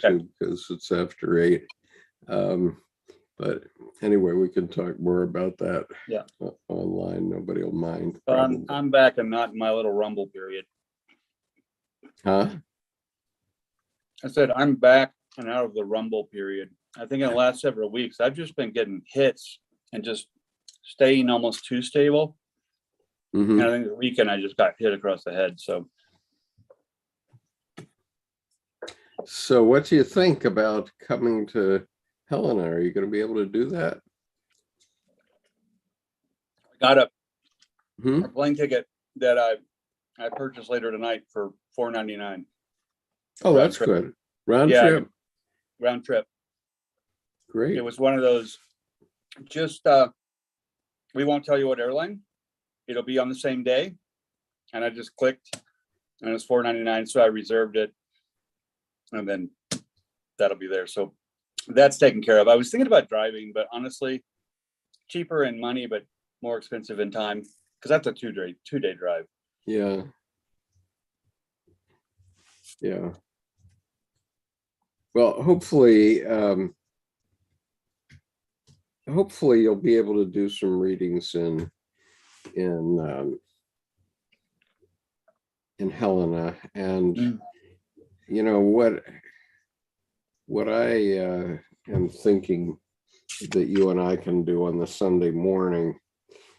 too, because it's after 8. But anyway, we can talk more about that online. Nobody will mind. I'm back and not in my little rumble period. Huh? I said I'm back and out of the rumble period. I think in the last several weeks, I've just been getting hits and just staying almost too stable. Mm-hmm. And I think the weekend I just got hit across the head. So what do you think about coming to Helena? Are you going to be able to do that? I got a plane ticket that I purchased later tonight for $4.99. Oh, that's good. Round trip. Round trip. Great. It was one of those, just, we won't tell you what airline. It'll be on the same day. And I just clicked and it was $4.99. So I reserved it. And then that'll be there. So that's taken care of. I was thinking about driving, but honestly, cheaper in money, but more expensive in time, because that's a two-day drive. Yeah. Yeah. Well, hopefully you'll be able to do some readings in Helena, and you know what I am thinking that you and I can do on the Sunday morning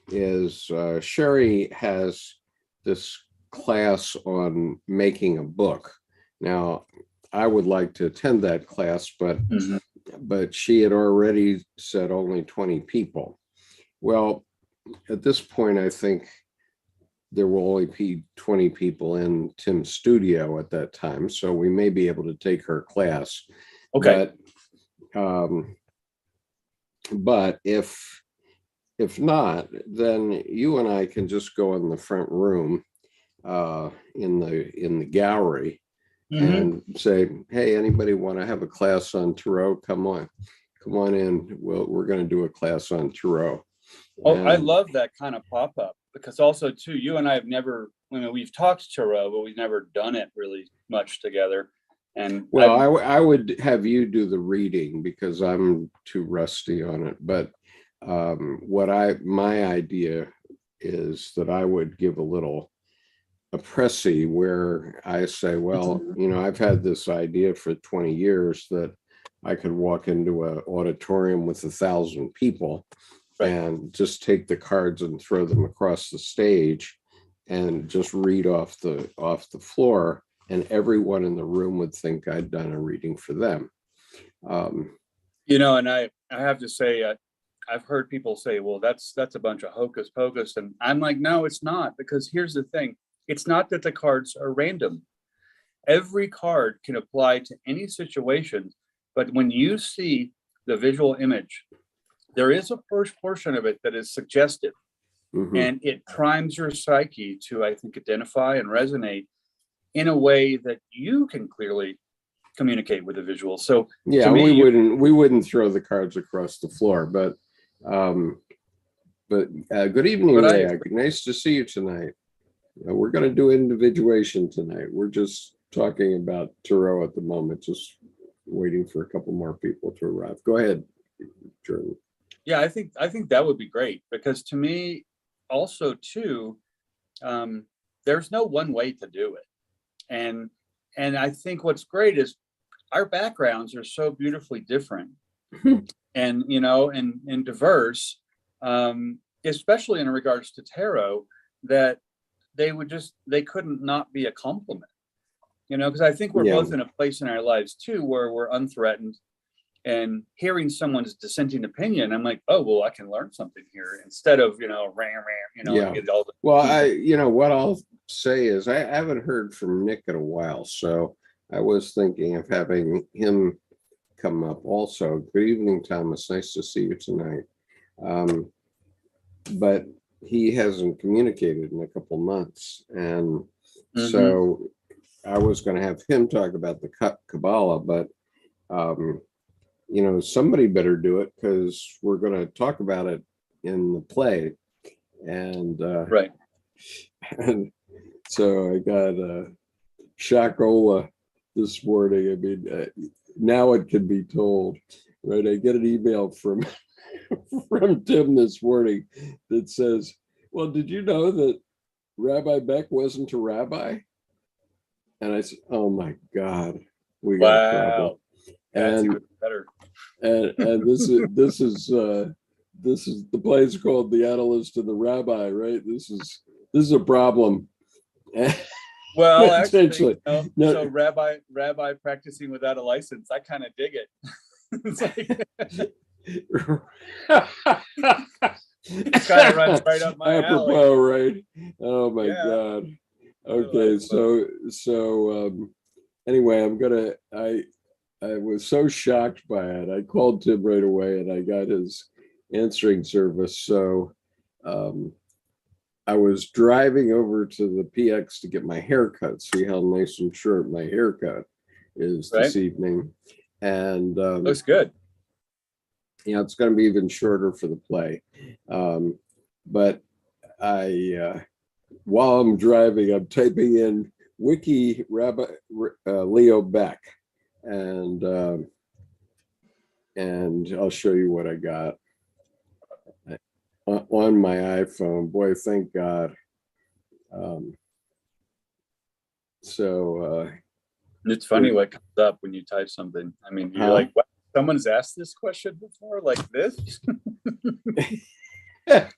is Sherry has this class on making a book. Now, I would like to attend that class, but she had already said only 20 people. Well, at this point, I think there will only be 20 people in Tim's studio at that time, so we may be able to take her class. Okay. But if not, then you and I can just go in the front room in the gallery and say, hey, anybody want to have a class on Tarot? Come on in. We're going to do a class on Tarot. Oh, I love that kind of pop-up, because also too, you and I have never, we've talked Tarot, but we've never done it really much together. And well, I would have you do the reading because I'm too rusty on it. But my idea is that I would give a précis where I say, well, I've had this idea for 20 years that I could walk into an auditorium with 1,000 people and just take the cards and throw them across the stage and just read off the floor, and everyone in the room would think I'd done a reading for them. And I have to say, I've heard people say, well, that's a bunch of hocus pocus. And I'm like, no, it's not, because here's the thing. It's not that the cards are random. Every card can apply to any situation, but when you see the visual image, there is a first portion of it that is suggestive, and it primes your psyche to, I think, identify and resonate in a way that you can clearly communicate with the visual. So yeah, to me, we wouldn't throw the cards across the floor, but good evening, Ray. Nice to see you tonight. We're going to do individuation tonight. We're just talking about Tarot at the moment, just waiting for a couple more people to arrive. Go ahead, Jordan. Yeah, I think that would be great, because to me also too, there's no one way to do it. And I think what's great is our backgrounds are so beautifully different and, and diverse, especially in regards to tarot, that they couldn't not be a compliment, because I think we're both in a place in our lives too, where we're unthreatened, and hearing someone's dissenting opinion, I'm like, oh, well, I can learn something here instead of, get all the well, what I'll say is I haven't heard from Nick in a while, so I was thinking of having him come up also. Good evening, Thomas. Nice to see you tonight. But he hasn't communicated in a couple months, and so I was going to have him talk about the Kabbalah, but somebody better do it, because we're going to talk about it in the play. And right. And so I got Shakola this morning. I mean, now it can be told, right? I get an email from from Tim this morning that says, well, did you know that Rabbi Beck wasn't a rabbi? And I said, oh my God, we got a problem. Wow. That's And even better. and this is the place called the Analyst and the Rabbi, right? This is a problem. Well, actually, Potentially. no, so rabbi practicing without a license, I kind of dig it. It's like, it kind of runs right up my alley. Apropos, right? Oh my Yeah. God. Okay, so anyway, I was so shocked by it. I called Tim right away and I got his answering service. So I was driving over to the PX to get my haircut. See how nice and short my haircut is this evening. And looks good. Yeah, it's going to be even shorter for the play. But while I'm driving, I'm typing in Wiki Rabbi Leo Beck, and I'll show you what I got on my iPhone. Boy, thank God. It's funny what comes up when you type something. I mean, you're like, what? Someone's asked this question before, like this?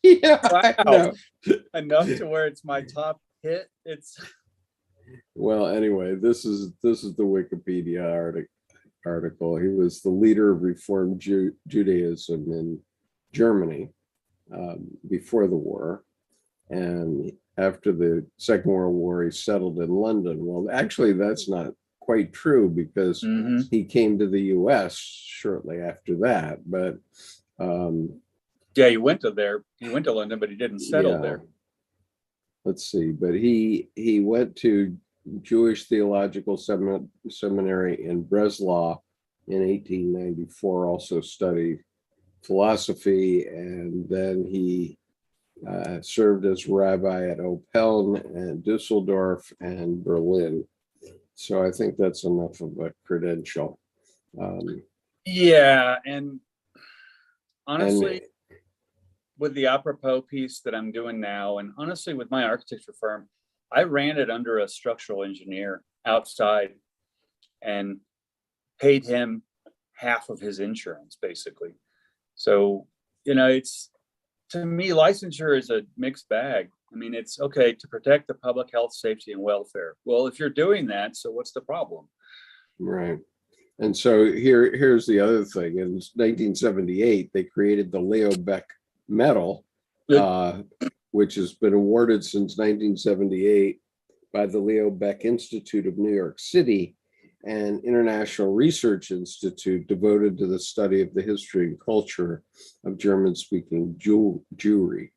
Yeah, wow. Enough to where it's my top hit. It's well, anyway, this is the Wikipedia article. He was the leader of Reform Judaism in Germany before the war, and after the Second World War, he settled in London. Well, actually, that's not quite true because he came to the U.S. shortly after that. But yeah, he went to London, but he didn't settle there. Let's see, but he went to Jewish Theological Seminary in Breslau in 1894. Also studied philosophy, and then he served as rabbi at Opeln and Dusseldorf and Berlin. So I think that's enough of a credential. Yeah, and honestly, with the apropos piece that I'm doing now, and honestly with my architecture firm, I ran it under a structural engineer outside and paid him half of his insurance, basically. So, it's, to me, licensure is a mixed bag. I mean, it's okay to protect the public health, safety, and welfare. Well, if you're doing that, so what's the problem? Right. And so here's the other thing. In 1978, they created the Leo Beck Medal, which has been awarded since 1978 by the Leo Beck Institute of New York City, an international research institute devoted to the study of the history and culture of German-speaking Jewry.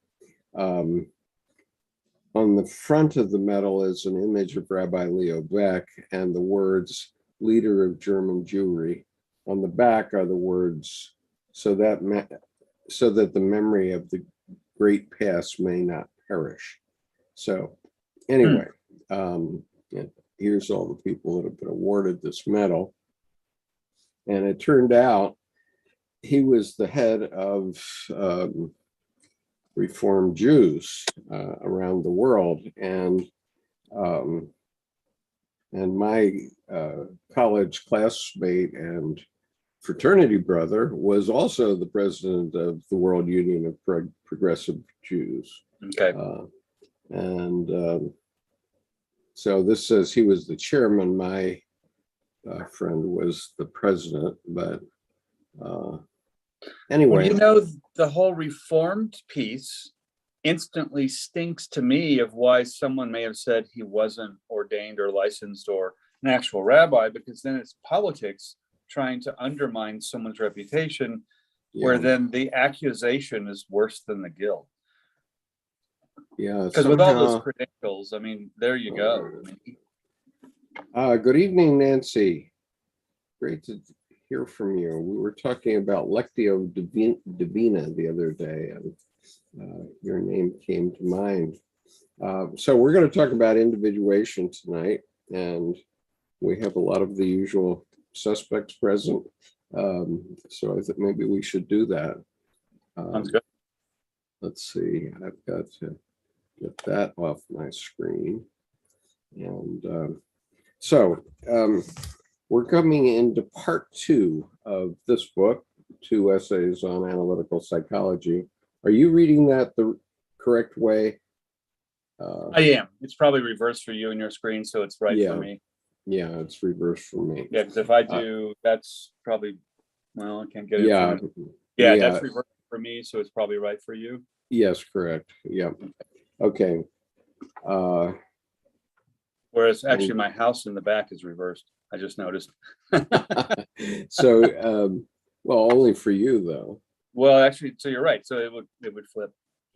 On the front of the medal is an image of Rabbi Leo Beck and the words "leader of German Jewry." On the back are the words so that the memory of the great past may not perish. So anyway, here's all the people that have been awarded this medal. And it turned out he was the head of Reformed Jews around the world. And my college classmate and fraternity brother was also the president of the World Union of Progressive Jews. Okay. So this says he was the chairman. My friend was the president, but anyway. Well, the whole Reformed piece instantly stinks to me of why someone may have said he wasn't ordained or licensed or an actual rabbi, because then it's politics trying to undermine someone's reputation, where then the accusation is worse than the guilt. Yeah, because with all those credentials, I mean, there you go. Good evening, Nancy. Great to hear from you. We were talking about Lectio Divina the other day, and your name came to mind. So we're going to talk about individuation tonight, and we have a lot of the usual suspects present. So I think maybe we should do that. Sounds good. Let's see, I've got to get that off my screen. And so we're coming into part 2 of this book, 2 essays on analytical psychology. Are you reading that the correct way? I am. It's probably reversed for you in your screen, so it's right for me. Yeah, it's reversed for me. Yeah, because if I do, that's probably, well, I can't get it. Yeah. Yeah, that's reversed for me, so it's probably right for you. Yes, correct. Yeah. Okay. Whereas actually my house in the back is reversed. I just noticed. So, well, only for you though. Well, actually, so you're right. So it would flip.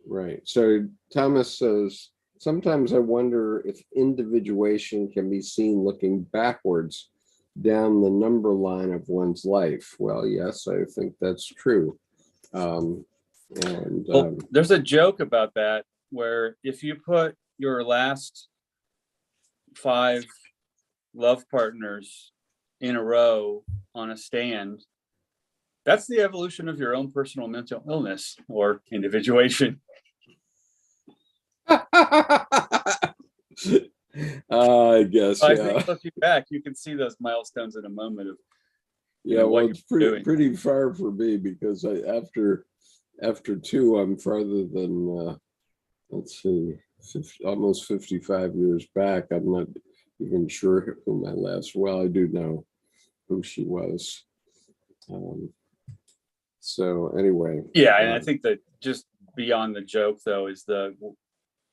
Right. So Thomas says, sometimes I wonder if individuation can be seen looking backwards down the number line of one's life. Well, yes, I think that's true. There's a joke about that where if you put your last 5 love partners in a row on a stand, that's the evolution of your own personal mental illness or individuation. I guess. I think looking back, you can see those milestones in a moment of well, it's pretty far for me because after 2, I'm farther than let's see, almost 55 years back. I'm not even sure who my last. Well, I do know who she was. So anyway. Yeah, and I think that just beyond the joke, though, is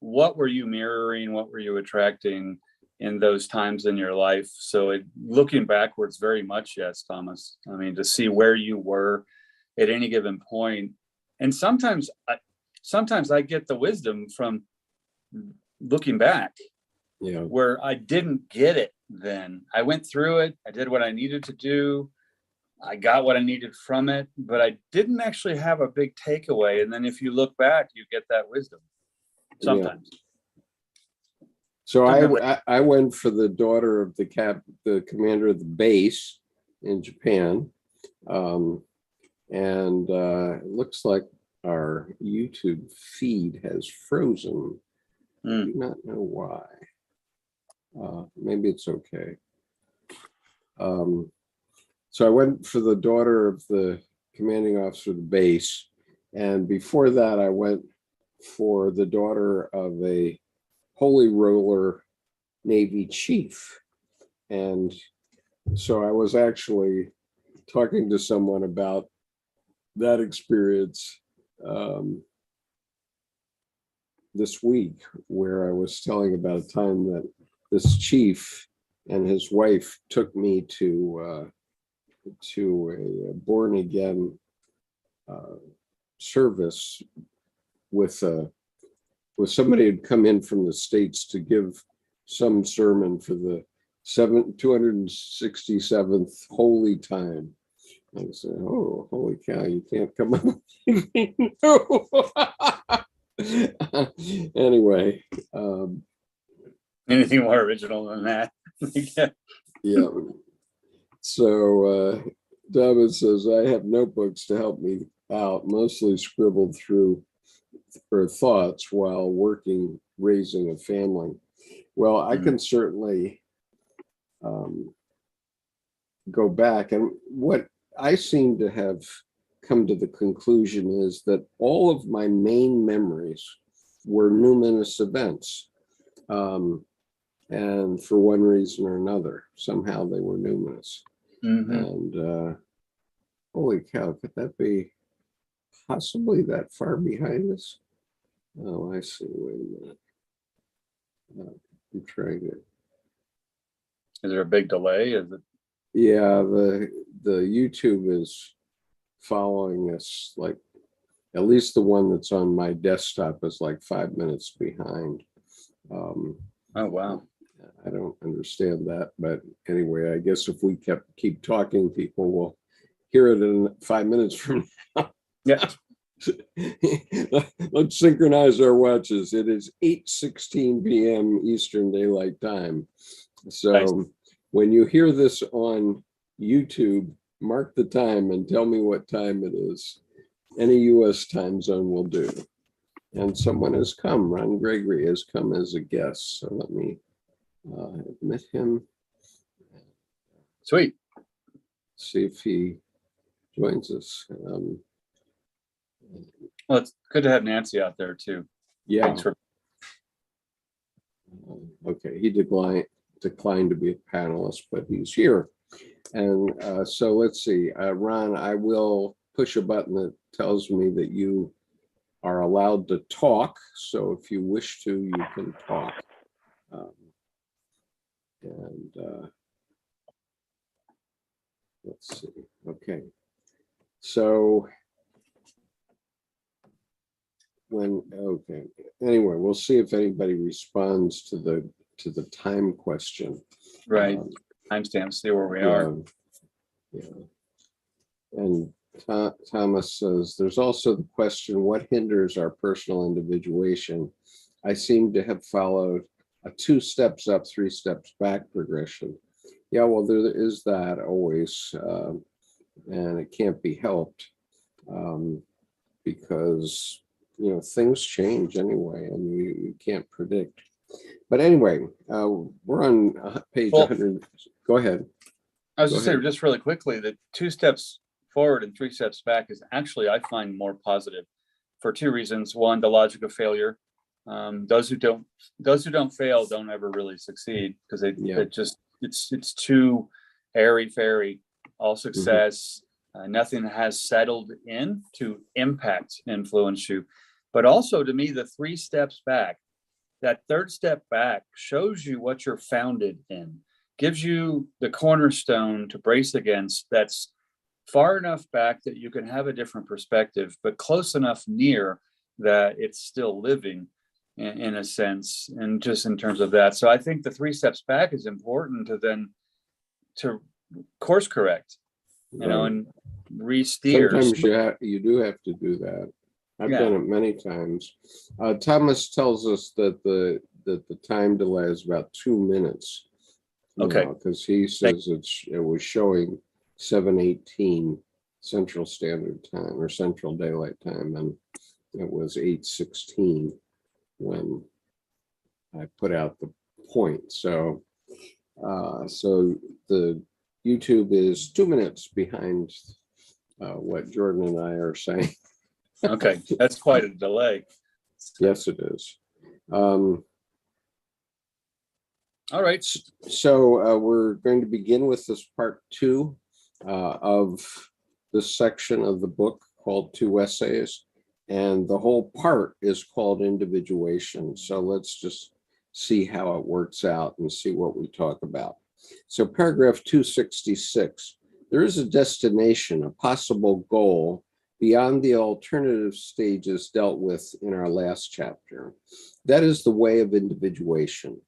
what were you mirroring? What were you attracting in those times in your life? So looking backwards, very much, yes, Thomas. I mean, to see where you were at any given point. And sometimes I get the wisdom from looking back, where I didn't get it then. I went through it. I did what I needed to do. I got what I needed from it, but I didn't actually have a big takeaway. And then if you look back, you get that wisdom sometimes. Yeah. So I went for the daughter of the commander of the base in Japan. And it looks like our YouTube feed has frozen. I do not know why. Maybe it's okay. So I went for the daughter of the commanding officer of the base. And before that, I went for the daughter of a holy roller Navy chief. And so I was actually talking to someone about that experience this week, where I was telling about a time that this chief and his wife took me to a born again service with somebody who'd come in from the States to give some sermon for the 267th holy time. I said, "Oh, holy cow! You can't come up with anything new." Anyway, anything more original than that? Yeah. So Thomas says, I have notebooks to help me out, mostly scribbled through her thoughts while raising a family. Well, I can certainly go back, and what I seem to have come to the conclusion is that all of my main memories were numinous events. And for one reason or another, somehow they were numinous. And holy cow, could that be possibly that far behind us? Oh, I see. Wait a minute. I'm trying to. Is there a big delay? Is it? Yeah, the YouTube is following us, like at least the one that's on my desktop is like 5 minutes behind. Oh wow. I don't understand that, but anyway, I guess if we keep talking, people will hear it in 5 minutes from now. Yeah. Let's synchronize our watches. It is 8:16 p.m. Eastern Daylight Time. So nice. When you hear this on YouTube, mark the time and tell me what time it is. Any U.S. time zone will do. And someone has come. Ron Gregory has come as a guest. So let me admit him. Sweet. See if he joins us. Well, it's good to have Nancy out there too. Yeah. Thanks for. Okay, he declined to be a panelist, but he's here. And so let's see, Ron, I will push a button that tells me that you are allowed to talk. So if you wish to, you can talk. Let's see. Okay. So anyway, we'll see if anybody responds to the time question. Right. Timestamp, see where we are. Yeah. And Thomas says, there's also the question, what hinders our personal individuation? I seem to have followed a 2 steps up, 3 steps back progression. Yeah, well, there is that always, and it can't be helped because, things change anyway, and you can't predict. But anyway, we're on page 100. Go ahead. I was just saying, just really quickly, that 2 steps forward and 3 steps back is actually, I find, more positive for 2 reasons. One, the logic of failure. Those who don't fail don't ever really succeed, because it's too airy-fairy. All success, nothing has settled in to impact, influence you. But also, to me, the 3 steps back, that 3rd step back shows you what you're founded in, gives you the cornerstone to brace against, that's far enough back that you can have a different perspective, but close enough near that it's still living in a sense, and just in terms of that. So I think the 3 steps back is important to course correct, and re-steer. Sometimes you do have to do that. I've done it many times. Thomas tells us that the time delay is about 2 minutes. Okay. Because he says it was showing 7:18 Central Standard Time or Central Daylight Time, and it was 8:16 when I put out the point. So the YouTube is 2 minutes behind what Jordan and I are saying. Okay, that's quite a delay. Yes, it is. All right. So we're going to begin with this part 2 of this section of the book called 2 Essays. And the whole part is called Individuation. So let's just see how it works out and see what we talk about. So paragraph 266, there is a destination, a possible goal beyond the alternative stages dealt with in our last chapter. That is the way of individuation.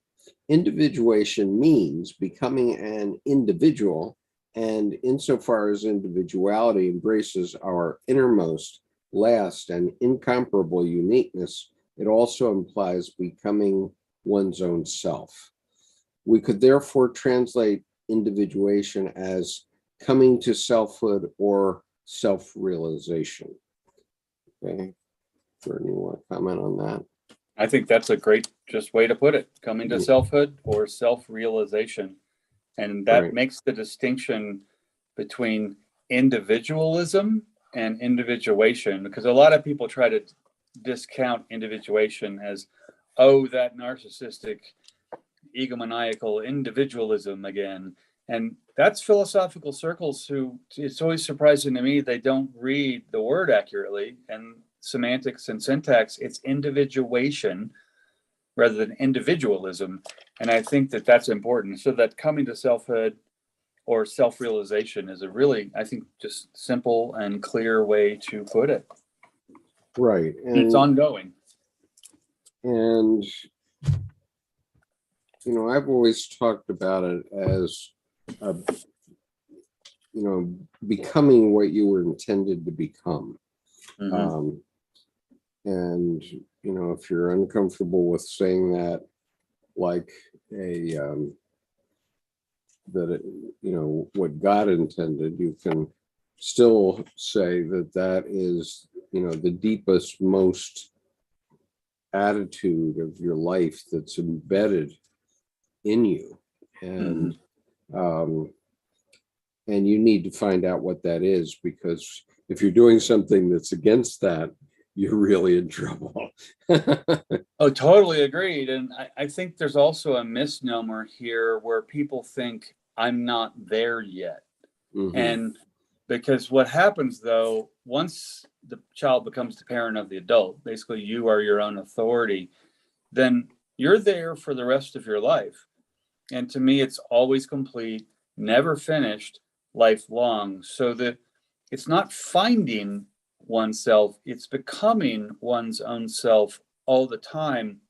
Individuation means becoming an individual, and insofar as individuality embraces our innermost, last, and incomparable uniqueness, it also implies becoming one's own self. We could therefore translate individuation as coming to selfhood or self-realization. Okay, Jordan, you want to comment on that? I think that's a great way to put it, coming to selfhood or self-realization. And that makes the distinction between individualism and individuation, because a lot of people try to discount individuation as, that narcissistic, egomaniacal individualism again. And that's philosophical circles who, it's always surprising to me, they don't read the word accurately, and semantics and syntax, it's individuation rather than individualism. And I think that that's important. So that coming to selfhood or self-realization is a really, I think, just simple and clear way to put it. Right. And it's ongoing. And, I've always talked about it as, becoming what you were intended to become. And, if you're uncomfortable with saying that, like a what God intended, you can still say that is, the deepest, most attitude of your life that's embedded in you. And and you need to find out what that is, because if you're doing something that's against that, you're really in trouble. Oh, totally agreed. And I think there's also a misnomer here where people think I'm not there yet. And because what happens though, once the child becomes the parent of the adult, basically you are your own authority, then you're there for the rest of your life. And to me, it's always complete, never finished, lifelong. So that it's not finding oneself, it's becoming one's own self all the time,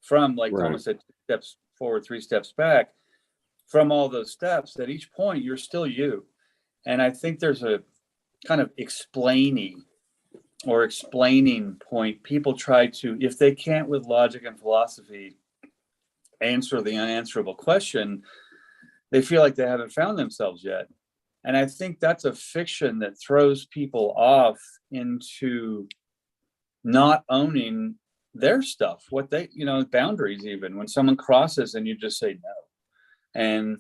from, like Right. Thomas said, 2 steps forward, 3 steps back. From all those steps, at each point, you're still you. And I think there's a kind of explaining point. People try to, if they can't with logic and philosophy answer the unanswerable question, they feel like they haven't found themselves yet. And I think that's a fiction that throws people off into not owning their stuff, what they, boundaries, even when someone crosses and you just say no. And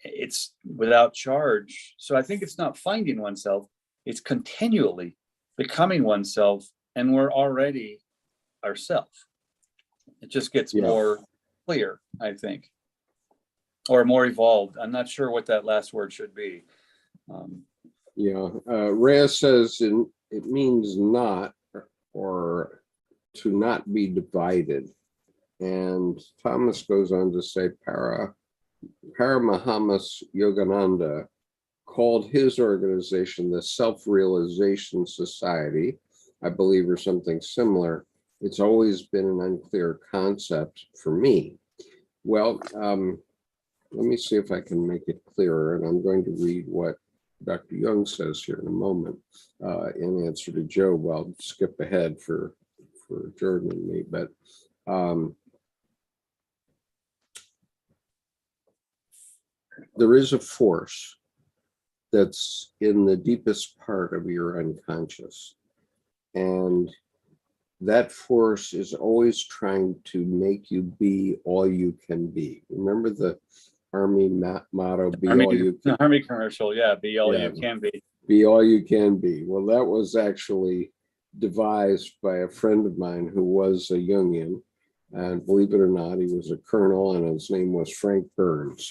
it's without charge. So I think it's not finding oneself, it's continually becoming oneself, and we're already ourselves. It just gets more clear, I think, or more evolved. I'm not sure what that last word should be. Rhea says it means not, or to not be divided. And Thomas goes on to say Paramahamsa Yogananda called his organization the Self-Realization Society, I believe, or something similar. It's always been an unclear concept for me. Well, let me see if I can make it clearer, and I'm going to read what Dr. Jung says here in a moment in answer to Job. I'll skip ahead for Jordan and me, but there is a force that's in the deepest part of your unconscious. And that force is always trying to make you be all you can be. Remember the Army motto, be all you can. Army commercial, be all you can be. Be all you can be. Well, that was actually devised by a friend of mine who was a Jungian. And believe it or not, he was a colonel, and his name was Frank Burns.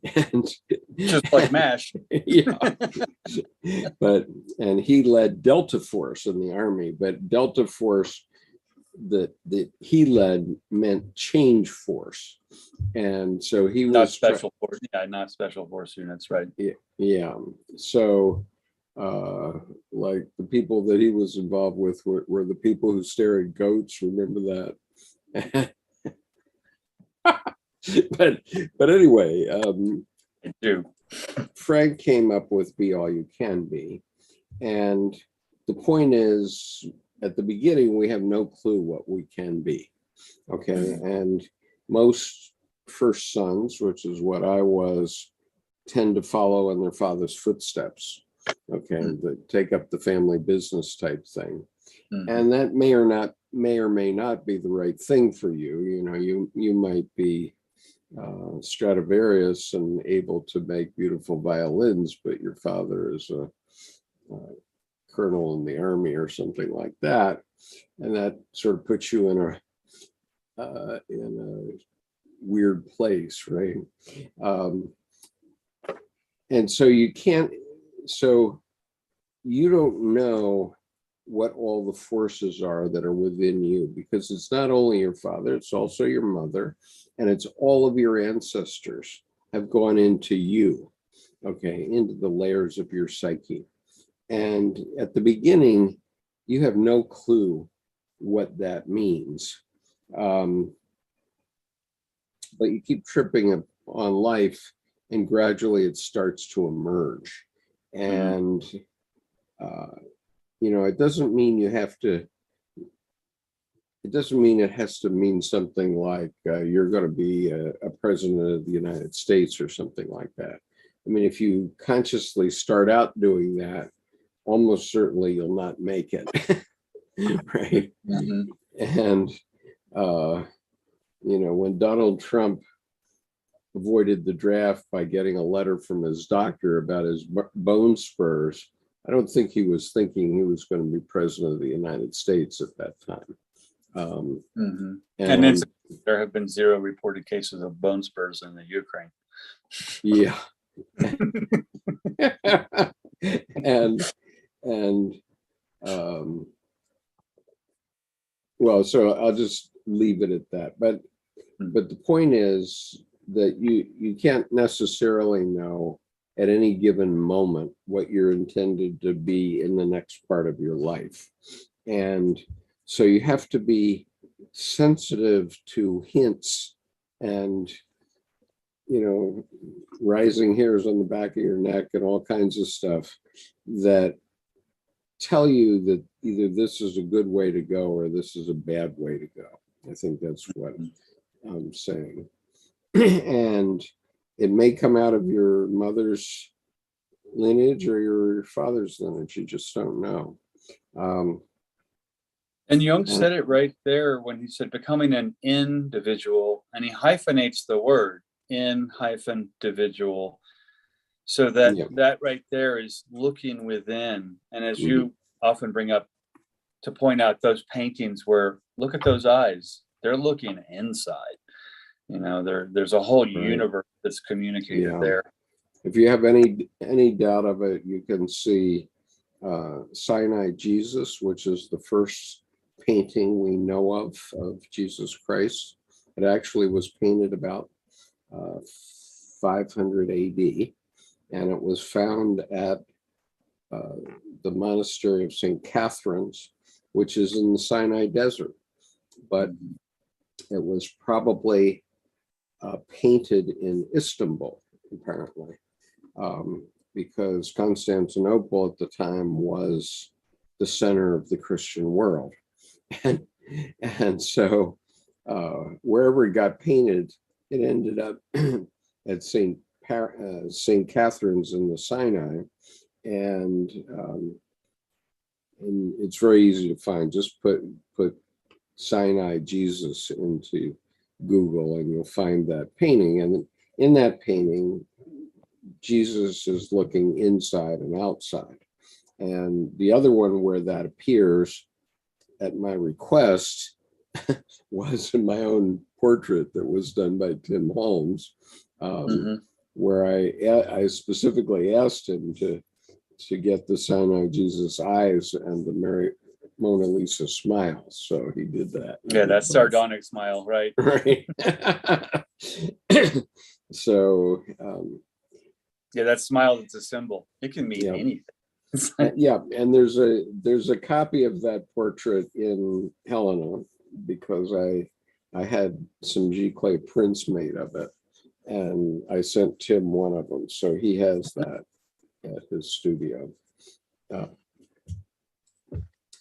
And just like MASH. And he led Delta Force in the Army, but Delta Force that he led meant change force. And so he not was special force. Not special force units, right? So like the people that he was involved with were the people who stare at goats. Remember that? but anyway, I do. Frank came up with be all you can be. And the point is, at the beginning, we have no clue what we can be. Okay. And most first sons, which is what I was, tend to follow in their father's footsteps. Okay. That take up the family business type thing. And that may or may not be the right thing for you. You might be Stradivarius and able to make beautiful violins, but your father is a colonel in the Army or something like that, and that sort of puts you in a weird place, right? And so you don't know what all the forces are that are within you, because it's not only your father, it's also your mother, and it's all of your ancestors have gone into you, okay, into the layers of your psyche. And at the beginning, you have no clue what that means. But you keep tripping on life, and gradually it starts to emerge. And it doesn't mean it has to mean something like you're going to be a president of the United States or something like that. I mean, if you consciously start out doing that, almost certainly you'll not make it. Right. Mm-hmm. And, when Donald Trump avoided the draft by getting a letter from his doctor about his bone spurs, I don't think he was thinking he was going to be president of the United States at that time. Mm-hmm. And then there have been 0 reported cases of bone spurs in the Ukraine. Yeah. Well, so I'll just leave it at that. But the point is that you can't necessarily know at any given moment what you're intended to be in the next part of your life. And so you have to be sensitive to hints and, rising hairs on the back of your neck and all kinds of stuff that tell you that either this is a good way to go or this is a bad way to go. I think that's what I'm saying. And it may come out of your mother's lineage or your father's lineage. You just don't know. And Jung said it right there when he said becoming an individual, and he hyphenates the word in-individual. So that right there is looking within. And as you often bring up to point out those paintings where, look at those eyes, they're looking inside. There's a whole universe that's communicated there. If you have any doubt of it, you can see Sinai Jesus, which is the first painting we know of Jesus Christ. It actually was painted about 500 AD, and it was found at the monastery of St. Catherine's, which is in the Sinai Desert. But it was probably painted in Istanbul, apparently, because Constantinople at the time was the center of the Christian world. And so wherever it got painted, it ended up at St. Catherine's in the Sinai. And it's very easy to find. Just put Sinai Jesus into Google and you'll find that painting. And in that painting, Jesus is looking inside and outside. And the other one where that appears at my request was in my own portrait that was done by Tim Holmes, where I specifically asked him to get the Sinai Jesus eyes and the Mona Lisa smile. So he did that. Yeah, that sardonic smile, right? Right. So yeah, that smile, it's a symbol. It can mean anything. Yeah, and there's a copy of that portrait in Helena because I had some G-clay prints made of it, and I sent Tim one of them, so he has that at his studio.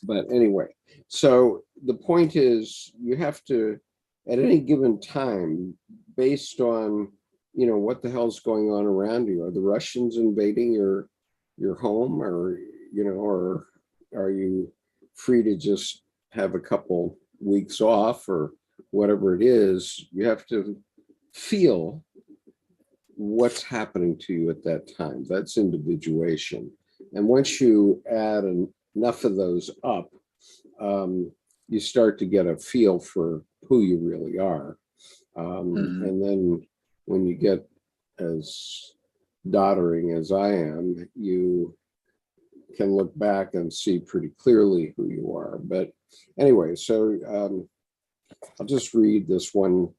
But anyway, so the point is, you have to, at any given time, based on what the hell's going on around you. Are the Russians invading your home, or or are you free to just have a couple weeks off or whatever it is? You have to feel what's happening to you at that time. That's individuation. And once you add enough of those up, you start to get a feel for who you really are. And then when you get as doddering as I am, you can look back and see pretty clearly who you are. But anyway, so I'll just read this one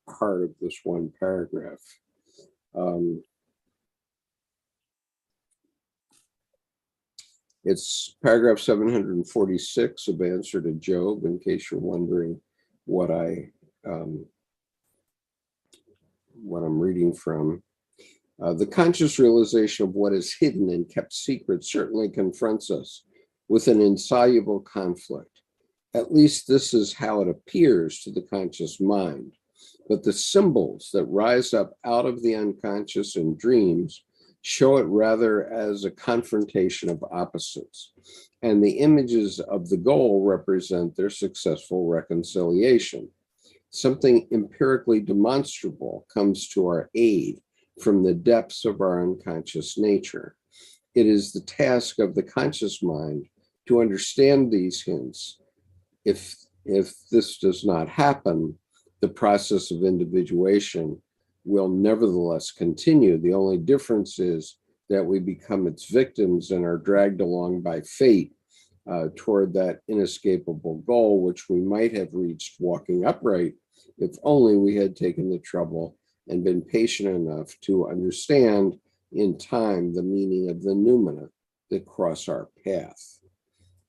part of this one paragraph. It's paragraph 746 of Answer to Job, in case you're wondering what I'm reading from. The conscious realization of what is hidden and kept secret certainly confronts us with an insoluble conflict. At least this is how it appears to the conscious mind. But the symbols that rise up out of the unconscious in dreams show it rather as a confrontation of opposites, and the images of the goal represent their successful reconciliation. Something empirically demonstrable comes to our aid from the depths of our unconscious nature. It is the task of the conscious mind to understand these hints. If this does not happen, the process of individuation will nevertheless continue. The only difference is that we become its victims and are dragged along by fate toward that inescapable goal, which we might have reached walking upright if only we had taken the trouble and been patient enough to understand in time the meaning of the noumena that cross our path.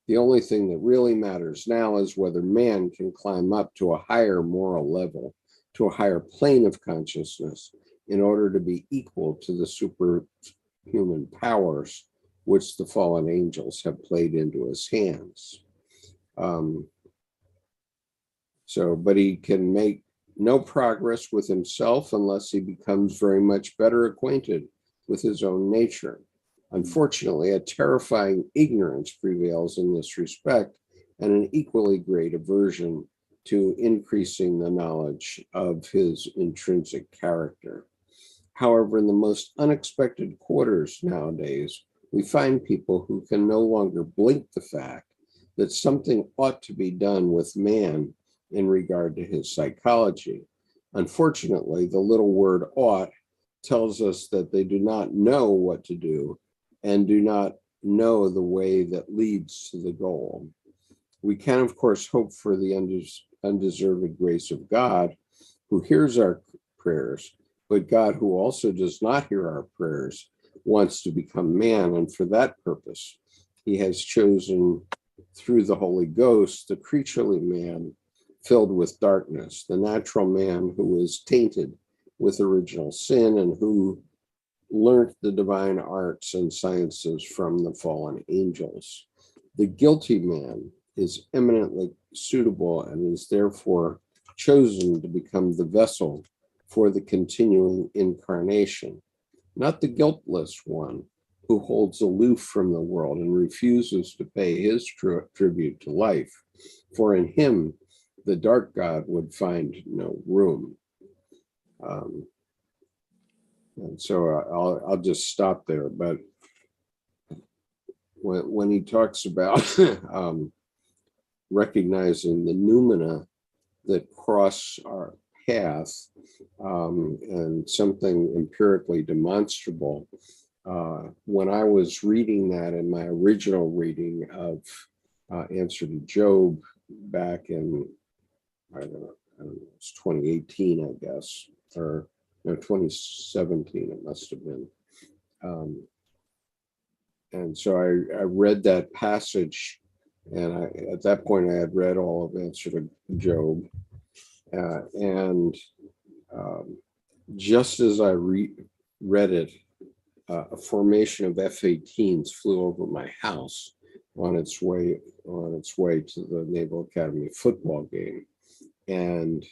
The only thing that really matters now is whether man can climb up to a higher moral level, to a higher plane of consciousness, in order to be equal to the superhuman powers which the fallen angels have played into his hands. But he can make no progress with himself unless he becomes very much better acquainted with his own nature. Unfortunately, a terrifying ignorance prevails in this respect, and an equally great aversion to increasing the knowledge of his intrinsic character. However, in the most unexpected quarters nowadays, we find people who can no longer blink the fact that something ought to be done with man in regard to his psychology. Unfortunately, the little word ought tells us that they do not know what to do and do not know the way that leads to the goal. We can, of course, hope for the undeserved grace of God, who hears our prayers, but God, who also does not hear our prayers, wants to become man, and for that purpose, he has chosen through the Holy Ghost the creaturely man filled with darkness, the natural man who is tainted with original sin and who learnt the divine arts and sciences from the fallen angels. The guilty man is eminently suitable and is therefore chosen to become the vessel for the continuing incarnation, not the guiltless one who holds aloof from the world and refuses to pay his tribute to life, for in him the dark God would find no room. And so I'll just stop there. But when he talks about recognizing the noumena that cross our path and something empirically demonstrable, when I was reading that in my original reading of Answer to Job back in, I don't know, it's 2018, I guess, or no, 2017, it must have been. And so I read that passage, and at that point I had read all of Answer to Job. And just as I read it, a formation of F-18s flew over my house on its way to the Naval Academy football game. And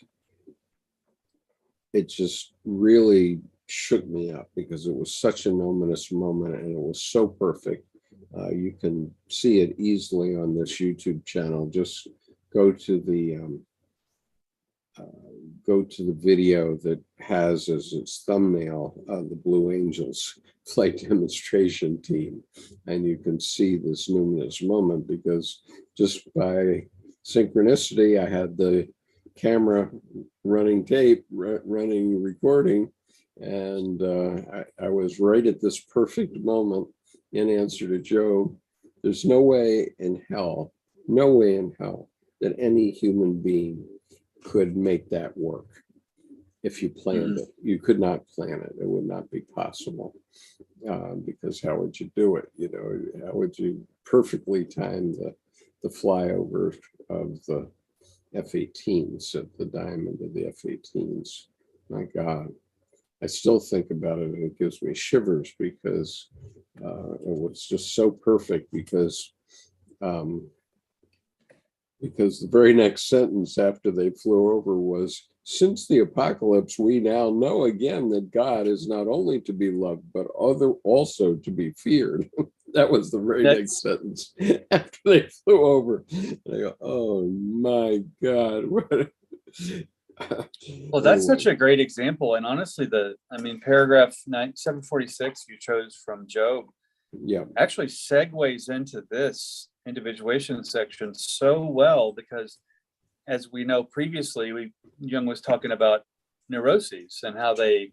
it just really shook me up because it was such a numinous moment and it was so perfect. You can see it easily on this YouTube channel. Just go to the video that has as its thumbnail the Blue Angels flight demonstration team, and you can see this numinous moment because just by synchronicity, I had the camera running tape, running recording, and I was right at this perfect moment in Answer to Job. There's no way in hell that any human being could make that work. If you planned it, you could not plan it. It would not be possible because how would you do it? You know, how would you perfectly time the flyover of the F-18s at the diamond of the F-18s? My God, I still think about it and it gives me shivers because it was just so perfect because the very next sentence after they flew over was, since the apocalypse, we now know again that God is not only to be loved, but also to be feared. That was the very next sentence after they flew over. And I go, oh my God. Well, that's such a great example. And honestly, paragraph 746 you chose from Job actually segues into this individuation section so well, because as we know previously, Jung was talking about neuroses and how they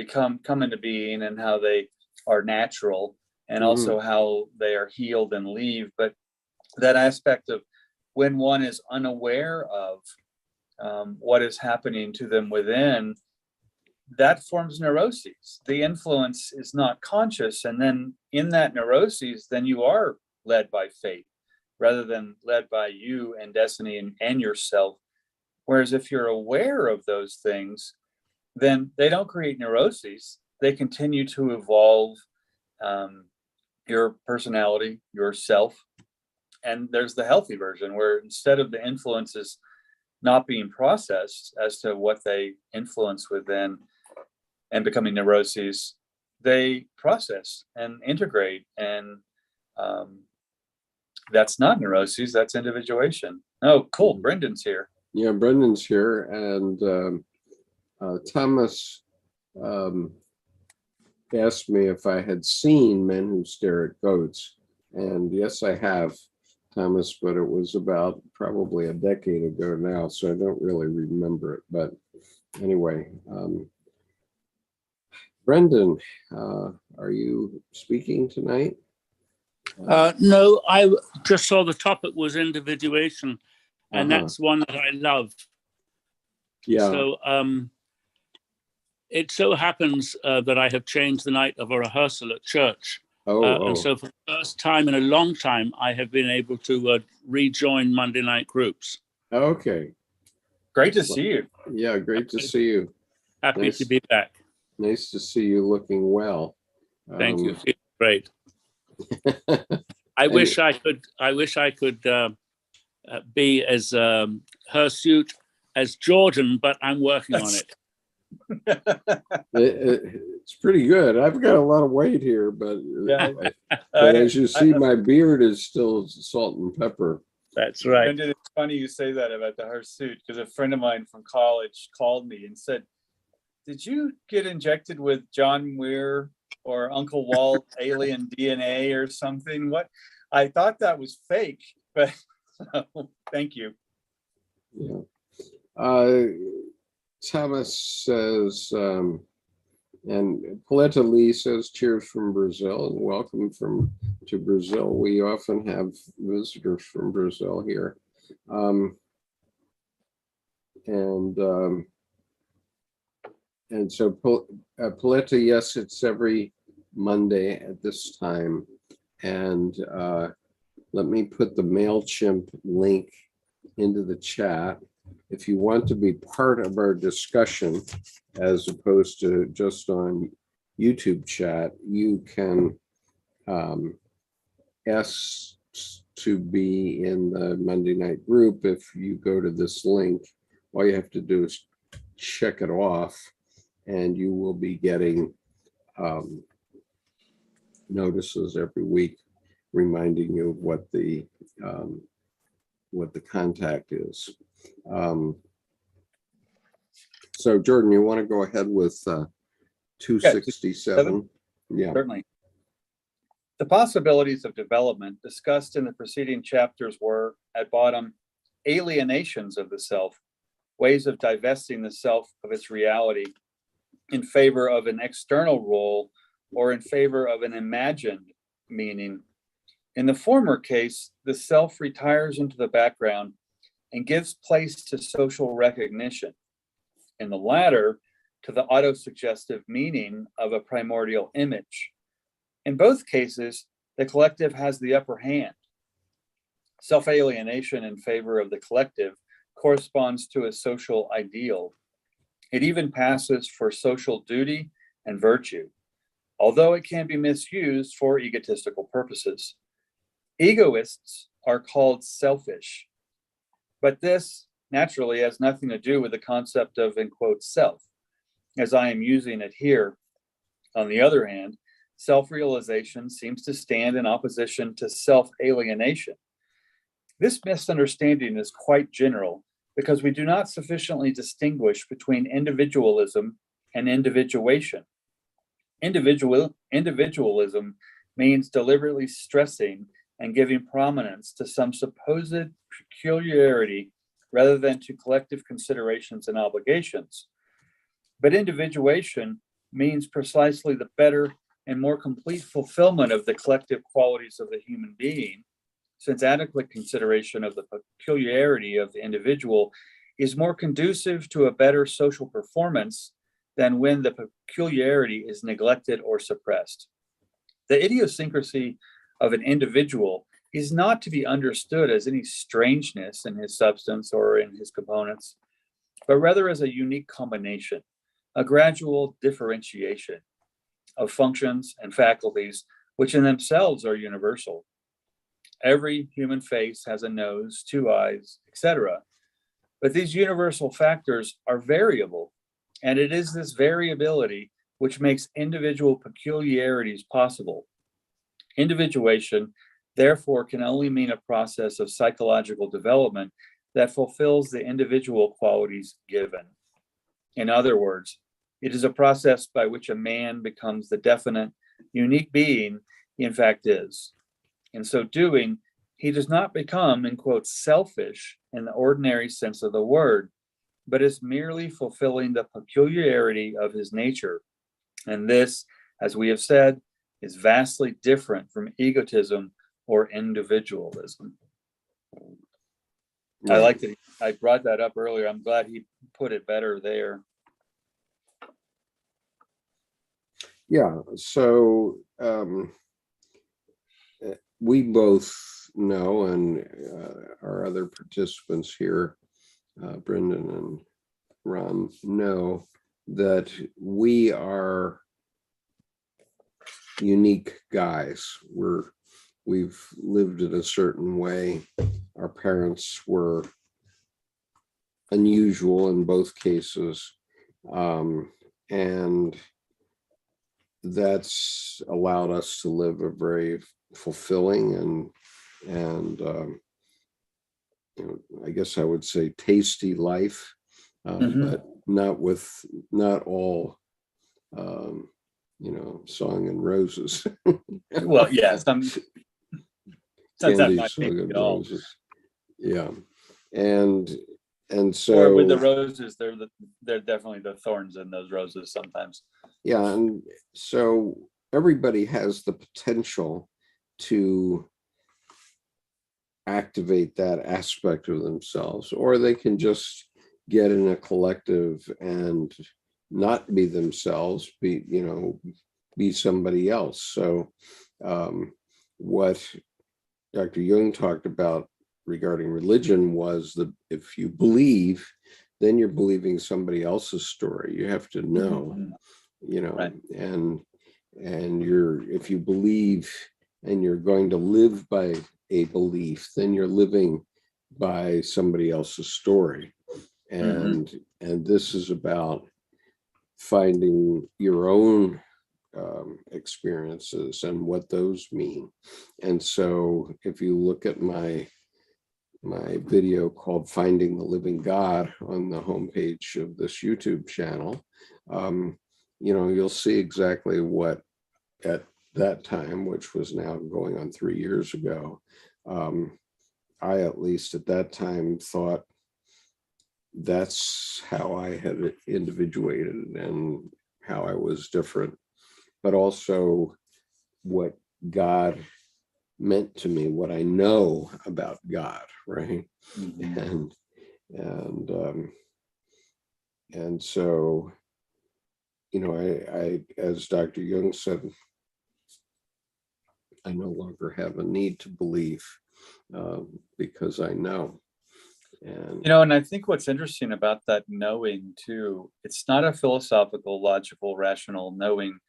come into being and how they are natural, and also how they are healed and leave. But that aspect of when one is unaware of what is happening to them within, that forms neuroses. The influence is not conscious. And then in that neuroses, then you are led by fate rather than led by you and destiny and yourself. Whereas if you're aware of those things, then they don't create neuroses. They continue to evolve your personality, yourself. And there's the healthy version where instead of the influences not being processed as to what they influence within and becoming neuroses, they process and integrate. And that's not neuroses, that's individuation. Oh, cool. Brendan's here. Yeah, Brendan's here. And Thomas asked me if I had seen Men Who Stare at Goats. And yes, I have, Thomas, but it was about probably a decade ago now, so I don't really remember it. But anyway, Brendan, are you speaking tonight? No, I just saw the topic was individuation, and that's one that I love. Yeah. So it so happens that I have changed the night of a rehearsal at church. And so for the first time in a long time, I have been able to rejoin Monday night groups. Okay. Great to see you. Yeah, great to see you. Happy to be back. Nice to see you looking well. Thank you. Feel great. I wish I could be as hirsute as Jordan, but I'm working on it. It's pretty good. I've got a lot of weight here, but as you see, my beard is still salt and pepper. That's right. And it's funny you say that about the hirsute, because a friend of mine from college called me and said, "Did you get injected with John Muir or Uncle Walt alien DNA or something?" What? I thought that was fake, but thank you. Yeah. Thomas says, and Paletta Lee says, cheers from Brazil and welcome to Brazil. We often have visitors from Brazil here. And so Paletta, yes, it's every Monday at this time. And let me put the MailChimp link into the chat. If you want to be part of our discussion, as opposed to just on YouTube chat, you can ask to be in the Monday night group. If you go to this link, all you have to do is check it off, and you will be getting notices every week reminding you of what the contact is. So Jordan, you want to go ahead with 267? Yeah. Certainly. The possibilities of development discussed in the preceding chapters were, at bottom, alienations of the self, ways of divesting the self of its reality in favor of an external role or in favor of an imagined meaning. In the former case, the self retires into the background and gives place to social recognition. In the latter, to the autosuggestive meaning of a primordial image. In both cases, the collective has the upper hand. Self-alienation in favor of the collective corresponds to a social ideal. It even passes for social duty and virtue, although it can be misused for egotistical purposes. Egoists are called selfish, but this naturally has nothing to do with the concept of, in quotes, self, as I am using it here. On the other hand, self-realization seems to stand in opposition to self-alienation. This misunderstanding is quite general because we do not sufficiently distinguish between individualism and individuation. Individualism means deliberately stressing and giving prominence to some supposed peculiarity rather than to collective considerations and obligations. But individuation means precisely the better and more complete fulfillment of the collective qualities of the human being, since adequate consideration of the peculiarity of the individual is more conducive to a better social performance than when the peculiarity is neglected or suppressed. The idiosyncrasy of an individual is not to be understood as any strangeness in his substance or in his components, but rather as a unique combination, a gradual differentiation of functions and faculties which in themselves are universal. Every human face has a nose, two eyes, etc. But these universal factors are variable, and it is this variability which makes individual peculiarities possible. Individuation, therefore, can only mean a process of psychological development that fulfills the individual qualities given. In other words, it is a process by which a man becomes the definite, unique being he in fact is. In so doing, he does not become, in quotes, selfish in the ordinary sense of the word, but is merely fulfilling the peculiarity of his nature. And this, as we have said, is vastly different from egotism or individualism. Right. I like that I brought that up earlier. I'm glad he put it better there. Yeah, so we both know, and our other participants here, Brendan and Ron, know that we are unique guys. We've lived in a certain way. Our parents were unusual in both cases, and that's allowed us to live a very fulfilling and I guess I would say tasty life, but not all song and roses. Well, yeah, sometimes Candy, not song and at all. roses. Yeah, and Or so with the roses, they're definitely the thorns in those roses sometimes. yeah, and so everybody has the potential to activate that aspect of themselves, or they can just get in a collective and not be themselves, be somebody else. So what Dr. Jung talked about regarding religion was that if you believe, then you're believing somebody else's story. You have to know, Right. and if you believe and you're going to live by a belief, then you're living by somebody else's story. And this is about finding your own experiences and what those mean. And so if you look at my video called Finding the Living God on the homepage of this YouTube channel, you'll see exactly what at that time, which was now going on 3 years ago, I, at least at that time, thought that's how I had individuated and how I was different, but also what God meant to me, what I know about God, right? And so, I, as Dr. Jung said, I no longer have a need to believe because I know. And I think what's interesting about that knowing too, it's not a philosophical, logical, rational knowing.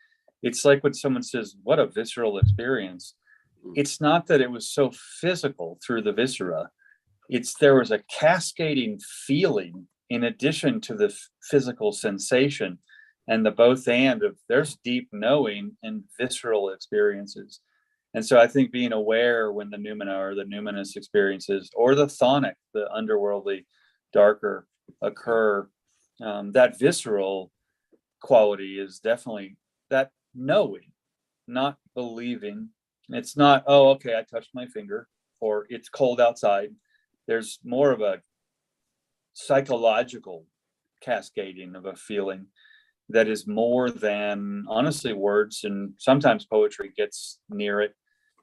It's like when someone says, what a visceral experience. It's not that it was so physical through the viscera. there was a cascading feeling in addition to the physical sensation, and the both and of there's deep knowing and visceral experiences. And so I think being aware when the noumena or the numinous experiences or the chthonic, the underworldly, darker occur, that visceral quality is definitely that knowing, not believing. It's not, oh, okay, I touched my finger, or it's cold outside. There's more of a psychological cascading of a feeling that is more than, honestly, words, and sometimes poetry gets near it,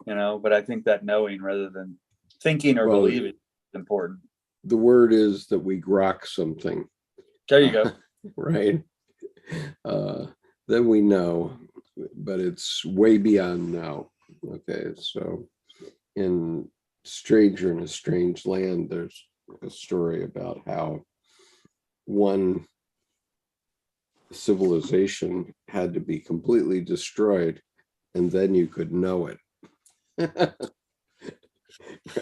but I think that knowing rather than thinking or believing is important. The word is that we grok something. There you go. Right? Then we know, but it's way beyond now. Okay, so in Stranger in a Strange Land, there's a story about how one civilization had to be completely destroyed, and then you could know it.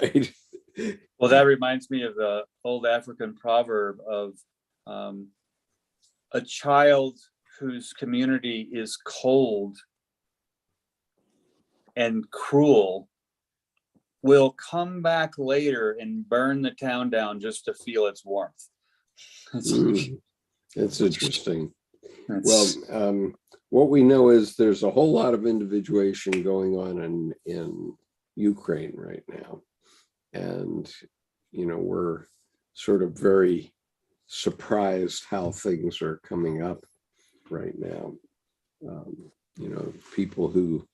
Right? Well, that reminds me of the old African proverb of a child whose community is cold and cruel will come back later and burn the town down just to feel its warmth. That's interesting. Well, what we know is there's a whole lot of individuation going on in Ukraine right now. And, we're sort of very surprised how things are coming up right now. People who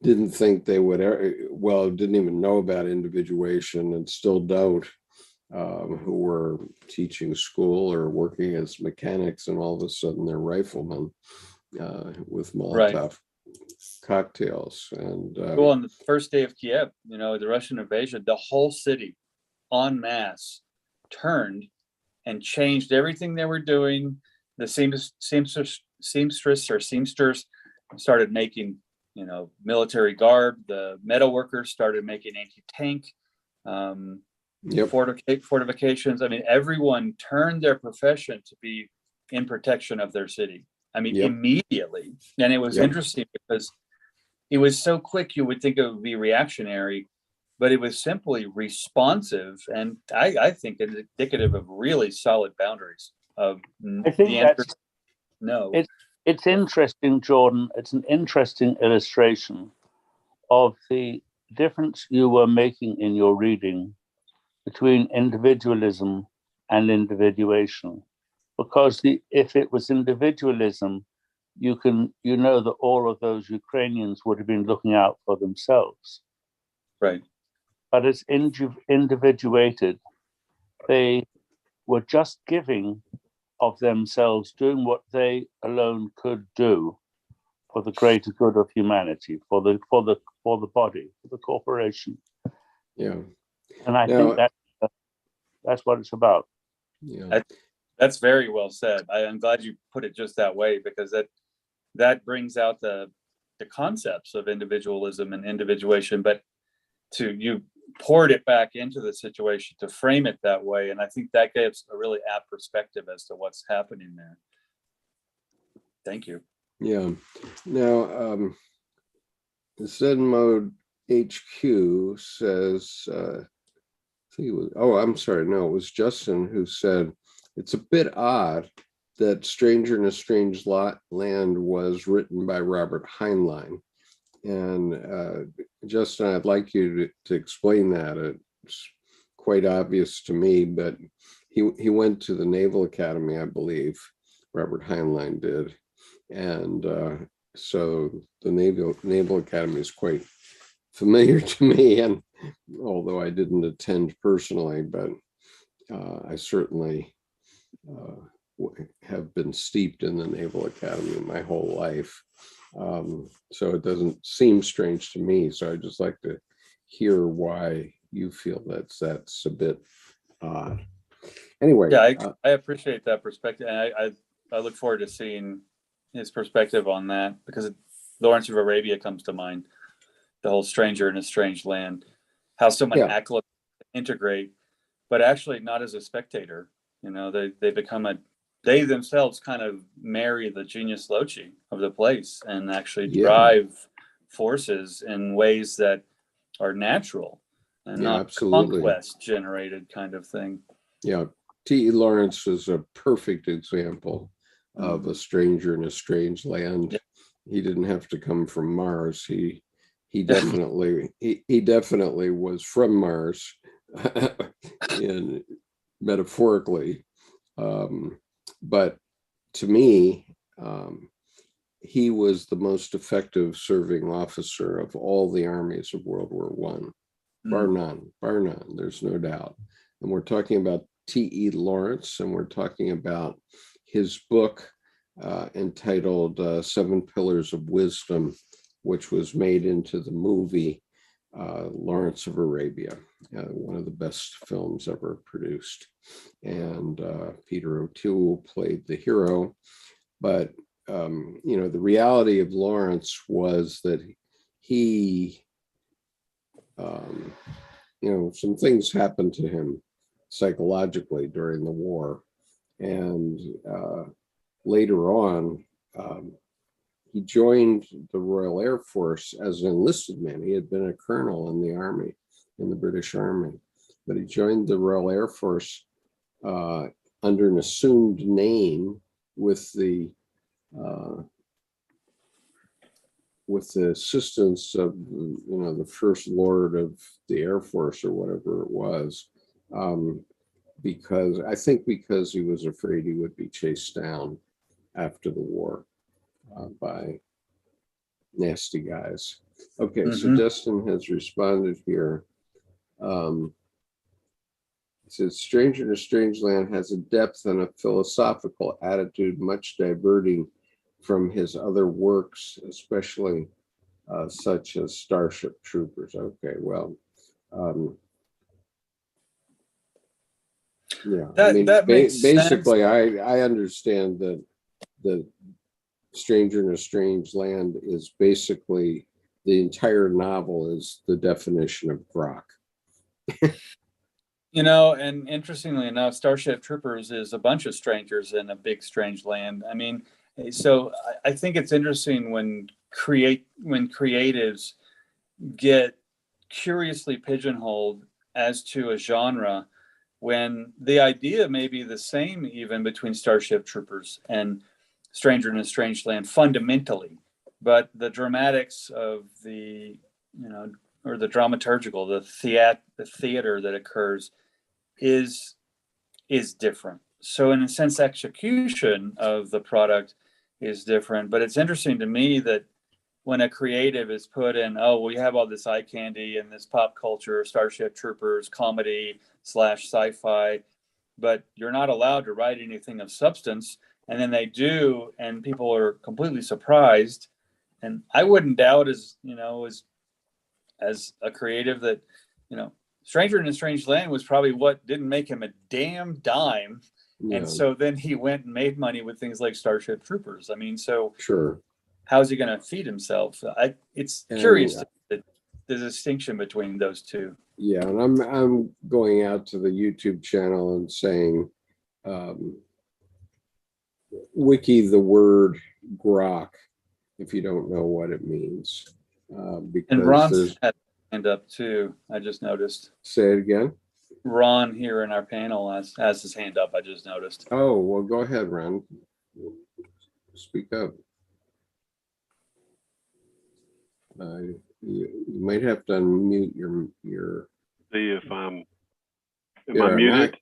didn't think they would, didn't even know about individuation and still don't, who were teaching school or working as mechanics, and all of a sudden they're riflemen with Molotov cocktails. And on the first day of Kiev, the Russian invasion, the whole city en masse turned and changed everything they were doing. The seamsters started making, military garb. The metal workers started making anti-tank fortifications. I mean, everyone turned their profession to be in protection of their city. I mean, immediately. And it was interesting because it was so quick, you would think it would be reactionary, but it was simply responsive. And I think it's indicative of really solid boundaries of the answer. No. It's interesting, Jordan. It's an interesting illustration of the difference you were making in your reading between individualism and individuation. Because if it was individualism, you know that all of those Ukrainians would have been looking out for themselves. Right. But as individuated, they were just giving of themselves, doing what they alone could do for the greater good of humanity, for the body, for the corporation. Yeah. And I think that's what it's about. Yeah. That's very well said. I'm glad you put it just that way, because that brings out the concepts of individualism and individuation, but you poured it back into the situation to frame it that way. And I think that gives a really apt perspective as to what's happening there. Thank you. Yeah. Now, Zen Mode HQ says, it was Justin who said, it's a bit odd that Stranger in a Strange Land was written by Robert Heinlein. And Justin, I'd like you to explain that. It's quite obvious to me, but he went to the Naval Academy, I believe, Robert Heinlein did. And so the Naval Academy is quite familiar to me, and although I didn't attend personally, but I certainly have been steeped in the Naval Academy my whole life. So it doesn't seem strange to me. So I'd just like to hear why you feel that's a bit odd. Anyway. Yeah, I appreciate that perspective. And I look forward to seeing his perspective on that, because Lawrence of Arabia comes to mind, the whole Stranger in a Strange Land, how someone integrate but actually not as a spectator. You know, they become they themselves kind of marry the genius loci of the place and actually drive forces in ways that are natural and not absolutely conquest generated kind of thing. Yeah, T.E. Lawrence is a perfect example of a stranger in a strange land. Yeah. He didn't have to come from Mars. He definitely was from Mars, in metaphorically. But to me, he was the most effective serving officer of all the armies of World War I, bar none. There's no doubt. And we're talking about T.E. Lawrence, and we're talking about his book entitled Seven Pillars of Wisdom, which was made into the movie Lawrence of Arabia, one of the best films ever produced. And Peter O'Toole played the hero. But, the reality of Lawrence was that he, some things happened to him psychologically during the war. And later on, he joined the Royal Air Force as an enlisted man. He had been a colonel in the army, in the British Army, but he joined the Royal Air Force under an assumed name with the assistance of, the First Lord of the Air Force or whatever it was, because he was afraid he would be chased down after the war by nasty guys. Okay, so Destin has responded here. It says, Stranger in a Strange Land has a depth and a philosophical attitude much diverting from his other works, especially such as Starship Troopers. Okay, well, yeah. That makes basically, sense. I understand that the Stranger in a Strange Land is basically the entire novel is the definition of grok. And interestingly enough, Starship Troopers is a bunch of strangers in a big strange land. I mean, so I think it's interesting when creatives get curiously pigeonholed as to a genre, when the idea may be the same even between Starship Troopers and Stranger in a Strange Land fundamentally, but the dramatics of the, or the dramaturgical, the theater that occurs is different. So in a sense, execution of the product is different. But it's interesting to me that when a creative is put in, we have all this eye candy and this pop culture, Starship Troopers, comedy / sci-fi, but you're not allowed to write anything of substance. And then they do, and people are completely surprised. And I wouldn't doubt as a creative that, Stranger in a Strange Land was probably what didn't make him a damn dime. Yeah. And so then he went and made money with things like Starship Troopers. I mean, so sure, how's he going to feed himself? It's curious the distinction between those two. Yeah, and I'm going out to the YouTube channel and saying, wiki the word grok if you don't know what it means. Because and Ron's had a hand up too. I just noticed. Say it again. Ron here in our panel has his hand up. I just noticed. Oh, well, go ahead, Ron. Speak up. You might have to unmute your. See if am I muted?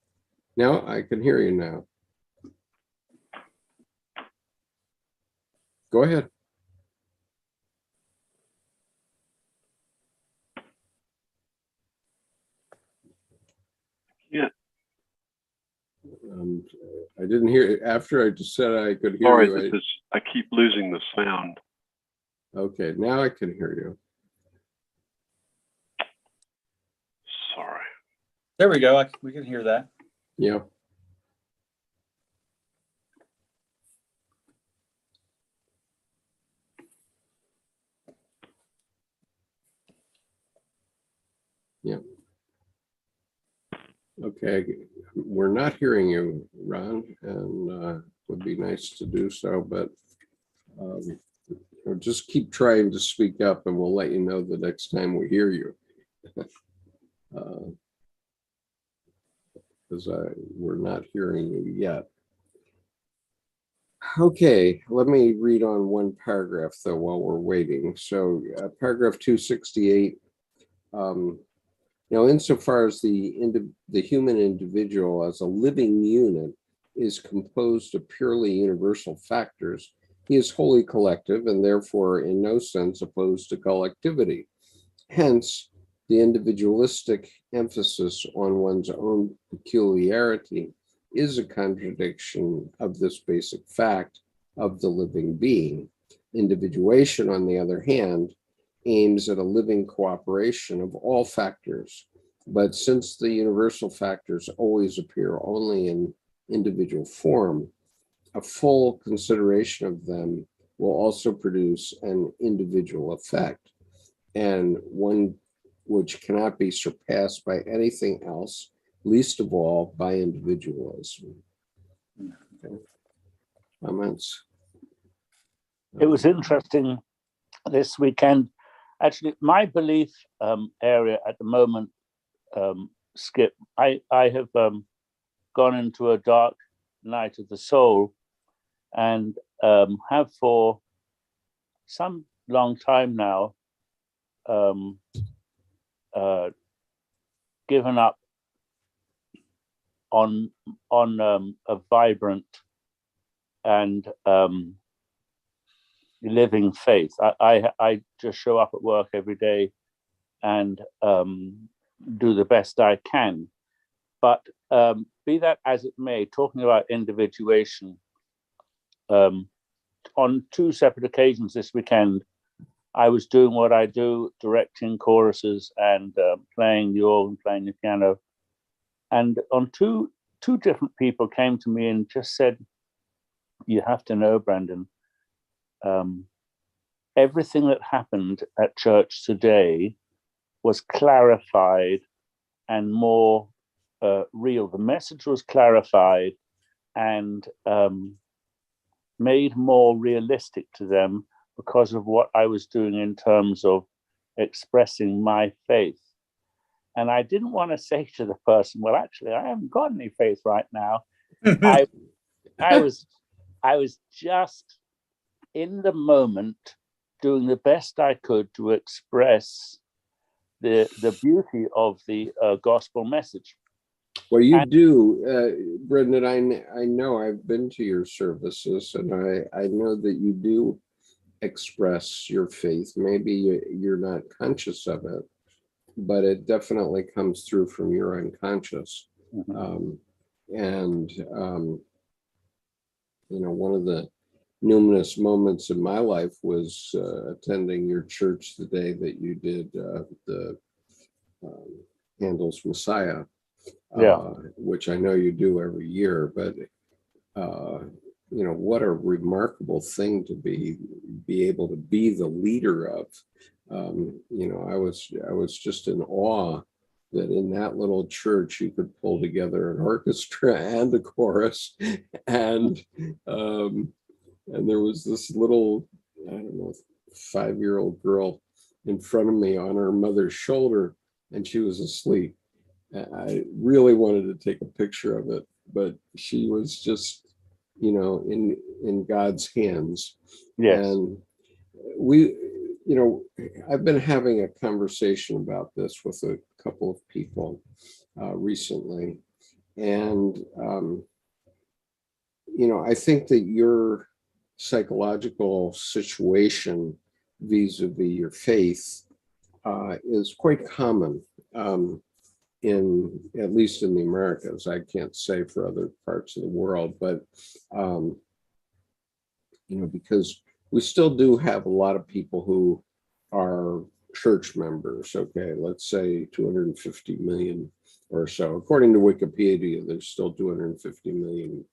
No, I can hear you now. Go ahead. Yeah. I didn't hear it. After I just said I could hear Sorry, you. I keep losing the sound. Okay, now I can hear you. Sorry. There we go. We can hear that. Yeah. Yeah. Okay, we're not hearing you, Ron, and would be nice to do so, but just keep trying to speak up and we'll let you know the next time we hear you. Because we're not hearing you yet. Okay, let me read on one paragraph though while we're waiting. So paragraph 268, insofar as the human individual as a living unit is composed of purely universal factors, he is wholly collective and therefore in no sense opposed to collectivity. Hence, the individualistic emphasis on one's own peculiarity is a contradiction of this basic fact of the living being. Individuation, on the other hand, aims at a living cooperation of all factors. But since the universal factors always appear only in individual form, a full consideration of them will also produce an individual effect, and one which cannot be surpassed by anything else, least of all by individualism. Okay. Comments? It was interesting this weekend. Actually, my belief area at the moment, Skip, I have gone into a dark night of the soul and have for some long time now given up on a vibrant and living faith. I just show up at work every day and do the best I can. But be that as it may, talking about individuation, on two separate occasions this weekend, I was doing what I do, directing choruses and playing the organ, playing the piano. And on two different people came to me and just said, you have to know, Brandon, everything that happened at church today was clarified and more real. The message was clarified and made more realistic to them because of what I was doing in terms of expressing my faith. And I didn't want to say to the person, well, actually, I haven't got any faith right now. I was just in the moment doing the best I could to express the beauty of the gospel message. Well, you do, Brendan. I know I've been to your services, and I know that you do express your faith. Maybe you're not conscious of it, but it definitely comes through from your unconscious. Mm-hmm. One of the numinous moments in my life was attending your church the day that you did the Handel's Messiah. Which I know you do every year, but what a remarkable thing to be able to be the leader of. I was just in awe that in that little church you could pull together an orchestra and a chorus, and there was this little, I don't know, 5-year-old girl in front of me on her mother's shoulder, and she was asleep. I really wanted to take a picture of it, but she was just, in God's hands. Yes. And I've been having a conversation about this with a couple of people recently. And, I think that your psychological situation vis-a-vis your faith is quite common. At least in the Americas. I can't say for other parts of the world, but because we still do have a lot of people who are church members. Okay, let's say 250 million or so. According to Wikipedia, there's still 250 million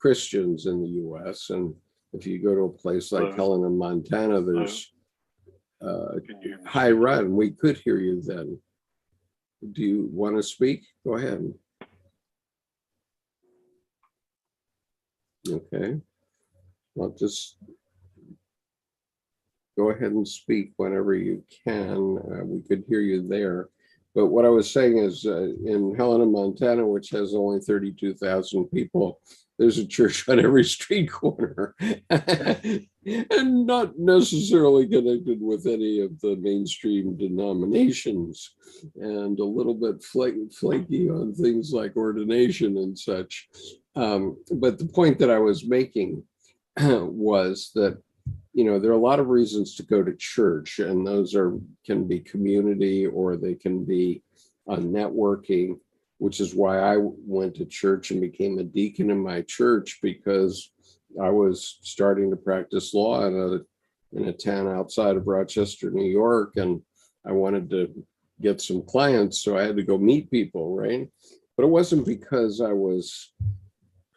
Christians in the U.S. And if you go to a place like Helena, Montana, there's hi, Ron, we could hear you then. Do you want to speak? Go ahead. Okay. Well, just go ahead and speak whenever you can. We could hear you there. But what I was saying is in Helena, Montana, which has only 32,000 people, there's a church on every street corner and not necessarily connected with any of the mainstream denominations and a little bit flaky on things like ordination and such. But the point that I was making was that there are a lot of reasons to go to church, and those can be community or they can be networking, which is why I went to church and became a deacon in my church, because I was starting to practice law in a town outside of Rochester, New York, and I wanted to get some clients, so I had to go meet people, right? But it wasn't because I was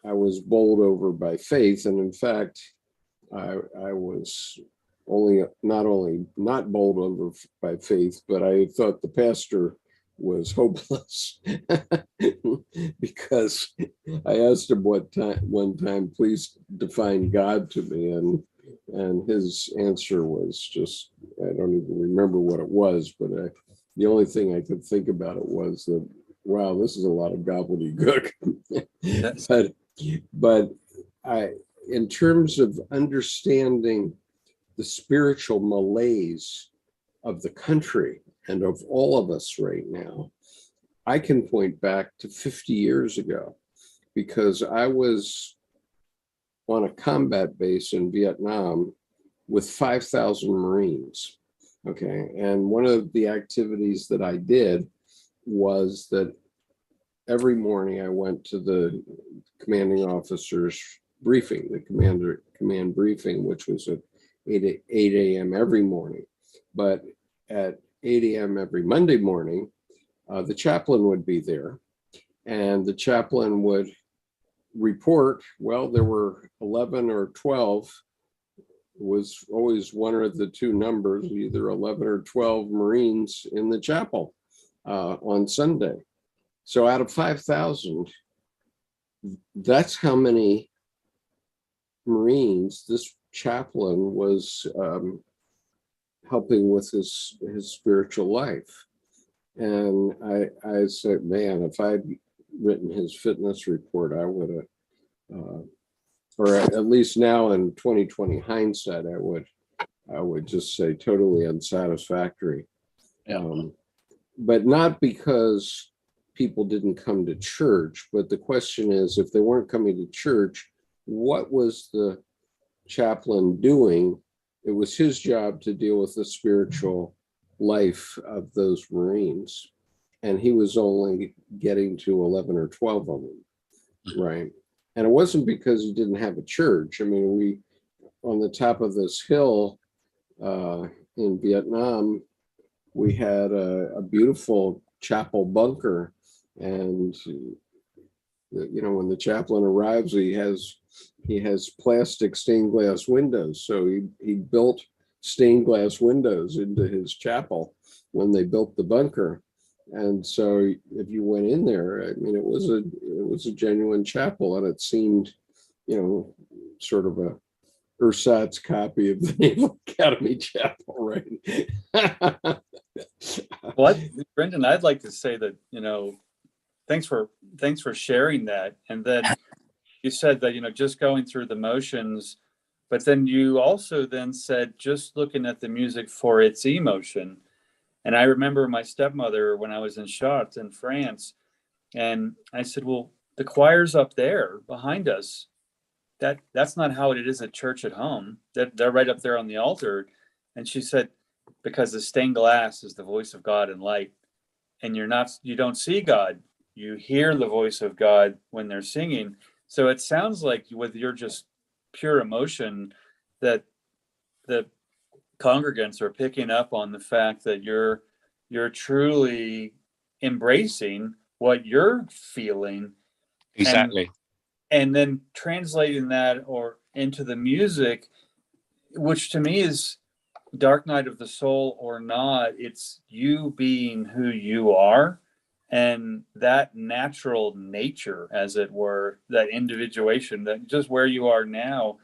bowled over by faith, and in fact, I was not only not bowled over by faith, but I thought the pastor was hopeless because I asked him one time, please define God to me, and his answer was just, I don't even remember what it was, but the only thing I could think about it was that, wow, this is a lot of gobbledygook. but in terms of understanding the spiritual malaise of the country and of all of us right now, I can point back to 50 years ago, because I was on a combat base in Vietnam with 5,000 Marines. Okay. And one of the activities that I did was that every morning I went to the commanding officer's briefing, the command briefing, which was at 8 a.m. every morning. But at 8 a.m. every Monday morning, the chaplain would be there, and the chaplain would report, well, there were 11 or 12, was always one of the two numbers, either 11 or 12 Marines in the chapel on Sunday. So out of 5,000, that's how many Marines this chaplain was helping with his spiritual life. And I said, man, if I'd written his fitness report, I would have, or at least now in 2020 hindsight, I would just say totally unsatisfactory. But not because people didn't come to church, but the question is, if they weren't coming to church, what was the chaplain doing? It was his job to deal with the spiritual life of those Marines, and he was only getting to 11 or 12 of them, right? And it wasn't because he didn't have a church. I mean, we, on the top of this hill in Vietnam, we had a beautiful chapel bunker, and when the chaplain arrives, he has plastic stained glass windows. So he built stained glass windows into his chapel when they built the bunker. And so if you went in there, I mean, it was a genuine chapel, and it seemed, sort of a ersatz copy of the Naval Academy Chapel, right? Well, Brendan, I'd like to say that, thanks for sharing that. And then you said that, just going through the motions, but then you also then said, just looking at the music for its emotion. And I remember my stepmother when I was in Chartres in France, and I said, well, the choir's up there behind us. That's not how it is at church at home. They're right up there on the altar. And she said, because the stained glass is the voice of God and light, and you don't see God, you hear the voice of God when they're singing. So it sounds like with your just pure emotion that the congregants are picking up on the fact that you're truly embracing what you're feeling. Exactly. And then translating that or into the music, which to me is dark night of the soul or not, it's you being who you are And that natural nature, as it were, that individuation, that just where you are now,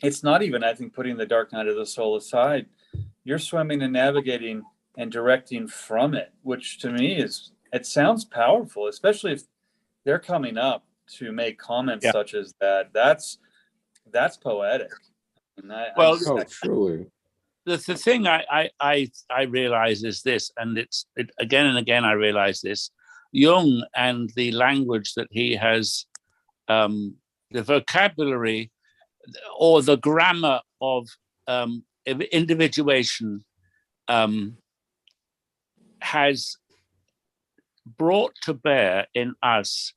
it's not even, I think, putting the dark night of the soul aside. You're swimming and navigating and directing from it, which to me it sounds powerful, especially if they're coming up to make comments such as that. That's poetic. And Oh, truly. The thing I realize is this, and again and again I realize this: Jung and the language that he has, the vocabulary or the grammar of individuation, has brought to bear in us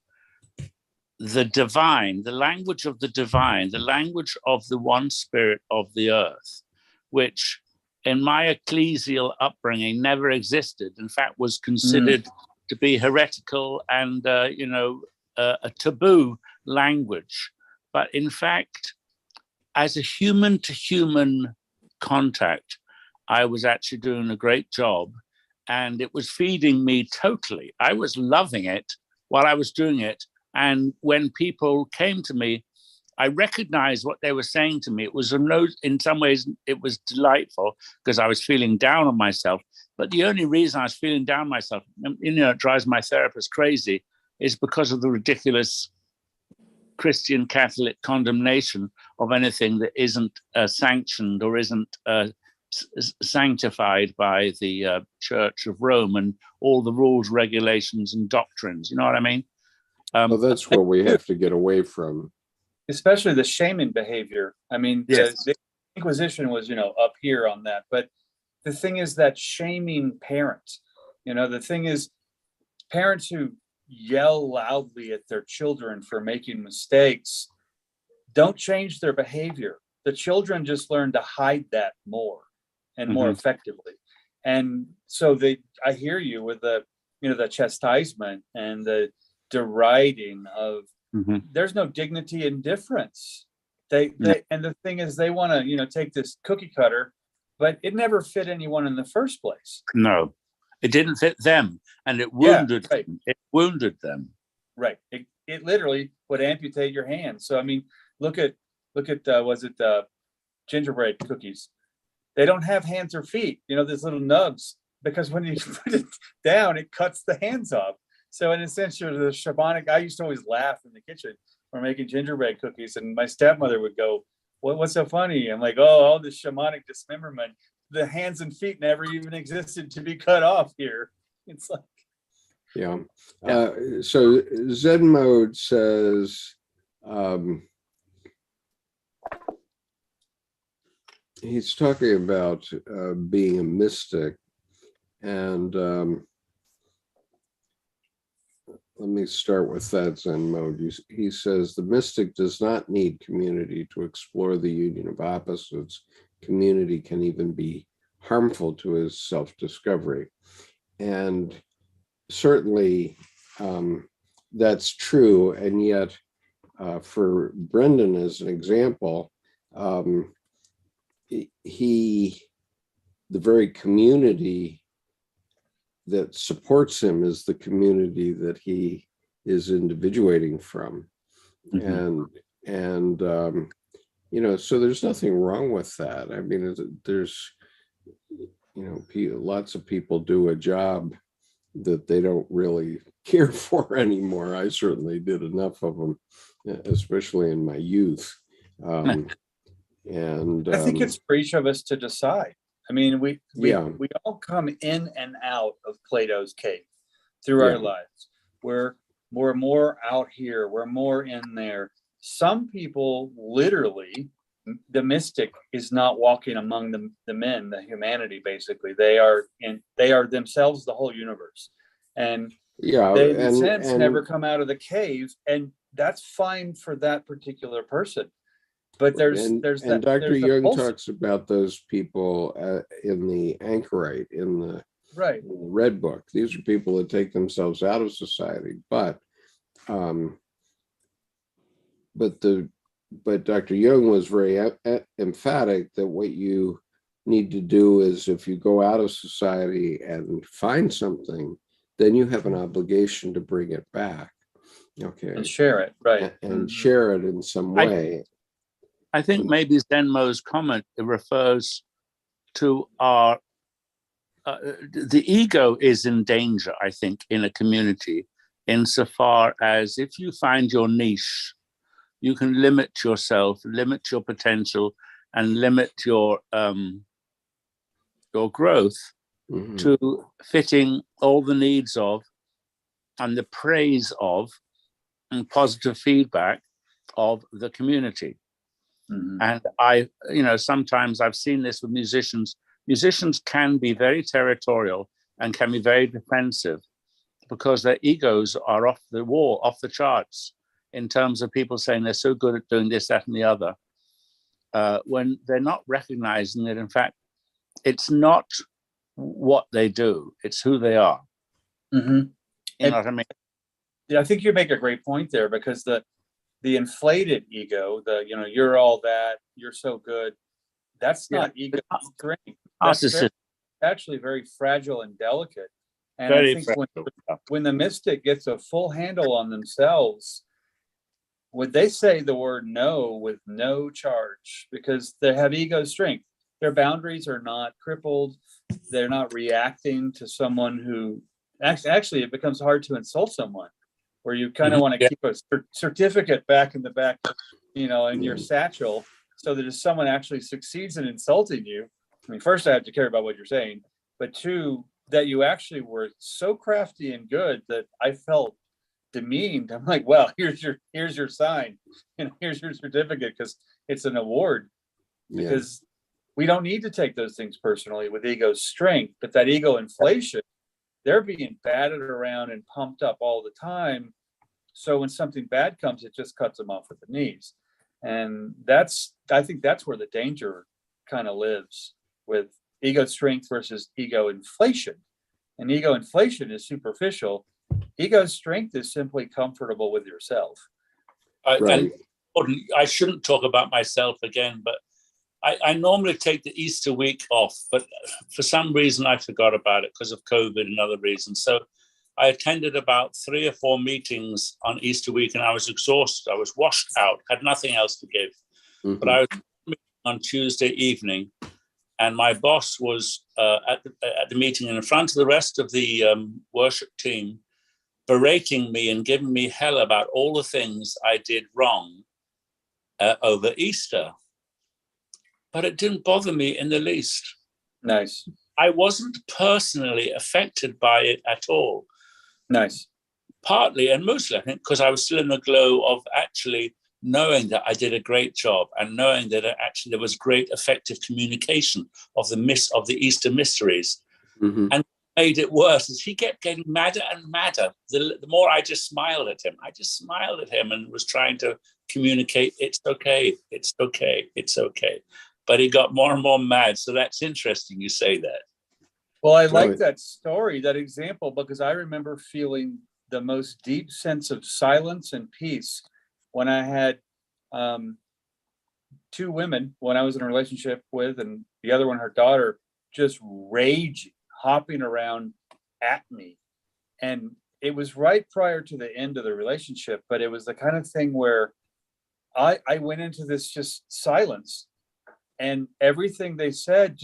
the divine, the language of the divine, the language of the one spirit of the earth, which in my ecclesial upbringing never existed. In fact, was considered to be heretical and, a taboo language. But in fact, as a human to human contact, I was actually doing a great job, and it was feeding me totally. I was loving it while I was doing it. And when people came to me, I recognized what they were saying to me. It was in some ways, it was delightful because I was feeling down on myself. But the only reason I was feeling down on myself, it drives my therapist crazy, is because of the ridiculous Christian Catholic condemnation of anything that isn't sanctioned or isn't sanctified by the Church of Rome and all the rules, regulations, and doctrines. You know what I mean? Well, that's what we have to get away from. Especially the shaming behavior. I mean, the Inquisition was, up here on that. But the thing is that shaming parents, the thing is parents who yell loudly at their children for making mistakes don't change their behavior. The children just learn to hide that more and more effectively. And so I hear you with the chastisement and the deriding of, there's no dignity in difference. They and the thing is, they want to take this cookie cutter, but it never fit anyone in the first place. No, it didn't fit them, and it wounded them. It wounded them. Right. It literally would amputate your hand. So I mean, look at was it gingerbread cookies? They don't have hands or feet. These little nubs, because when you put it down, it cuts the hands off. So in a sense, the shamanic, I used to always laugh in the kitchen. We're making gingerbread cookies, and my stepmother would go, what's so funny? I'm like, all this shamanic dismemberment, the hands and feet never even existed to be cut off here. It's like, so Zen Mode says, he's talking about being a mystic, and let me start with that Zen Mode. He says, the mystic does not need community to explore the union of opposites. Community can even be harmful to his self-discovery. And certainly that's true. And yet, for Brendan as an example, the very community that supports him is the community that he is individuating from. And so there's nothing wrong with that. I mean, there's, lots of people do a job that they don't really care for anymore. I certainly did enough of them, especially in my youth. And I think it's for each of us to decide. I mean, we all come in and out of Plato's cave through our lives. We're more out here. We're more in there. Some people literally, the mystic is not walking among the men, the humanity, basically. They are themselves the whole universe. And they, in a sense, never come out of the cave. And that's fine for that particular person. But there's Dr. Jung talks about those people in the anchorite, in the Red Book. These are people that take themselves out of society, but Dr. Jung was very emphatic that what you need to do is, if you go out of society and find something then you have an obligation to bring it back. Okay. And share it, right. And share it in some way. I think maybe Zenmo's comment refers to our, the ego is in danger, I think, in a community, insofar as if you find your niche, you can limit yourself, limit your potential, and limit your growth to fitting all the needs of and the praise of and positive feedback of the community. And sometimes I've seen this with musicians. Musicians can be very territorial and can be very defensive because their egos are off the wall, off the charts, in terms of people saying they're so good at doing this, that, and the other, when they're not recognizing that, in fact, it's not what they do, it's who they are. You know what I mean? Yeah, I think you make a great point there, because the inflated ego, you're all that, you're so good, that's not ego strength. That's actually very fragile and delicate. And I think when the mystic gets a full handle on themselves, would they say the word no with no charge, because they have ego strength. Their boundaries are not crippled. They're not reacting to someone who actually it becomes hard to insult someone, where you kind of want to keep a certificate back in the back, in your satchel, so that if someone actually succeeds in insulting you, I mean, first I have to care about what you're saying, but two, that you actually were so crafty and good that I felt demeaned. I'm like, well, here's your sign, here's your certificate, because it's an award. Because we don't need to take those things personally with ego strength, but that ego inflation, they're being batted around and pumped up all the time. So when something bad comes, it just cuts them off at the knees. And I think that's where the danger kind of lives, with ego strength versus ego inflation. And ego inflation is superficial. Ego strength is simply comfortable with yourself. And I shouldn't talk about myself again, but I normally take the Easter week off, but for some reason I forgot about it because of COVID and other reasons. So I attended about 3 or 4 meetings on Easter week, and I was exhausted. I was washed out, had nothing else to give. But I was on Tuesday evening, and my boss was at the meeting in front of the rest of the worship team, berating me and giving me hell about all the things I did wrong over Easter. But it didn't bother me in the least. Nice. I wasn't personally affected by it at all. Nice. Partly and mostly, I think, because I was still in the glow of actually knowing that I did a great job, and knowing that actually there was great effective communication of the Easter mysteries. And made it worse is he kept getting madder and madder. The more I just smiled at him, and was trying to communicate, it's okay. But he got more and more mad. So that's interesting you say that. Well, I like that story, that example, because I remember feeling the most deep sense of silence and peace when I had 2 women, when I was in a relationship with, and the other one, her daughter, just raging, hopping around at me. And it was right prior to the end of the relationship, but it was the kind of thing where I went into this just silence, and everything they said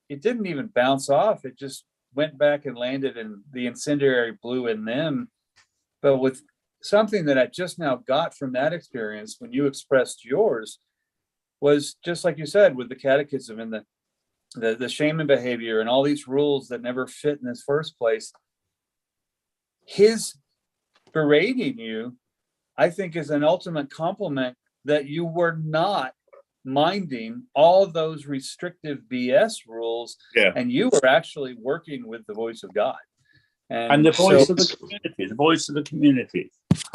it didn't even bounce off. It just went back and landed, and the incendiary blew in them. But with something that I just now got from that experience, when you expressed yours, was just like you said, with the catechism and the shaman behavior and all these rules that never fit in this first place. His berating you, I think, is an ultimate compliment that you were not minding all of those restrictive BS rules, and you were actually working with the voice of God. And the voice of the community.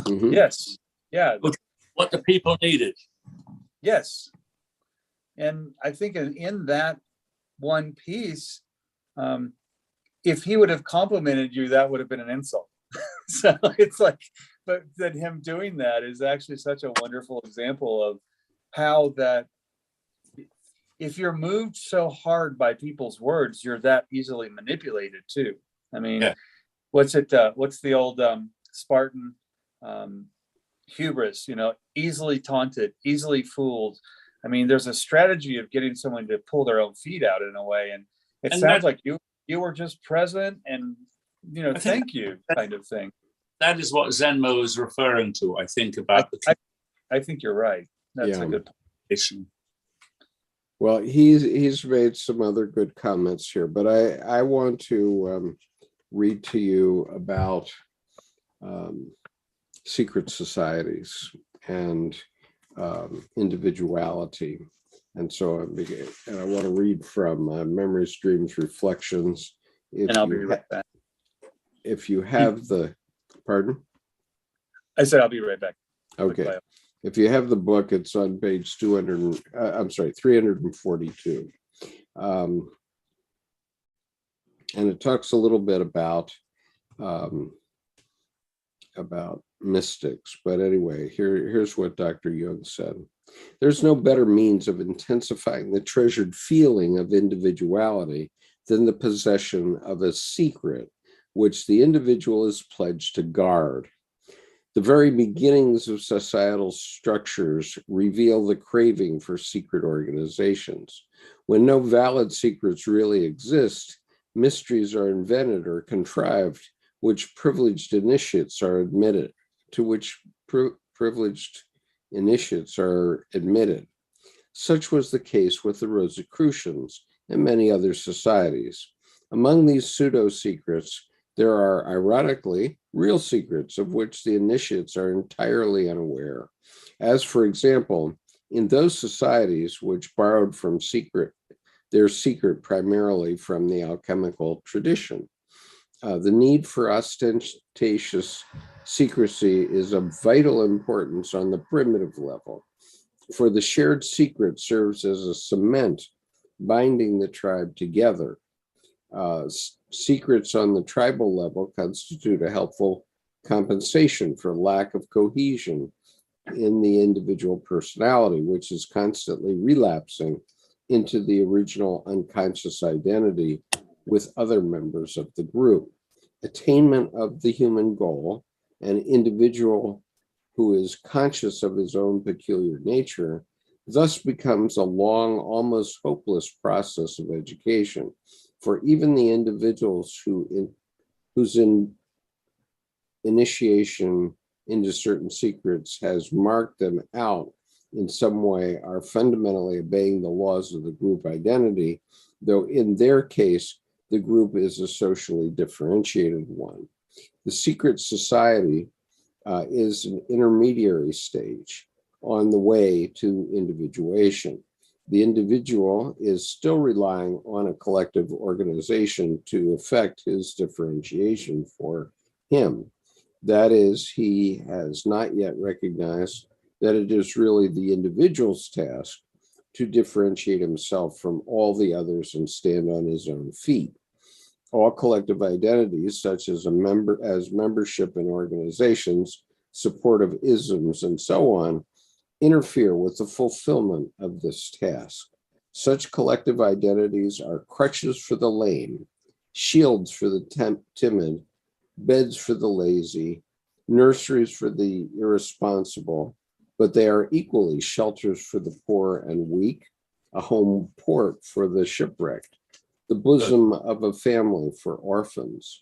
Yes. Yeah. What the people needed. Yes. And I think in that one piece, if he would have complimented you, that would have been an insult. So it's like, but that him doing that is actually such a wonderful example of how that if you're moved so hard by people's words, you're that easily manipulated too. I mean, what's the old Spartan hubris, easily taunted, easily fooled. I mean, there's a strategy of getting someone to pull their own feet out in a way. And it sounds like you were just present and, thank you kind of thing. That is what Zenmo is referring to, I think, about I think you're right. That's a good issue. Well, he's made some other good comments here, but I want to read to you about secret societies and individuality. And so I want to read from Memories, Dreams, Reflections. And I'll be right back. If you have the, pardon? I said I'll be right back. Okay. If you have the book, it's on page 342. And it talks a little bit about mystics. But anyway, here's what Dr. Jung said. There's no better means of intensifying the treasured feeling of individuality than the possession of a secret which the individual is pledged to guard. The very beginnings of societal structures reveal the craving for secret organizations. When no valid secrets really exist, mysteries are invented or contrived, which privileged initiates are admitted, to which privileged initiates are admitted. Such was the case with the Rosicrucians and many other societies. Among these pseudo-secrets, there are, ironically, real secrets of which the initiates are entirely unaware. As, for example, in those societies which borrowed from their secret primarily from the alchemical tradition. The need for ostentatious secrecy is of vital importance on the primitive level, for the shared secret serves as a cement binding the tribe together. Secrets on the tribal level constitute a helpful compensation for lack of cohesion in the individual personality, which is constantly relapsing into the original unconscious identity with other members of the group. Attainment of the human goal, an individual who is conscious of his own peculiar nature, thus becomes a long, almost hopeless process of education. For even the individuals whose initiation into certain secrets has marked them out in some way are fundamentally obeying the laws of the group identity, though in their case, the group is a socially differentiated one. The secret society is an intermediary stage on the way to individuation. The individual is still relying on a collective organization to effect his differentiation for him. That is, he has not yet recognized that it is really the individual's task to differentiate himself from all the others and stand on his own feet. All collective identities, such as membership in organizations, supportive isms, and so on, interfere with the fulfillment of this task. Such collective identities are crutches for the lame, shields for the timid, beds for the lazy, nurseries for the irresponsible, but they are equally shelters for the poor and weak, a home port for the shipwrecked, the bosom of a family for orphans,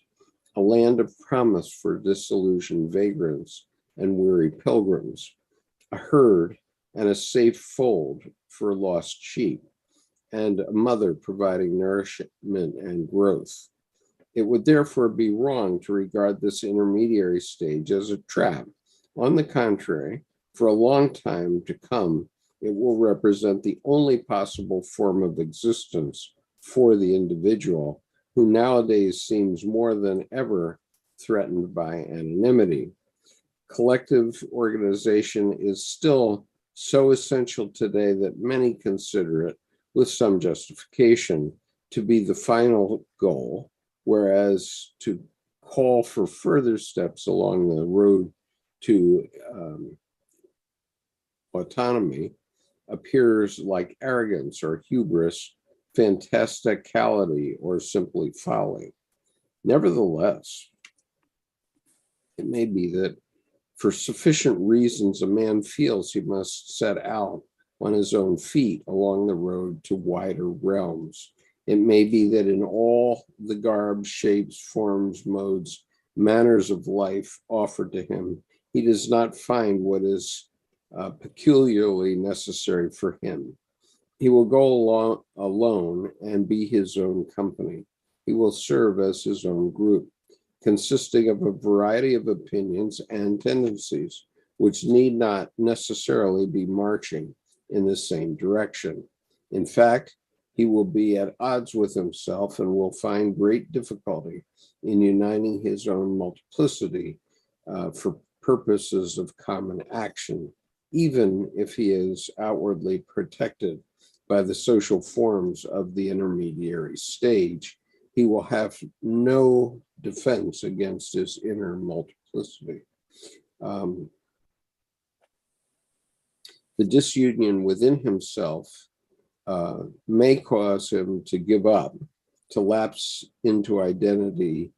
a land of promise for disillusioned vagrants and weary pilgrims, a herd and a safe fold for lost sheep, and a mother providing nourishment and growth. It would therefore be wrong to regard this intermediary stage as a trap. On the contrary, for a long time to come, it will represent the only possible form of existence for the individual, who nowadays seems more than ever threatened by anonymity. Collective organization is still so essential today that many consider it, with some justification, to be the final goal, whereas to call for further steps along the road to autonomy appears like arrogance or hubris, fantasticality, or simply folly. Nevertheless, It may be that for sufficient reasons, a man feels he must set out on his own feet along the road to wider realms. It may be that in all the garbs, shapes, forms, modes, manners of life offered to him, he does not find what is peculiarly necessary for him. He will go alone and be his own company. He will serve as his own group, consisting of a variety of opinions and tendencies, which need not necessarily be marching in the same direction. In fact, he will be at odds with himself and will find great difficulty in uniting his own multiplicity for purposes of common action, even if he is outwardly protected by the social forms of the intermediary stage. He will have no defense against his inner multiplicity. The disunion within himself may cause him to give up, to lapse into identity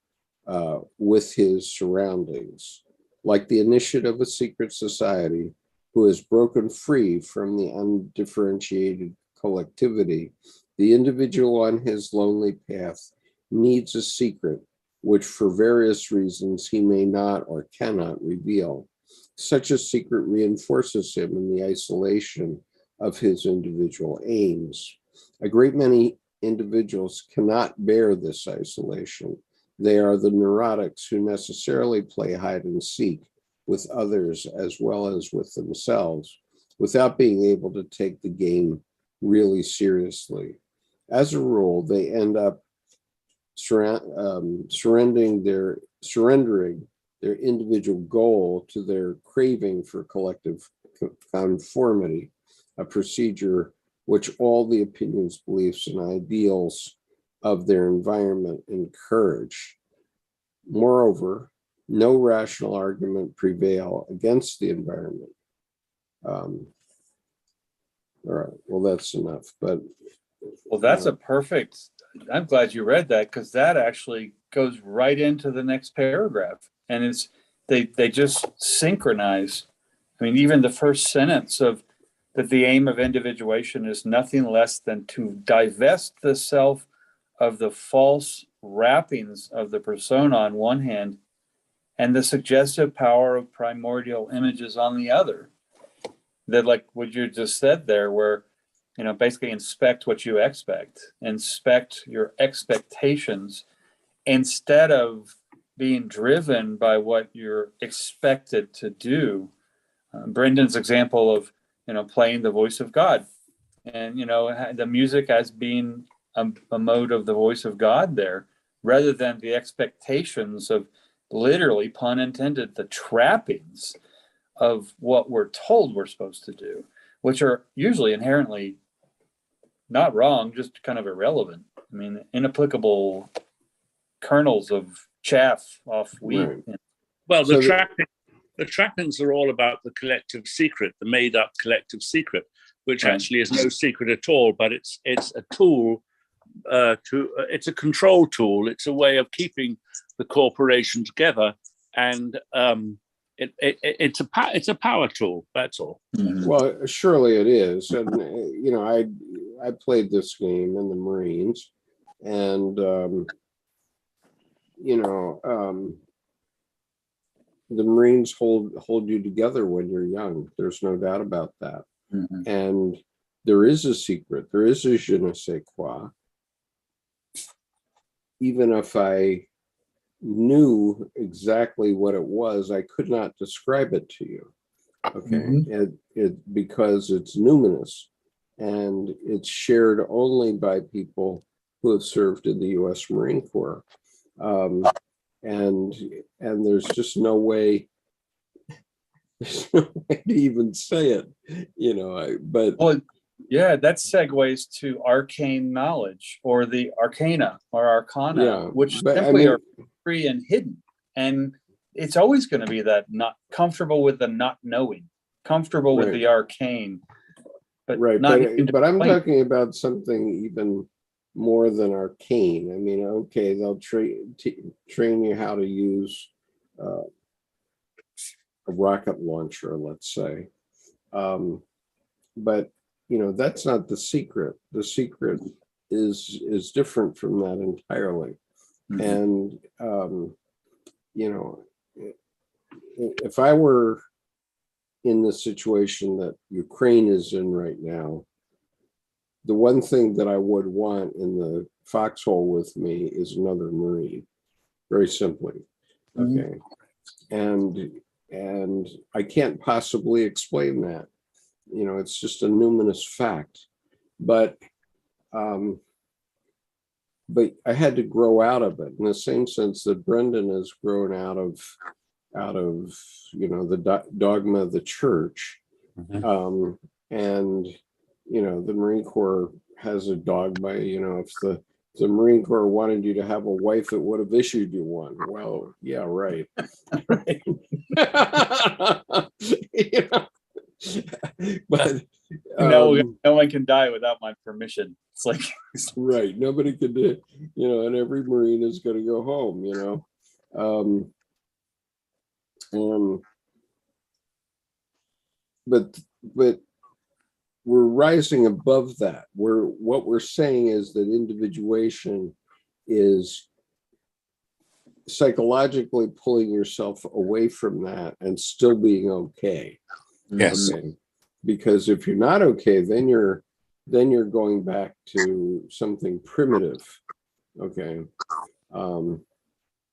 with his surroundings. Like the initiate of a secret society who has broken free from the undifferentiated collectivity, the individual on his lonely path needs a secret which for various reasons he may not or cannot reveal. Such a secret reinforces him in the isolation of his individual aims. A great many individuals cannot bear this isolation. They are the neurotics who necessarily play hide and seek with others as well as with themselves, without being able to take the game really seriously. As a rule, they end up surrendering their individual goal to their craving for collective conformity, a procedure which all the opinions, beliefs, and ideals of their environment encourage. Moreover, no rational argument prevail against the environment. All right, well, that's enough, but. Well, that's a perfect, I'm glad you read that, because that actually goes right into the next paragraph. And it's, they just synchronize. I mean, even the first sentence of that the aim of individuation is nothing less than to divest the self of the false wrappings of the persona on one hand, and the suggestive power of primordial images on the other. That, like what you just said there, where, you know, basically inspect what you expect, inspect your expectations instead of being driven by what you're expected to do. Brendan's example of, you know, playing the voice of God, and, you know, the music as being a mode of the voice of God there, rather than the expectations of, literally, pun intended, the trappings of what we're told we're supposed to do, which are usually inherently not wrong, just kind of irrelevant. I mean, inapplicable kernels of chaff off wheat. Right. Well, So the trappings are all about the collective secret, the made-up collective secret, which Right. actually is no secret at all. But it's a tool it's a control tool. It's a way of keeping the corporation together, and it's a power tool. That's all. Mhm. Well, surely it is. And, you know, I played this game in the Marines, and, you know, the Marines hold you together when you're young. There's no doubt about that. Mhm. And there is a secret. There is a je ne sais quoi. Even if I knew exactly what it was, I could not describe it to you. Okay, it because it's numinous, and it's shared only by people who have served in the U.S. Marine Corps, and there's just no way. There's no way to even say it, you know. But Well, yeah, that segues to arcane knowledge, or the arcana or arcana, yeah, which but simply are free and hidden. And it's always going to be that not comfortable with the not knowing, comfortable with Right. the arcane, but right, not but I'm explain. talking about something even more than arcane. I mean, okay, they'll train you how to use rocket launcher, let's say. But that's not the secret. The secret is different from that entirely. And if I were in the situation that Ukraine is in right now, the one thing that I would want in the foxhole with me is another Marine, very simply. Okay. And I can't possibly explain that. It's just a numinous fact. But I had to grow out of it in the same sense that Brendan has grown out of the dogma of the church. And the Marine Corps has a dogma. If the Marine Corps wanted you to have a wife, it would have issued you one. Well, yeah, right. But no one can die without my permission. It's like right. Nobody could do, and every Marine is going to go home. But we're rising above that. What we're saying is that individuation is psychologically pulling yourself away from that and still being okay. Yes. Okay? Because if you're not okay, then you're going back to something primitive. Okay. Well,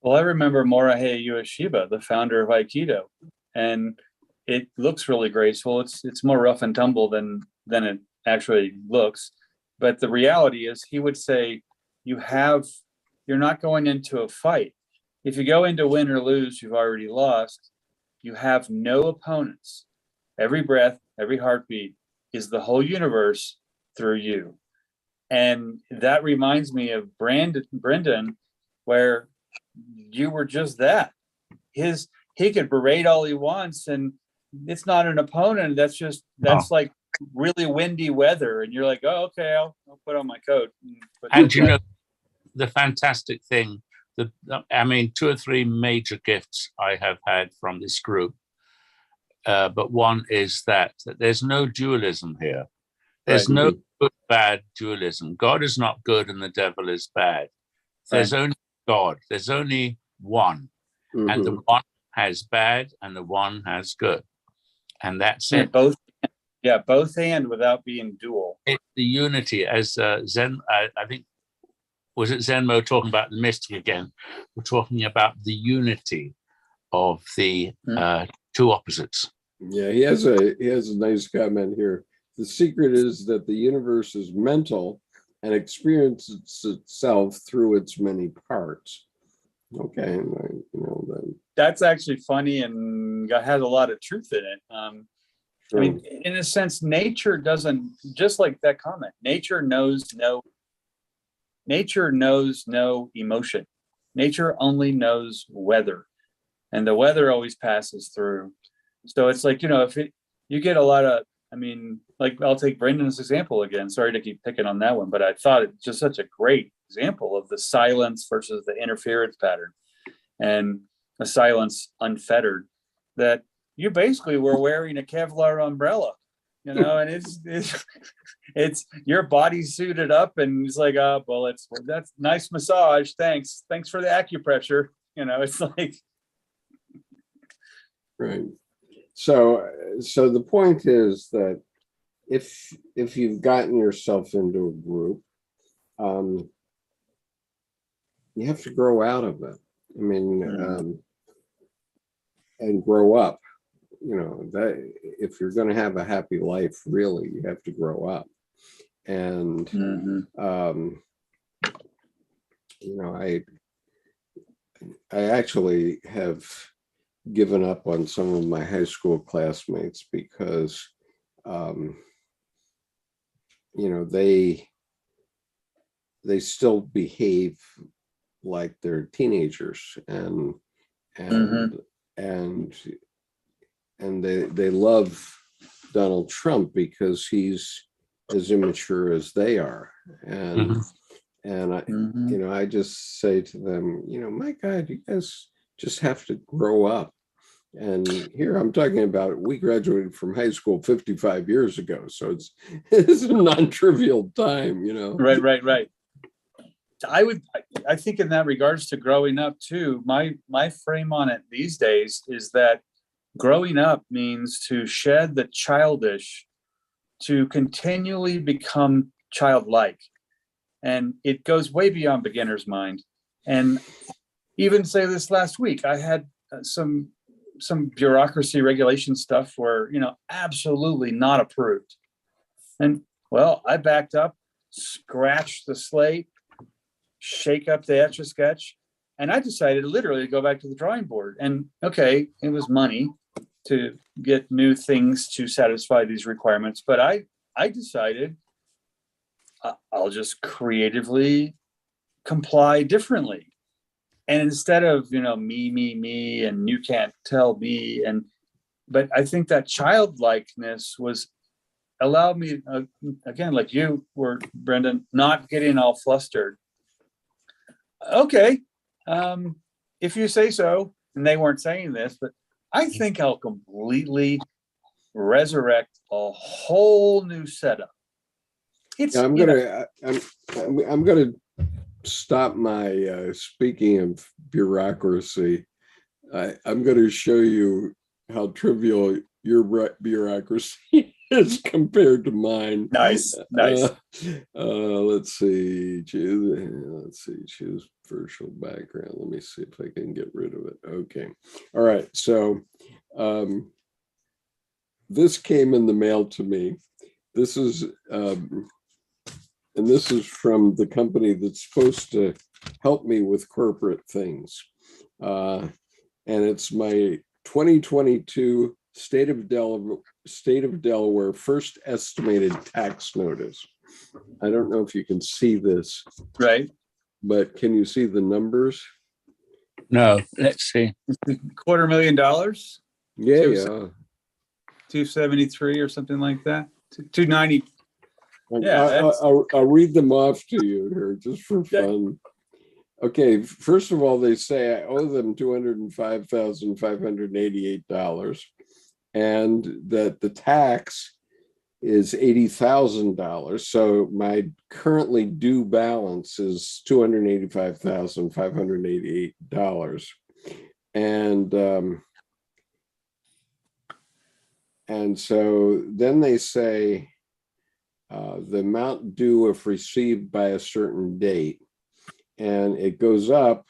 I remember Morihei Ueshiba, the founder of Aikido, and it looks really graceful. It's more rough and tumble than it actually looks. But the reality is, he would say, you're not going into a fight. If you go into win or lose, you've already lost. You have no opponents. Every breath, every heartbeat is the whole universe through you. And that reminds me of Brendan, where you were just that. He could berate all he wants, and it's not an opponent. That's like really windy weather, and you're like, oh, okay, I'll put on my coat. And the fantastic thing, 2 or 3 major gifts I have had from this group, but one is that there's no dualism here. There's no good, bad dualism. God is not good and the devil is bad. There's only God. There's only one. And the one has bad and the one has good. And that's it. Both and without being dual. It's the unity, as Zen, I think, was it Zenmo talking about the mystic again? We're talking about the unity of the 2 opposites. Yeah, he has a nice comment here. The secret is that the universe is mental and experiences itself through its many parts. Okay, that's actually funny and has a lot of truth in it. I mean, in a sense, nature doesn't, just like that comment, nature knows no emotion. Nature only knows weather, and the weather always passes through. So it's like, you get a lot of, like, I'll take Brendan's example again. Sorry to keep picking on that one, but I thought it's just such a great example of the silence versus the interference pattern, and a silence unfettered, that you basically were wearing a Kevlar umbrella, and it's your body suited up, and it's like, that's nice massage. Thanks for the acupressure. It's like, right. So the point is that if you've gotten yourself into a group, you have to grow out of it. And grow up. That if you're going to have a happy life, really, you have to grow up. And I actually have given up on some of my high school classmates because they still behave like they're teenagers, and they love Donald Trump because he's as immature as they are, and I just say to them, my God, you guys just have to grow up. And here I'm talking about, we graduated from high school 55 years ago. So it's a non-trivial time, you know? Right. I think in that regards to growing up too, my frame on it these days is that growing up means to shed the childish, to continually become childlike. And it goes way beyond beginner's mind. And even say this last week, I had some bureaucracy regulation stuff where, absolutely not approved. And well, I backed up, scratched the slate, shake up the Etch a Sketch, and I decided literally to go back to the drawing board. And okay, it was money to get new things to satisfy these requirements, but I decided I'll just creatively comply differently. And instead of, me, and you can't tell me, but I think that childlikeness allowed me, again, like you were, Brendan, not getting all flustered. Okay, if you say so, and they weren't saying this, but I think I'll completely resurrect a whole new setup. I'm gonna stop my speaking of bureaucracy. I'm going to show you how trivial your bureaucracy is compared to mine. Nice. Let's see. Choose virtual background. Let me see if I can get rid of it. Okay. All right. So this came in the mail to me. This is and this is from the company that's supposed to help me with corporate things. And it's my 2022 State of Delaware first estimated tax notice. I don't know if you can see this. Right. But can you see the numbers? No, let's see. $250,000? Yeah. 273 or something like that. 290. Yeah, I'll read them off to you here just for fun. Okay, first of all, they say I owe them $205,588, and that the tax is $80,000. So my currently due balance is $285,588, and so then they say the amount due if received by a certain date, and it goes up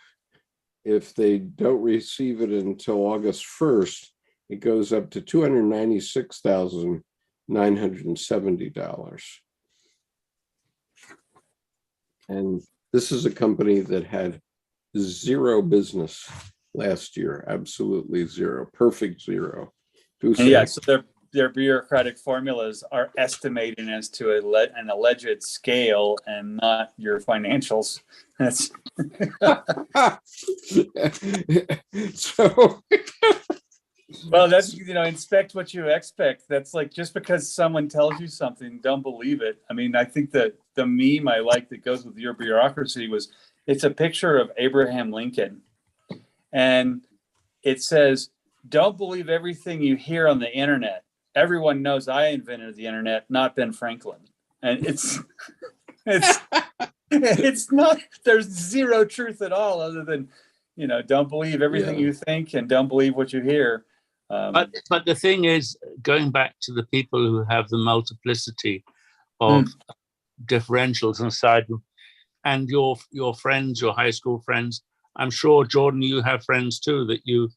if they don't receive it until August 1st. It goes up to $296,970. And this is a company that had zero business last year, absolutely zero, perfect zero. So their bureaucratic formulas are estimating as to an alleged scale and not your financials. That's so. Well, that's, inspect what you expect. That's like, just because someone tells you something, don't believe it. I mean, I think that the meme I like that goes with your bureaucracy it's a picture of Abraham Lincoln. And it says, don't believe everything you hear on the internet. Everyone knows I invented the internet, not Ben Franklin. And it's not, there's zero truth at all other than, don't believe everything you think and don't believe what you hear. But the thing is, going back to the people who have the multiplicity of differentials inside them, and your friends, your high school friends, I'm sure, Jordan, you have friends too that you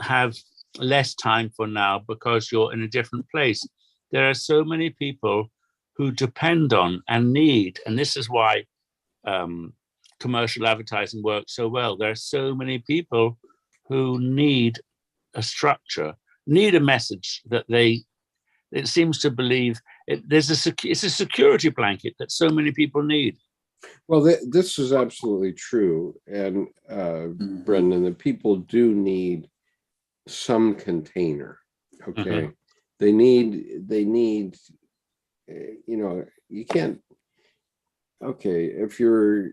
have less time for now because you're in a different place. There are so many people who depend on and need, and this is why commercial advertising works so well. There are so many people who need a structure, need a message that it seems to believe it's a security blanket that so many people need. Well, this is absolutely true. And Brendan, the people do need some container. Okay. They need, you can't, okay, if you're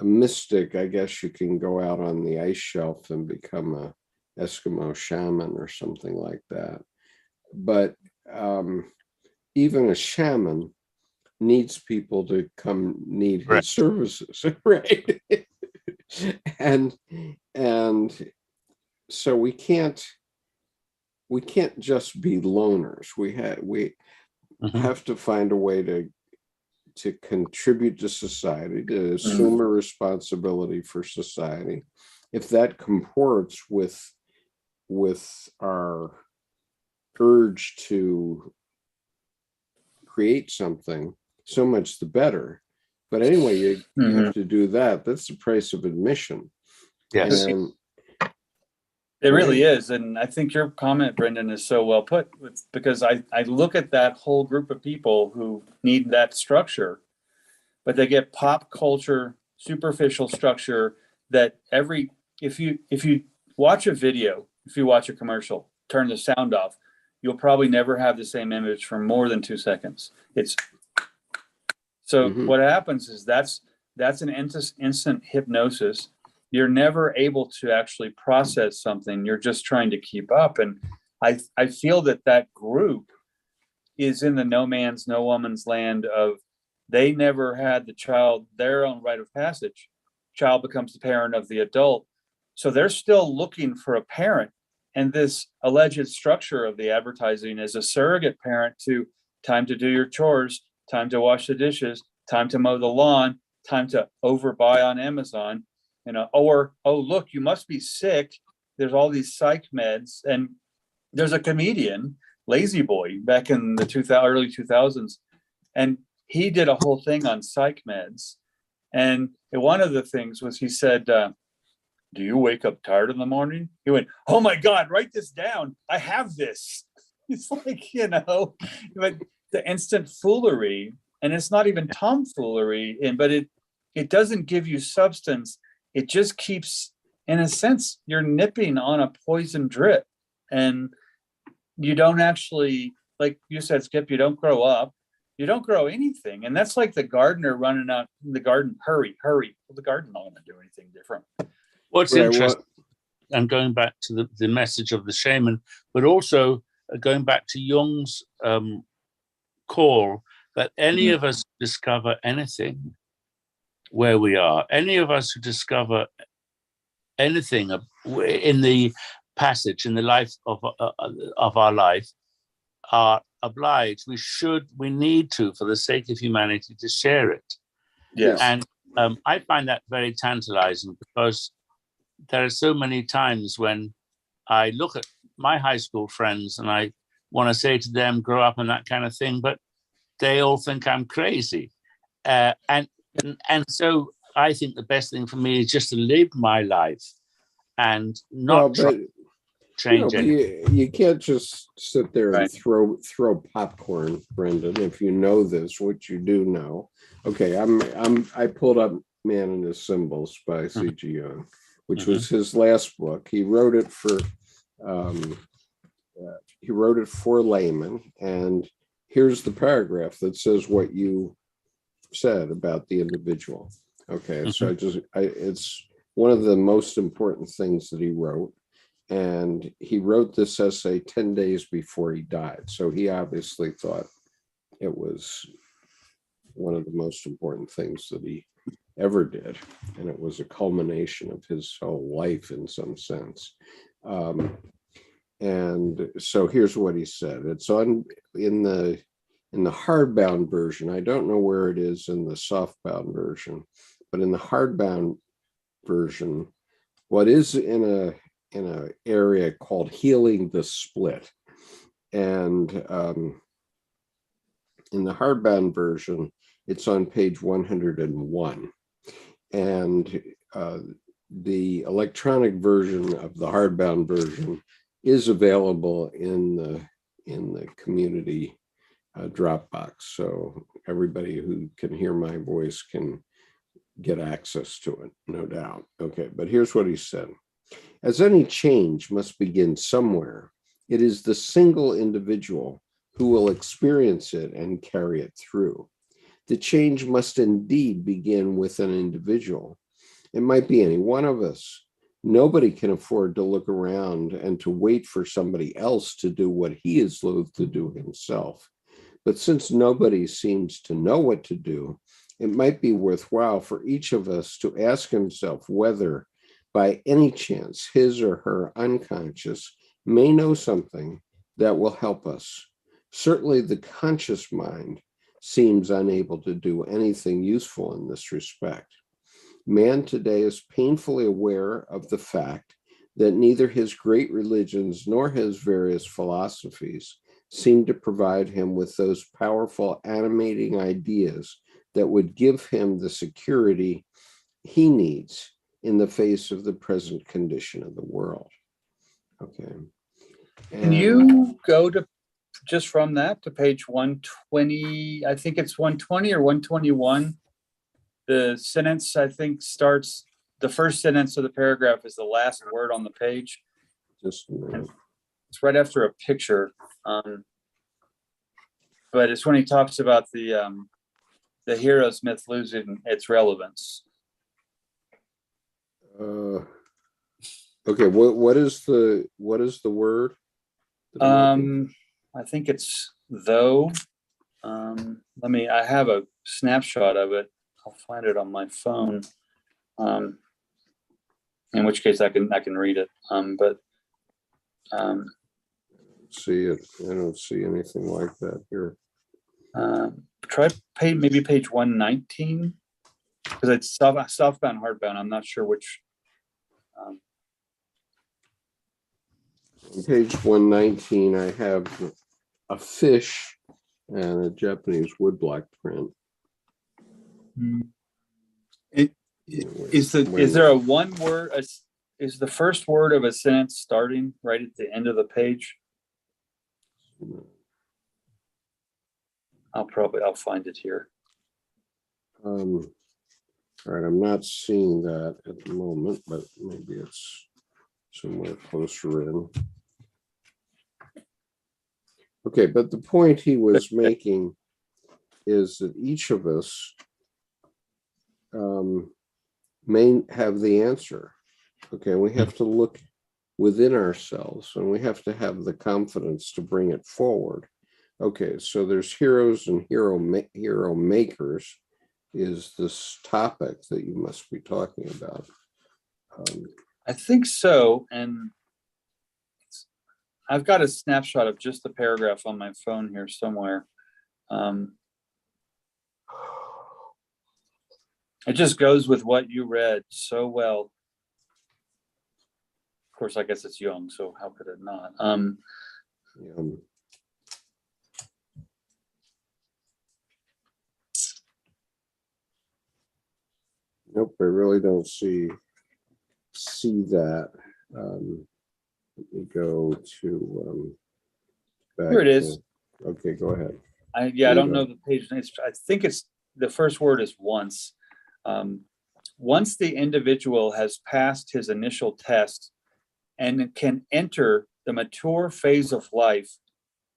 mystic, I guess you can go out on the ice shelf and become a Eskimo shaman or something like that. But even a shaman needs people to come need his services, right? and so we can't just be loners. We have to find a way to contribute to society, to assume a responsibility for society. If that comports with our urge to create something, so much the better. But anyway, you have to do that. That's the price of admission. Yes. And, it really is. And I think your comment, Brendan, is so well put, because I look at that whole group of people who need that structure, but they get pop culture, superficial structure that if you watch a video, if you watch a commercial, turn the sound off, you'll probably never have the same image for more than 2 seconds. What happens is that's an instant hypnosis. You're never able to actually process something. You're just trying to keep up. And I feel that group is in the no man's, no woman's land of, they never had the child, their own rite of passage. Child becomes the parent of the adult. So they're still looking for a parent. And this alleged structure of the advertising is a surrogate parent to time to do your chores, time to wash the dishes, time to mow the lawn, time to overbuy on Amazon, or, oh, look, you must be sick. There's all these psych meds. And there's a comedian, Lazy Boy, back in the early 2000s. And he did a whole thing on psych meds. And one of the things was, he said, do you wake up tired in the morning? He went, oh my God, write this down. I have this. It's like, but the instant foolery, and it's not even tomfoolery, but it doesn't give you substance. It just keeps, in a sense, you're nipping on a poison drip, and you don't actually, like you said, Skip, you don't grow up. You don't grow anything. And that's like the gardener running out in the garden, hurry. Well, the garden's not going to do anything different. What's interesting, and going back to the message of the shaman, but also going back to Jung's call that any of us discover anything where we are, any of us who discover anything in the passage, in the life of our life, are obliged, we need to, for the sake of humanity, to share it. Yes. And I find that very tantalizing, because there are so many times when I look at my high school friends and I want to say to them, grow up and that kind of thing, but they all think I'm crazy. And so I think the best thing for me is just to live my life and not try to change anything. You can't just sit there and throw popcorn, Brendan, if you know this, which you do know. Okay, I pulled up Man and His Symbols by C.G. Jung, which was his last book. He wrote it for laymen, and here's the paragraph that says what you said about the individual. Okay, so it's one of the most important things that he wrote, and he wrote this essay 10 days before he died. So he obviously thought it was one of the most important things that he ever did, and it was a culmination of his whole life in some sense. And so here's what he said. It's in the hardbound version. I don't know where it is in the softbound version, but in the hardbound version, what is in a area called Healing the Split, and in the hardbound version, it's on page 101. And the electronic version of the hardbound version is available in the community Dropbox. So everybody who can hear my voice can get access to it, no doubt. Okay, but here's what he said. As any change must begin somewhere, it is the single individual who will experience it and carry it through. The change must indeed begin with an individual, It might be any one of us. Nobody can afford to look around and to wait for somebody else to do what he is loath to do himself. But since nobody seems to know what to do, it might be worthwhile for each of us to ask himself whether, by any chance, his or her unconscious may know something that will help us. Certainly, the conscious mind seems unable to do anything useful in this respect. Man today is painfully aware of the fact that neither his great religions nor his various philosophies seem to provide him with those powerful animating ideas that would give him the security he needs in the face of the present condition of the world. Okay. Can you go to just from that to page 120? I think it's 120 or 121. The sentence, I think, starts, the first sentence of the paragraph is the last word on the page. Just a minute. It's right after a picture. But it's when he talks about the hero's myth losing its relevance. Okay, what is the word? I think it's though. I have a snapshot of it. I'll find it on my phone. In which case I can read it. See it. I don't see anything like that here. Try maybe page 119, because it's southbound, hardbound. I'm not sure which. On page 119, I have a fish and a Japanese woodblock print. Is there a one word? Is the first word of a sentence starting right at the end of the page? I'll find it here. All right, I'm not seeing that at the moment, but maybe it's somewhere closer in. Okay, but the point he was making is that each of us may have the answer. Okay, we have to look within ourselves, and we have to have the confidence to bring it forward. Okay, so there's heroes and hero makers is this topic that you must be talking about. I think so, and I've got a snapshot of just the paragraph on my phone here somewhere. It just goes with what you read so well. Of course, I guess it's Jung, so how could it not? Nope, I really don't see that. Let me go to Here it is. Okay, go ahead. I don't know the page name. I think it's the first word is once. Once the individual has passed his initial test and can enter the mature phase of life,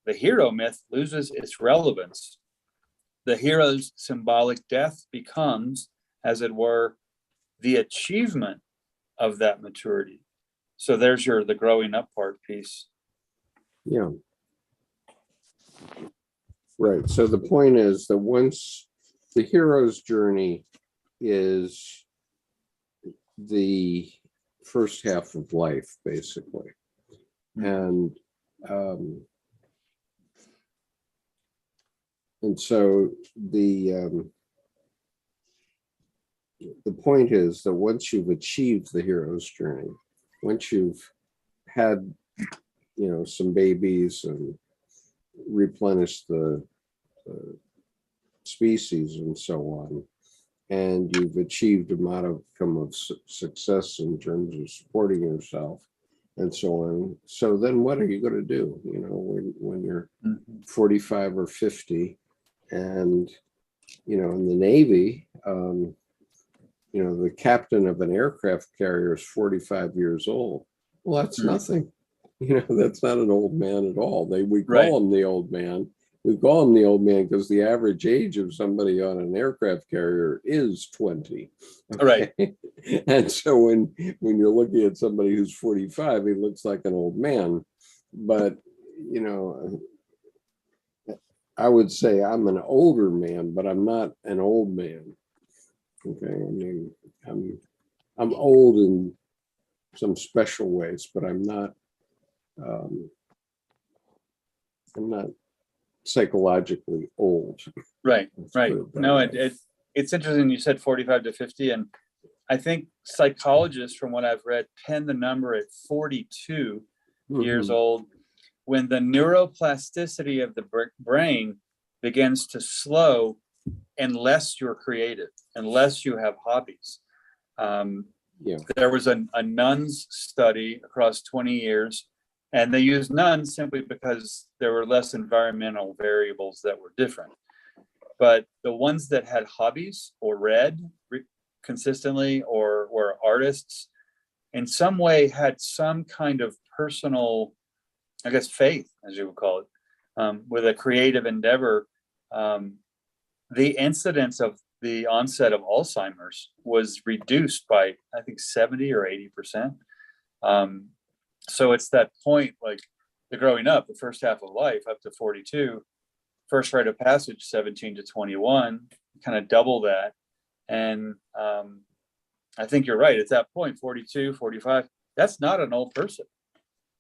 the hero myth loses its relevance. The hero's symbolic death becomes, as it were, the achievement of that maturity. So there's the growing up part piece. Yeah. Right. So the point is that once the hero's journey is the first half of life, basically. And so the point is that once you've achieved the hero's journey, once you've had, some babies and replenished the species and so on, and you've achieved a modicum of success in terms of supporting yourself and so on. So then what are you going to do, when you're 45 or 50 and, in the Navy, the captain of an aircraft carrier is 45 years old. Well, that's nothing. That's not an old man at all. We call him the old man, we call him the old man because the average age of somebody on an aircraft carrier is 20. Right. And so when you're looking at somebody who's 45, he looks like an old man. But, you know, I would say I'm an older man, but I'm not an old man. Okay. I mean, I'm old in some special ways, but I'm not psychologically old. Right. Let's Right. put it that No, way. it's interesting you said 45 to 50. And I think psychologists, from what I've read, pen the number at 42 years Mhm. old, when the neuroplasticity of the brain begins to slow unless you're creative, unless you have hobbies. Yeah. There was a nuns study across 20 years, and they used nuns simply because there were less environmental variables that were different. But the ones that had hobbies or read consistently or were artists, in some way had some kind of personal, I guess, faith, as you would call it, with a creative endeavor, the incidence of the onset of Alzheimer's was reduced by, I think, 70 or 80%. So it's that point, like the growing up, the first half of life up to 42, first rite of passage, 17 to 21, kind of double that. And I think you're right. At that point, 42, 45, that's not an old person.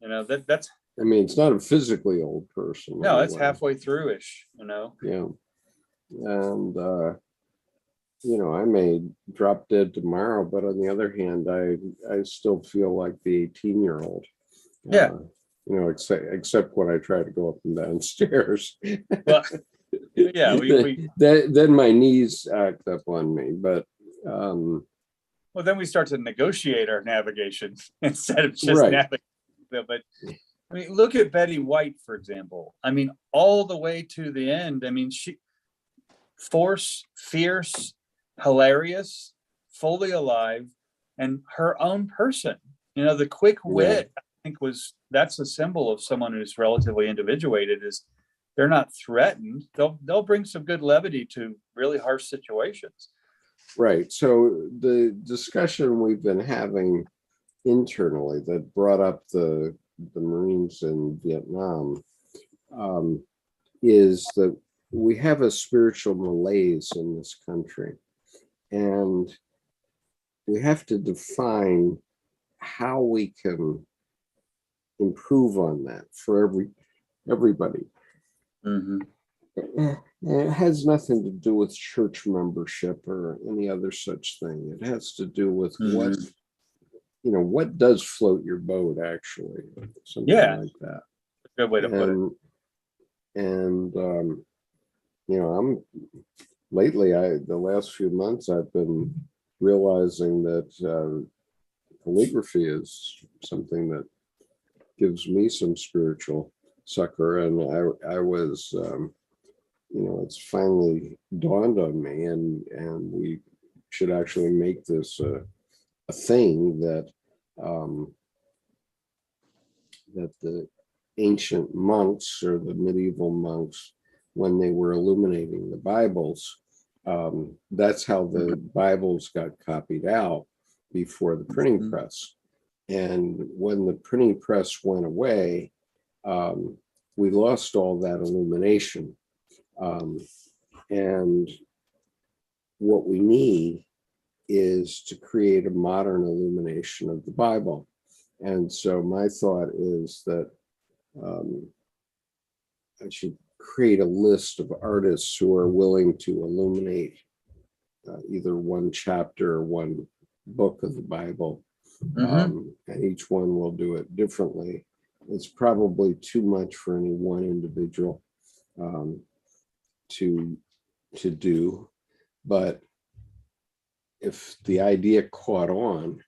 You know, that's, I mean, it's not a physically old person. no, it's anyway. halfway through-ish, you know? Yeah. And, you know, I may drop dead tomorrow, but on the other hand, I still feel like the 18-year-old. Yeah. You know, except when I try to go up and down stairs. Well, yeah, then my knees act up on me. But well, then we start to negotiate our navigation instead of just right. navigating. But I mean, look at Betty White, for example. I mean, all the way to the end. I mean, she fierce, hilarious, fully alive, and her own person. You know, the quick wit, I think, that's a symbol of someone who's relatively individuated. Is they're not threatened. They'll bring some good levity to really harsh situations. Right. So the discussion we've been having internally that brought up the Marines in Vietnam is that we have a spiritual malaise in this country, and we have to define how we can improve on that for everybody. Mm-hmm. It has nothing to do with church membership or any other such thing. It has to do with what, you know, what does float your boat, actually. Something like that. Good way to put it. And you know, the last few months, I've been realizing that calligraphy is something that gives me some spiritual succor. And I was, you know, it's finally dawned on me, and we should actually make this a thing that that the ancient monks or the medieval monks, when they were illuminating the Bibles, that's how the Bibles got copied out before the printing press. And when the printing press went away, we lost all that illumination. And what we need is to create a modern illumination of the Bible. And so my thought is that I should create a list of artists who are willing to illuminate either one chapter or one book of the Bible. And each one will do it differently. It's probably too much for any one individual to do, but if the idea caught on,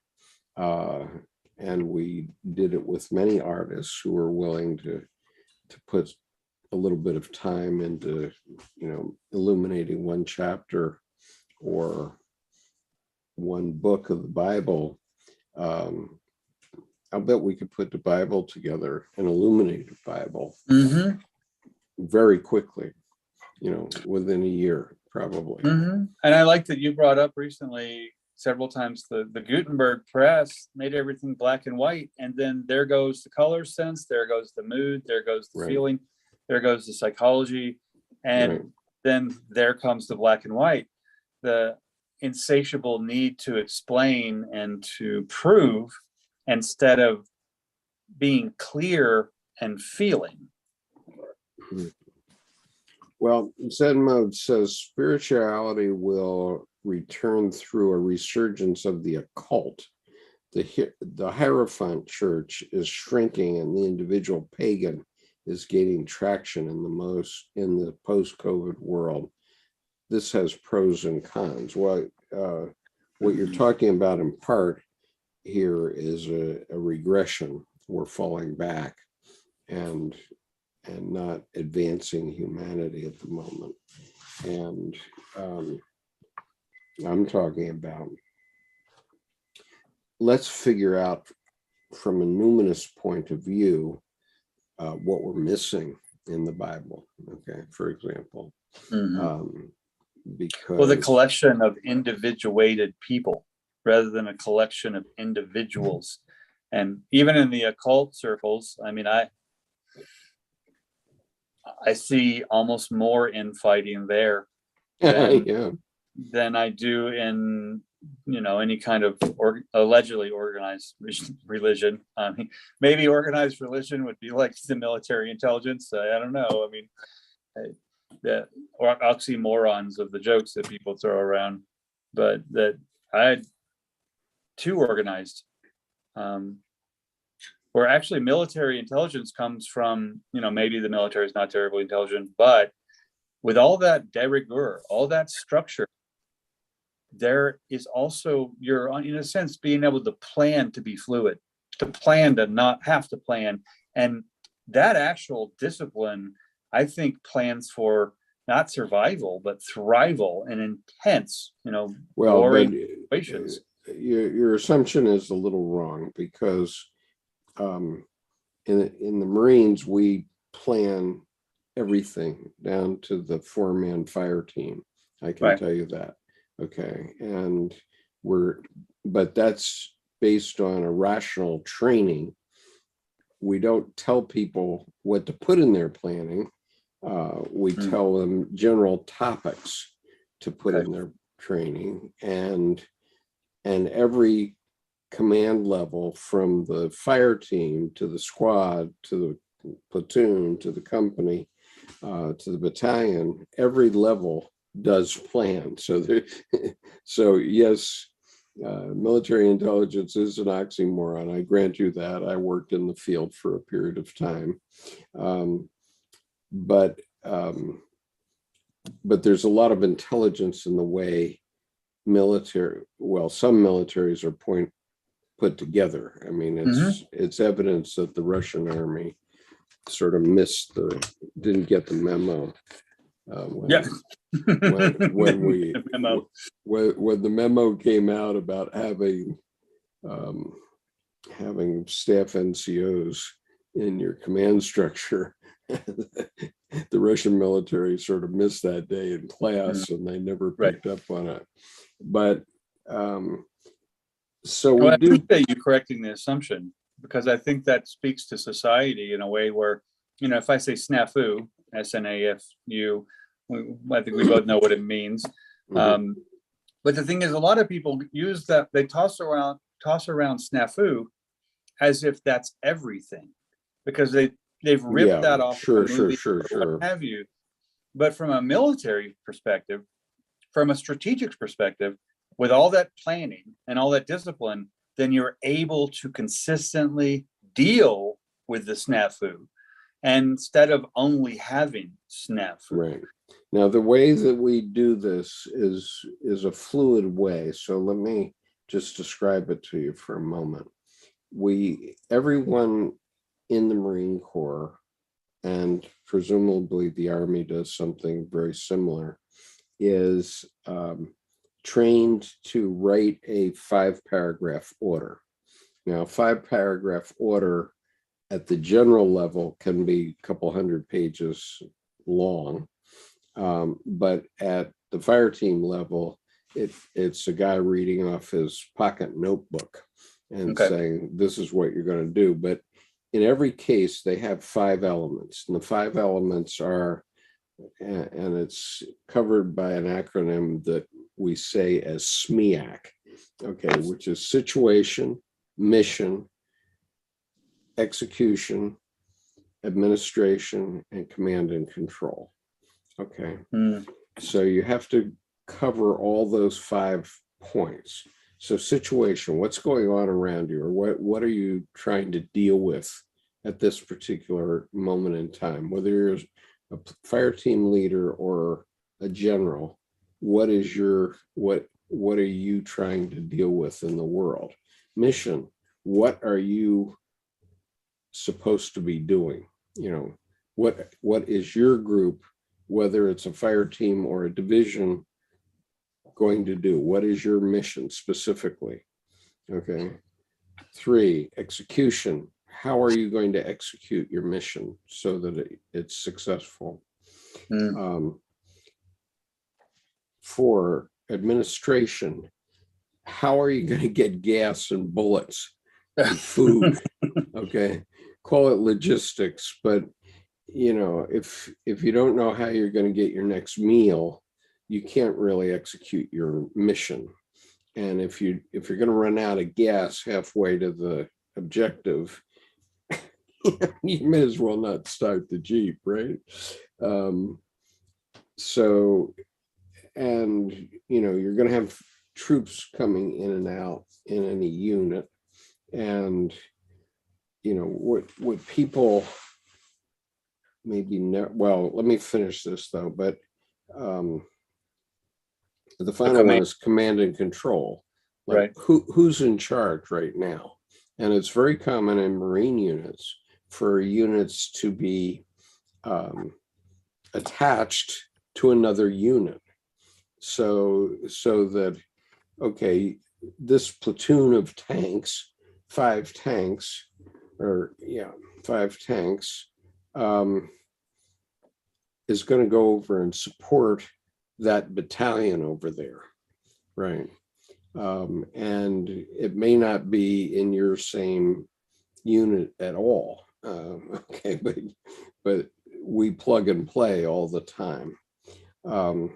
and we did it with many artists who were willing to put a little bit of time into, you know, illuminating one chapter or one book of the Bible, I'll bet we could put the Bible together, an illuminated Bible. very quickly, within a year, probably. And I like that you brought up recently several times the Gutenberg press made everything black and white, and then there goes the color sense, there goes the mood, there goes the feeling, there goes the psychology, and then there comes the black and white, the insatiable need to explain and to prove instead of being clear and feeling. Well, Zen mode says spirituality will return through a resurgence of the occult. The Hierophant Church is shrinking, and the individual pagan is gaining traction in the post-COVID world. This has pros and cons. What you're talking about in part here is a regression. We're falling back and not advancing humanity at the moment. And I'm talking about, let's figure out from a numinous point of view what we're missing in the Bible, okay, for example. Because the collection of individuated people rather than a collection of individuals. And even in the occult circles, I mean, I see almost more infighting there than I do in, any kind of allegedly organized religion. I mean, maybe organized religion would be like the military intelligence. I don't know. I mean, the oxymorons of the jokes that people throw around, but that I had too organized. Where actually military intelligence comes from, maybe the military is not terribly intelligent, but with all that de rigueur, all that structure, there is also, you're in a sense being able to plan to be fluid, to plan to not have to plan. And that actual discipline, I think, plans for not survival, but thrival and intense, warring situations. Your assumption is a little wrong, because in the Marines, we plan everything down to the 4-man fire team. I can tell you that. Okay. And but that's based on a rational training. We don't tell people what to put in their planning. We tell them general topics to put in their training, and every command level, from the fire team to the squad to the platoon to the company to the battalion, every level does plan. So yes, military intelligence is an oxymoron. I grant you that. I worked in the field for a period of time, but there's a lot of intelligence in the way some militaries are put together. I mean, it's evidence that the Russian army sort of didn't get the memo. When the memo came out about having staff NCOs in your command structure, the Russian military sort of missed that day in class, and they never picked up on it. But so I appreciate you correcting the assumption, because I think that speaks to society in a way where, if I say snafu, S-N-A-F-U, I think we both know what it means. But the thing is, a lot of people use that, they toss around snafu as if that's everything, because they've ripped that off. Sure. What have you. But from a military perspective, from a strategic perspective, with all that planning and all that discipline, then you're able to consistently deal with the snafu, and instead of only having snafu. Right. Now, the way that we do this is a fluid way. So let me just describe it to you for a moment. Everyone in the Marine Corps, and presumably the Army does something very similar, is trained to write a 5-paragraph order. Now, a 5-paragraph order at the general level can be a couple hundred pages, long. But at the fire team level, it's a guy reading off his pocket notebook and saying, this is what you're going to do. But in every case, they have 5 elements. And the 5 elements are, and it's covered by an acronym that we say as SMEAC, okay, which is situation, mission, execution, administration, and command and control. Okay. So you have to cover all those 5 points. So situation, what's going on around you, or what are you trying to deal with at this particular moment in time? Whether you're a fire team leader or a general, what are you trying to deal with in the world? Mission, what are you supposed to be doing? You know, what is your group, whether it's a fire team or a division, going to do? What is your mission specifically? Okay. 3, execution. How are you going to execute your mission so that it's successful? 4, administration. How are you going to get gas and bullets and food? Okay. Call it logistics, but you know, if you don't know how you're going to get your next meal, you can't really execute your mission. And if you're going to run out of gas halfway to the objective, you may as well not start the Jeep, right? So, and you know, you're going to have troops coming in and out in any unit, and you know what people maybe well, let me finish this though, but the final one is command and control. Like, right. Who's in charge right now? And it's very common in Marine units for units to be attached to another unit. So that, okay, this platoon of tanks, 5 tanks, is going to go over and support that battalion over there, right? And it may not be in your same unit at all, okay, but we plug and play all the time. And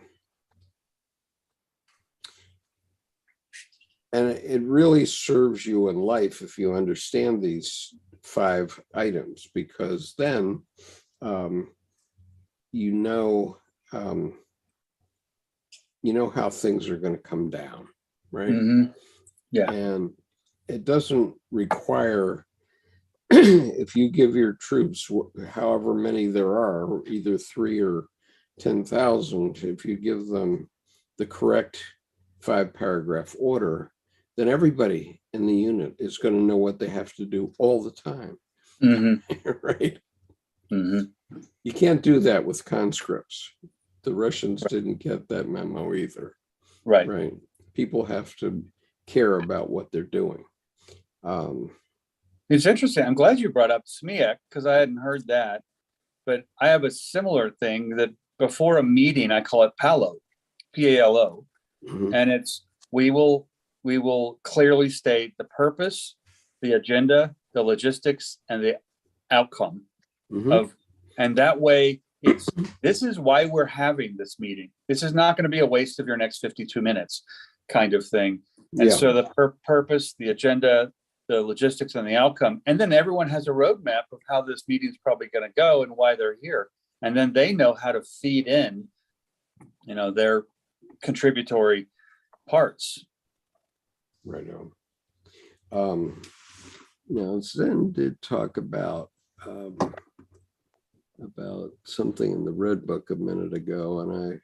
it really serves you in life if you understand these 5 items, because then you know how things are going to come down, right? Yeah. And it doesn't require, if you give your troops, however many there are, either 3 or 10,000, if you give them the correct 5-paragraph order, then everybody in the unit is going to know what they have to do all the time, right? You can't do that with conscripts. The Russians didn't get that memo either. Right. People have to care about what they're doing. It's interesting. I'm glad you brought up SMEAC because I hadn't heard that. But I have a similar thing that before a meeting, I call it PALO, P-A-L-O. And it's we will clearly state the purpose, the agenda, the logistics, and the outcome of, and that way this is why we're having this meeting. This is not going to be a waste of your next 52 minutes kind of thing. And so the purpose, the agenda, the logistics, and the outcome, and then everyone has a roadmap of how this meeting is probably going to go and why they're here. And then they know how to feed in, their contributory parts. Right on. Now, Zen did talk about something in the Red Book a minute ago, and I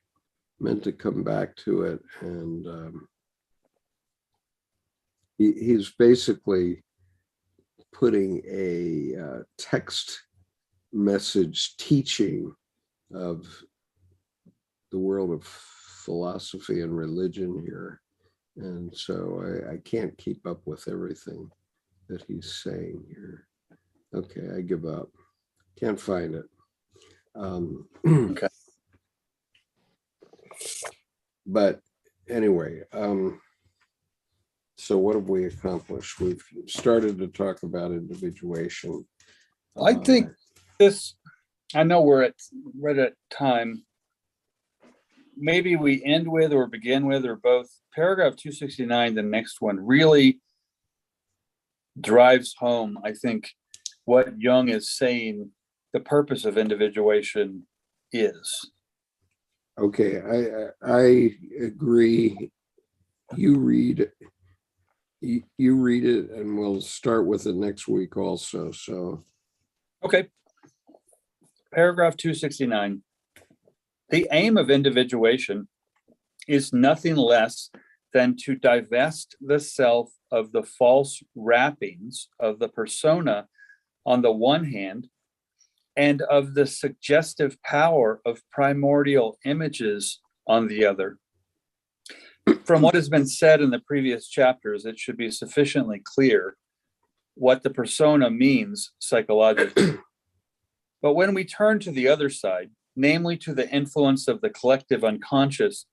meant to come back to it. And he's basically putting a text message teaching of the world of philosophy and religion here. And so I can't keep up with everything that he's saying here. Okay, I give up. Can't find it. Okay. But anyway, so what have we accomplished? We've started to talk about individuation. I think I know we're at time. Maybe we end with or begin with or both. Paragraph 269, the next one, really drives home, I think, what Jung is saying the purpose of individuation is. Okay, I agree. You read it, and we'll start with it next week also. So, Okay. Paragraph 269. The aim of individuation is nothing less than to divest the self of the false wrappings of the persona on the one hand, and of the suggestive power of primordial images on the other. From what has been said in the previous chapters, it should be sufficiently clear what the persona means psychologically. But when we turn to the other side, namely to the influence of the collective unconscious,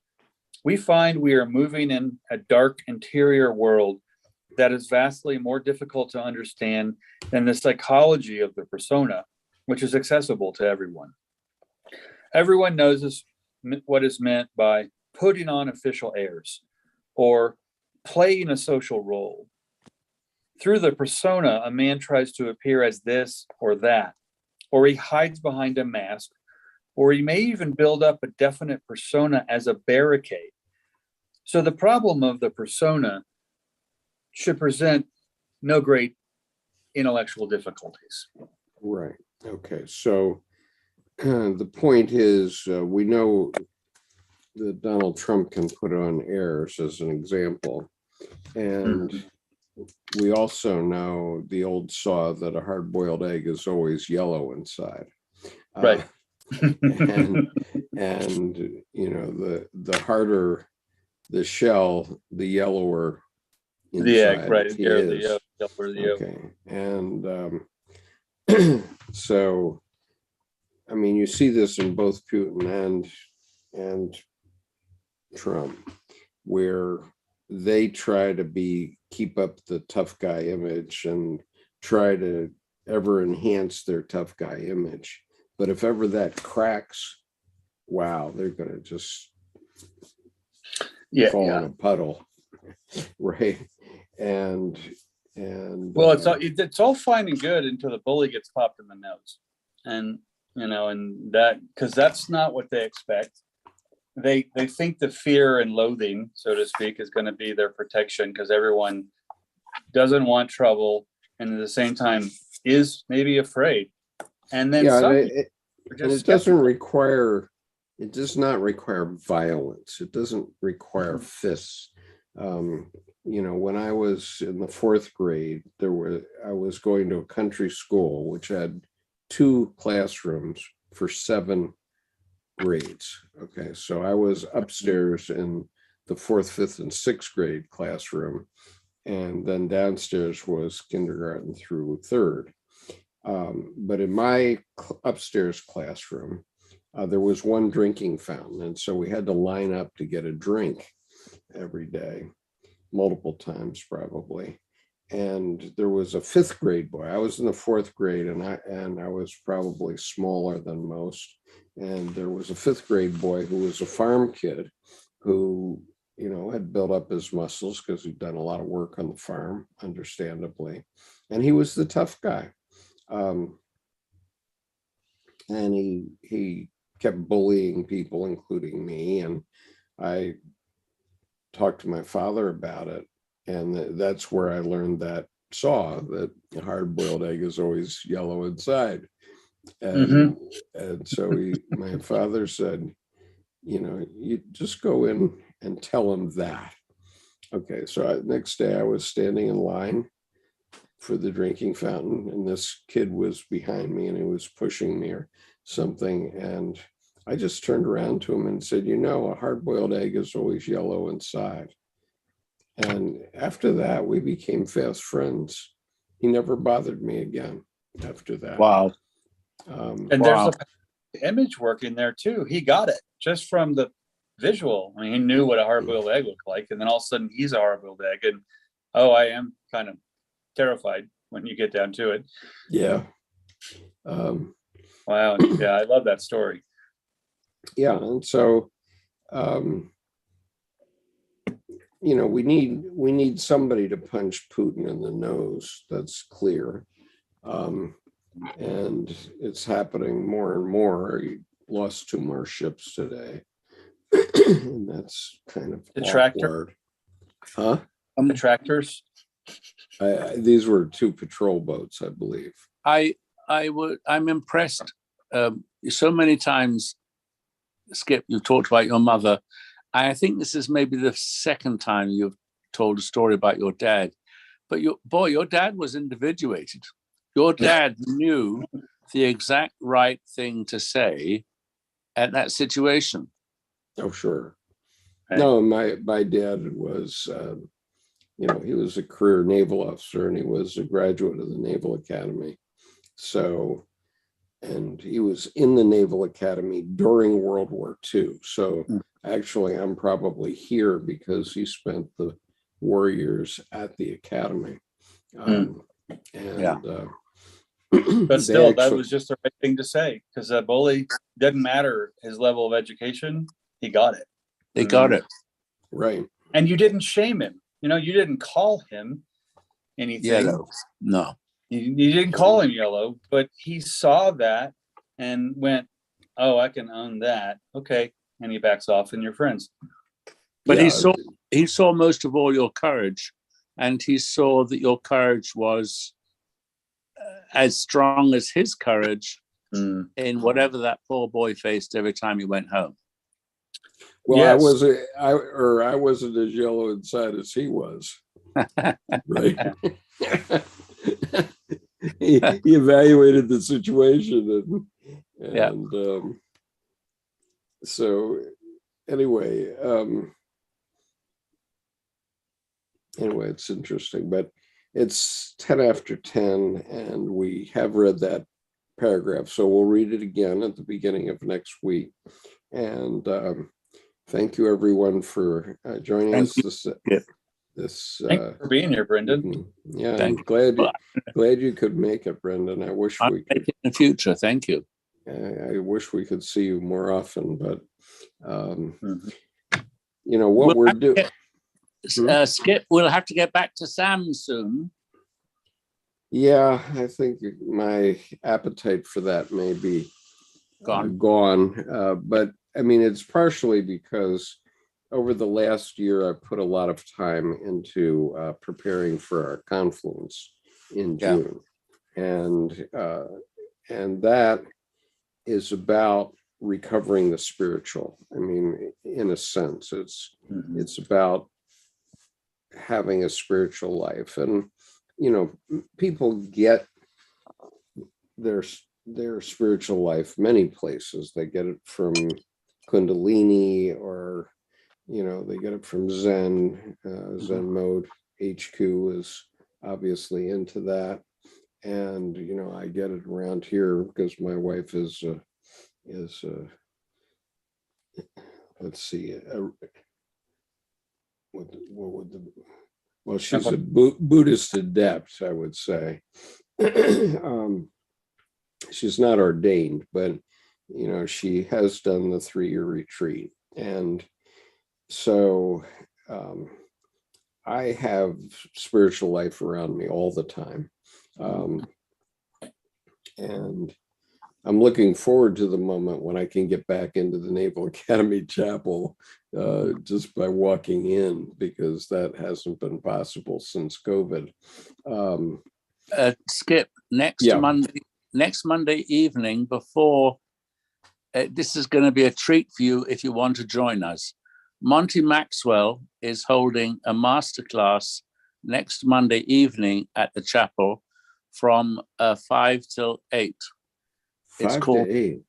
we find we are moving in a dark interior world that is vastly more difficult to understand than the psychology of the persona, which is accessible to everyone. Everyone knows what is meant by putting on official airs or playing a social role. Through the persona, a man tries to appear as this or that, or he hides behind a mask, or he may even build up a definite persona as a barricade. So the problem of the persona should present no great intellectual difficulties. right. Okay. So the point is, we know that Donald Trump can put on airs as an example. And we also know the old saw that a hard-boiled egg is always yellow inside. Right. And you know, the harder the shell, the yellower inside The egg, right? he is. The yolk. Okay. And so, I mean, you see this in both Putin and Trump, where they try to keep up the tough guy image and try to ever enhance their tough guy image. But if ever that cracks, wow, they're going to just fall in a puddle, right? And well, it's all fine and good until the bully gets popped in the nose, and you know, and that, because that's not what they expect. They think the fear and loathing, so to speak, is going to be their protection because everyone doesn't want trouble, and at the same time is maybe afraid. And then it doesn't require. It does not require violence. It doesn't require fists. You know, when I was in the fourth grade, I was going to a country school which had 2 classrooms for 7 grades. Okay, so I was upstairs in the 4th, 5th, and 6th grade classroom, and then downstairs was kindergarten through 3rd. But in my upstairs classroom, there was 1 drinking fountain, and so we had to line up to get a drink every day, multiple times probably. And there was a 5th grade boy. I was in the 4th grade, and I was probably smaller than most. And there was a 5th grade boy who was a farm kid who, you know, had built up his muscles because he'd done a lot of work on the farm, understandably. And he was the tough guy. And he kept bullying people, including me. And I talked to my father about it. And that's where I learned that saw that a hard-boiled egg is always yellow inside. And so my father said, you know, you just go in and tell him that. Okay, so next day I was standing in line for the drinking fountain, and this kid was behind me and he was pushing me or something. And I just turned around to him and said, you know, a hard-boiled egg is always yellow inside. And after that, we became fast friends. He never bothered me again after that. Wow. And image work in there too. He got it just from the visual. I mean, he knew what a hard-boiled egg looked like, and then all of a sudden he's a hard-boiled egg. And I am kind of terrified when you get down to it. Yeah. Wow. Yeah, I love that story. Yeah, and so we need somebody to punch Putin in the nose. That's clear, and it's happening more and more. He lost 2 more ships today, and that's kind of The awkward. Huh? The tractors. These were 2 patrol boats, I believe. I'm impressed. So many times, Skip, you've talked about your mother. I think this is maybe the second time you've told a story about your dad. But your dad was individuated. Your dad knew the exact right thing to say at that situation. Oh, sure. Right. No, my dad was, he was a career naval officer, and he was a graduate of the Naval Academy. So, and he was in the Naval Academy during World War II. So actually, I'm probably here because he spent the war years at the academy. But still, that was just the right thing to say, because a bully, doesn't matter his level of education, he got it. They got it. Right. And you didn't shame him. You didn't call him anything. Yellow. No. You didn't call him yellow, but he saw that and went, "Oh, I can own that." Okay. And he backs off and you're friends. But he saw most of all your courage, and he saw that your courage was as strong as his courage in whatever that poor boy faced every time he went home. Well, yes. I wasn't as yellow inside as he was. Right. he evaluated the situation, and so anyway, it's interesting, but it's 10 after 10, and we have read that paragraph, so we'll read it again at the beginning of next week. And thank you, everyone, for joining us. Thanks for being here, Brendan. Yeah, I'm glad you could make it, Brendan. I wish we could make it in the future. Thank you. I wish we could see you more often, but what we're doing. Skip, we'll have to get back to Sam soon. Yeah, I think my appetite for that may be gone. But I mean, it's partially because over the last year, I put a lot of time into preparing for our confluence in June. And that is about recovering the spiritual. I mean, in a sense, it's about having a spiritual life. And, people get their spiritual life many places. They get it from Kundalini, or they get it from Zen. Zen mode HQ is obviously into that, and I get it around here because my wife is let's see, she's a Buddhist adept, I would say. She's not ordained, but she has done the 3-year retreat, and so I have spiritual life around me all the time, and I'm looking forward to the moment when I can get back into the Naval Academy Chapel just by walking in, because that hasn't been possible since COVID. Skip, next Monday evening, before this is going to be a treat for you if you want to join us. Monty Maxwell is holding a masterclass next Monday evening at the chapel from 5 till 8. It's called 8.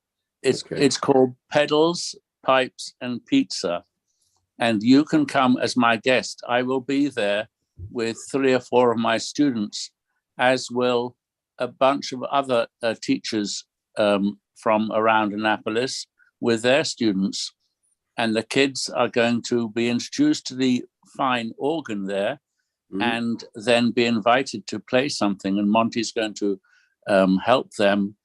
It's called Pedals, Pipes, and Pizza, and you can come as my guest. I will be there with 3 or 4 of my students, as will a bunch of other teachers from around Annapolis with their students, and the kids are going to be introduced to the fine organ there, and then be invited to play something. And Monty's going to help them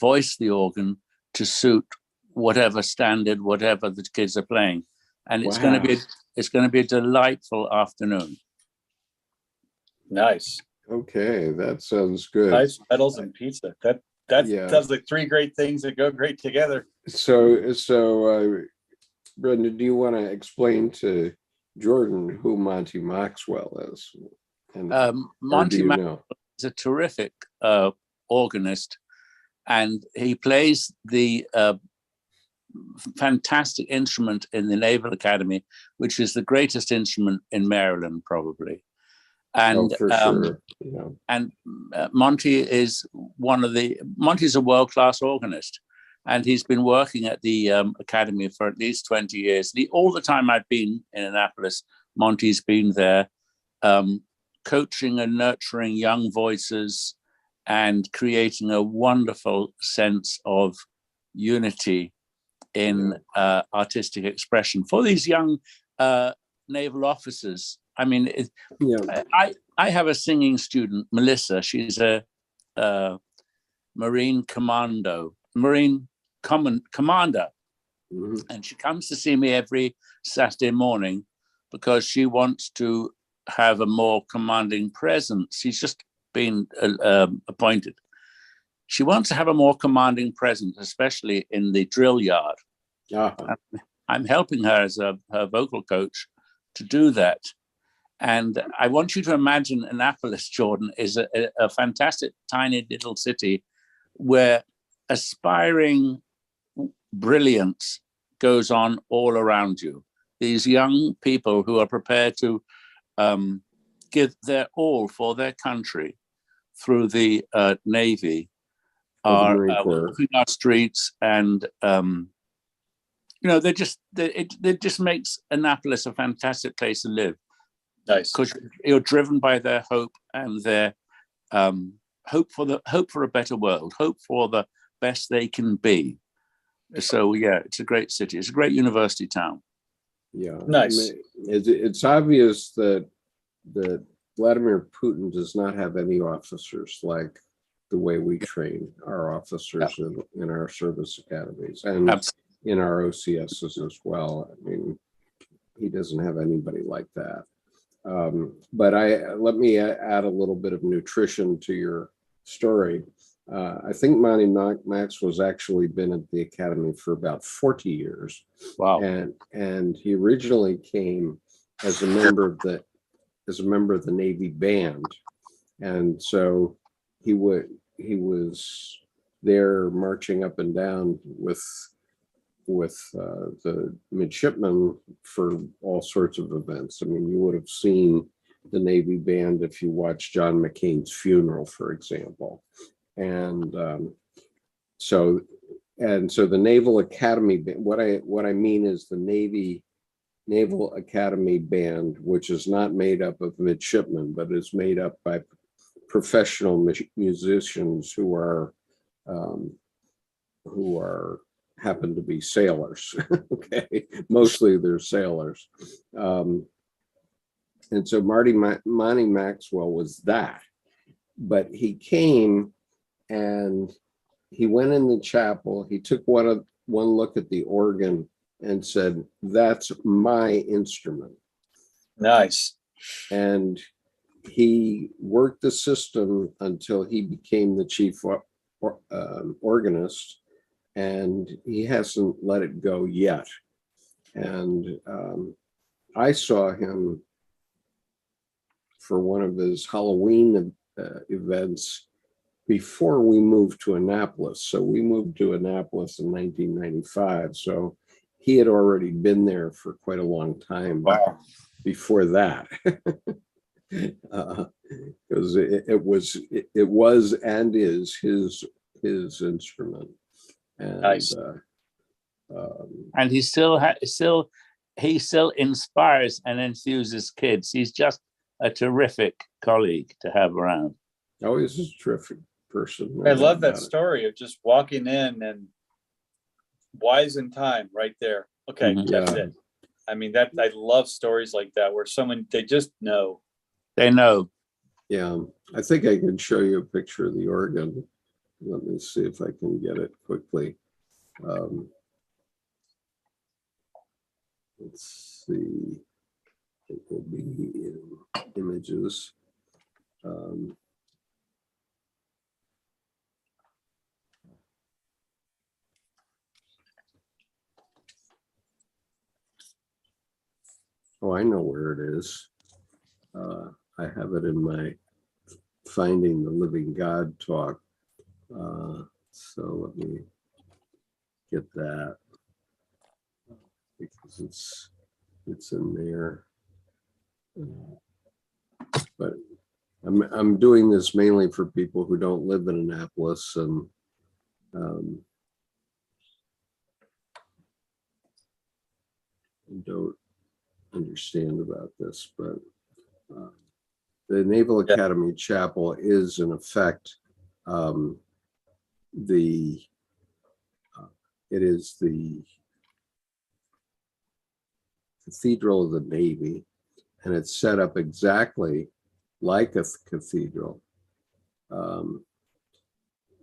voice the organ to suit whatever standard, whatever the kids are playing. And it's going to be a delightful afternoon. Nice. Okay, that sounds good. Nice pedals and pizza. That sounds like three great things that go great together. So Brenda, do you want to explain to Jordan who Monty Maxwell is? And Monty Maxwell is a terrific organist, and he plays the fantastic instrument in the Naval Academy, which is the greatest instrument in Maryland, probably. And for sure. Yeah. And Monty is Monty's a world-class organist, and he's been working at the Academy for at least 20 years. All the time I've been in Annapolis, Monty's been there, coaching and nurturing young voices and creating a wonderful sense of unity in artistic expression for these young naval officers. I mean, I have a singing student, Melissa. She's a Marine commander, and she comes to see me every Saturday morning because she wants to have a more commanding presence. She's just been appointed. She wants to have a more commanding presence, especially in the drill yard. I'm helping her as her vocal coach to do that. And I want you to imagine Annapolis, Jordan, is a fantastic, tiny little city where aspiring brilliance goes on all around you. These young people who are prepared to give their all for their country through the Navy are walking our streets, and it just makes Annapolis a fantastic place to live. Nice, because you're driven by their hope and their hope for a better world, hope for the best they can be. So it's a great city. It's a great university town. Yeah, nice. I mean, it's obvious that Vladimir Putin does not have any officers like the way we train our officers in our service academies and in our OCSs as well. I mean, he doesn't have anybody like that. But let me add a little bit of nutrition to your story. I think Monty Maxwell's actually been at the Academy for about 40 years. Wow! And he originally came as a member of the Navy band, and so he was there marching up and down with the midshipmen for all sorts of events. I mean, you would have seen the Navy band if you watched John McCain's funeral, for example. And so the Naval Academy, what I mean is the Naval Academy band, which is not made up of midshipmen, but is made up by professional musicians who happen to be sailors. Okay, mostly they're sailors. And so Monty Maxwell was that, but he came and he went in the chapel. He took one look at the organ and said, "That's my instrument." Nice. And he worked the system until he became the chief organist, and he hasn't let it go yet. And I saw him for one of his Halloween events before we moved to Annapolis. So we moved to Annapolis in 1995. So he had already been there for quite a long time. Wow. Before that. Because it was and is his instrument. And, nice. And he still inspires and enthuses kids. He's just a terrific colleague to have around. Oh, he's a terrific person. no I doubt love that about it. story of just walking in and wise in time right there. Okay, Mhm. that's Yeah. it. I mean, that I love stories like that where someone, they just know. They know. Yeah, I think I can show you a picture of the organ. Let me see if I can get it quickly. Let's see. It will be in images. Oh, I know where it is. I have it in my Finding the Living God talk. So let me get that because it's in there. But I'm doing this mainly for people who don't live in Annapolis and don't understand about this, but the Naval Academy Chapel is in effect it is the Cathedral of the Navy, and it's set up exactly like a cathedral. All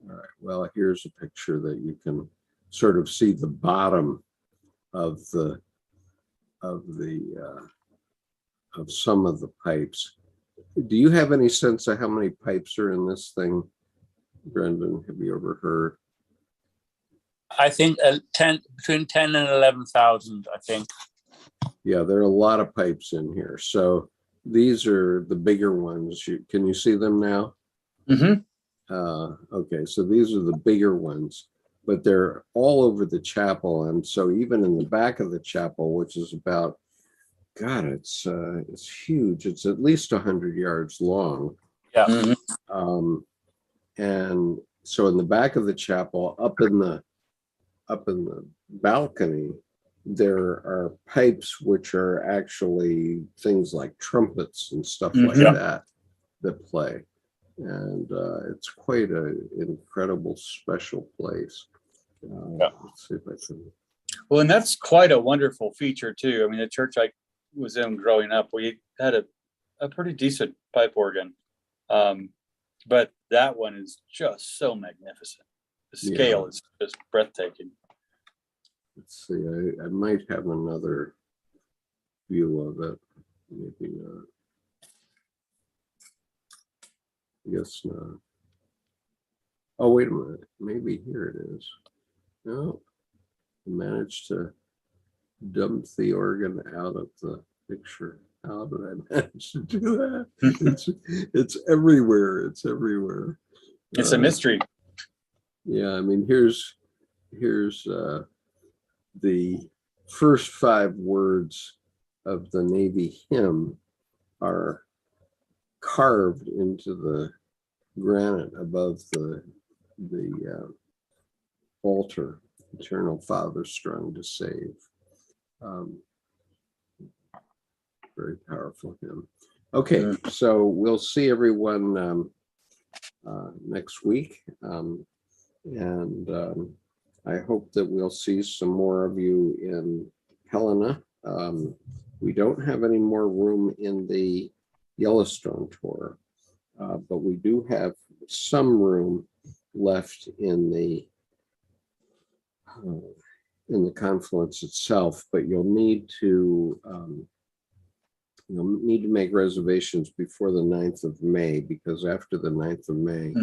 right, well, here's a picture that you can sort of see the bottom of some of the pipes. Do you have any sense of how many pipes are in this thing, Brendan? Have you ever heard? I think between 10 and 11,000, I think. Yeah, there are a lot of pipes in here. So these are the bigger ones. Can you see them now? Mm-hmm. Okay, so these are the bigger ones, but they're all over the chapel. And so even in the back of the chapel, which is about, God, it's huge. It's at least 100 yards long. Yeah. Mm-hmm. And so in the back of the chapel, up in the balcony, there are pipes which are actually things like trumpets and stuff like that play. And it's quite an incredible special place. Let's see if I can. Well, and that's quite a wonderful feature too. I mean, the church I was in growing up, we had a pretty decent pipe organ. But that one is just so magnificent. The scale is just breathtaking. Let's see, I might have another view of it. Maybe not. Yes, not. Oh, wait a minute. Maybe here it is. No, I managed to dump the organ out of the picture. How did I manage to do that? It's everywhere. It's everywhere. It's a mystery. Yeah, I mean, here's the first 5 words of the Navy hymn are carved into the granite above the altar. Eternal Father, strong to save. Very powerful hymn. Okay, so we'll see everyone next week, and I hope that we'll see some more of you in Helena. We don't have any more room in the Yellowstone tour, but we do have some room left in the Confluence itself, but you'll need to make reservations before the 9th of May, because after the 9th of May,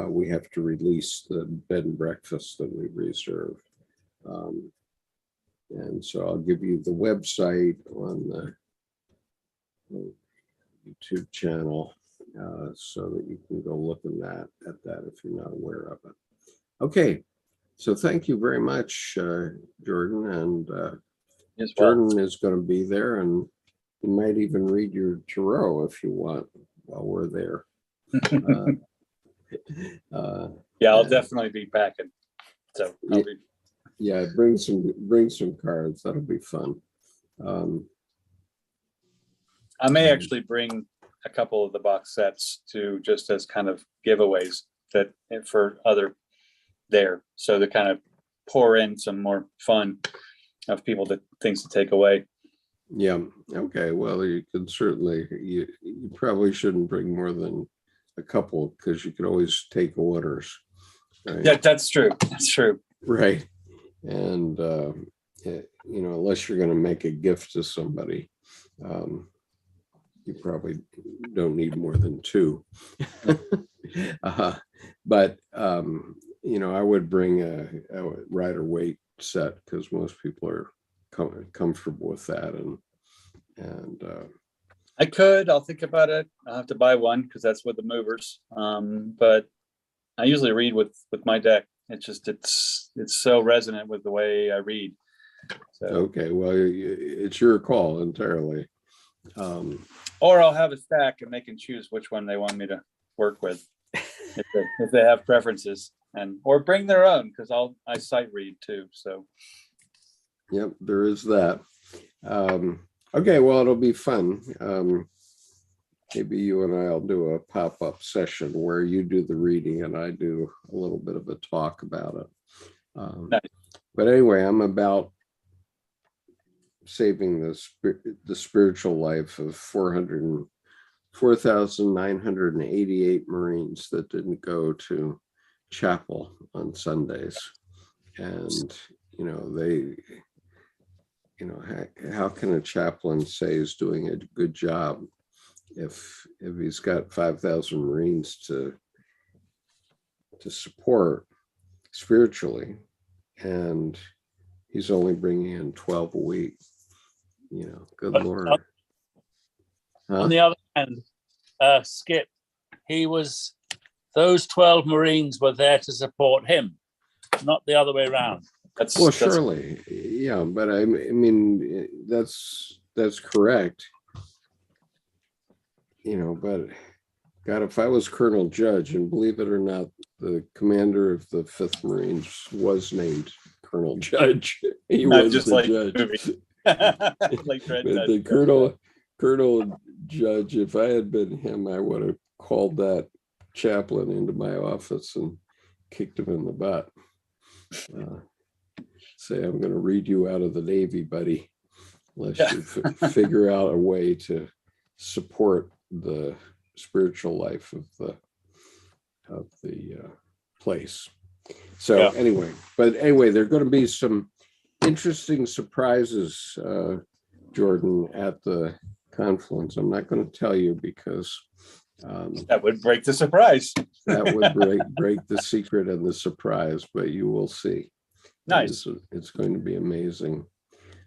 we have to release the bed and breakfast that we reserved. And so I'll give you the website on the YouTube channel so that you can go look at that if you're not aware of it. Okay, so thank you very much, Jordan. And Jordan is going to be there, and he might even read your tarot if you want while we're there. Yeah, I'll definitely be packing. So I'll be. Yeah, bring some cards. That'll be fun. I may actually bring a couple of the box sets to just as kind of giveaways that for other there. So to kind of pour in some more fun of people to things to take away. Yeah. Okay. Well, you can certainly, you probably shouldn't bring more than a couple because you could always take orders. Right? Yeah, that's true. That's true. Right. And, unless you're going to make a gift to somebody, you probably don't need more than two. But, I would bring a rider weight set because most people are comfortable with that. And I'll think about it. I'll have to buy one because that's with the movers. But I usually read with my deck. It's so resonant with the way I read. So. Okay, well, it's your call entirely. Or I'll have a stack and they can choose which one they want me to work with if they have preferences, or bring their own because I sight read too. So. Yep, there is that. Okay, well, it'll be fun. Maybe you and I'll do a pop-up session where you do the reading and I do a little bit of a talk about it. Nice. But anyway, I'm about saving the spiritual life of 4,988 Marines that didn't go to chapel on Sundays. And, how can a chaplain say he's doing a good job if he's got 5,000 Marines to support spiritually, and he's only bringing in 12 a week? Good Lord. On the other hand, Skip, those 12 Marines were there to support him, not the other way around. Surely, yeah, but I mean that's correct. But God, if I was Colonel Judge, and believe it or not, the commander of the 5th Marines was named Colonel Judge. He was just the judge. Like the Colonel Judge, if I had been him, I would have called that chaplain into my office and kicked him in the butt. Say, I'm going to read you out of the Navy, buddy, unless you figure out a way to support the spiritual life of the place. So anyway, there are going to be some interesting surprises, Jordan, at the conference. I'm not going to tell you because that would break the surprise. That would break the secret and the surprise, but you will see. Nice. It's going to be amazing.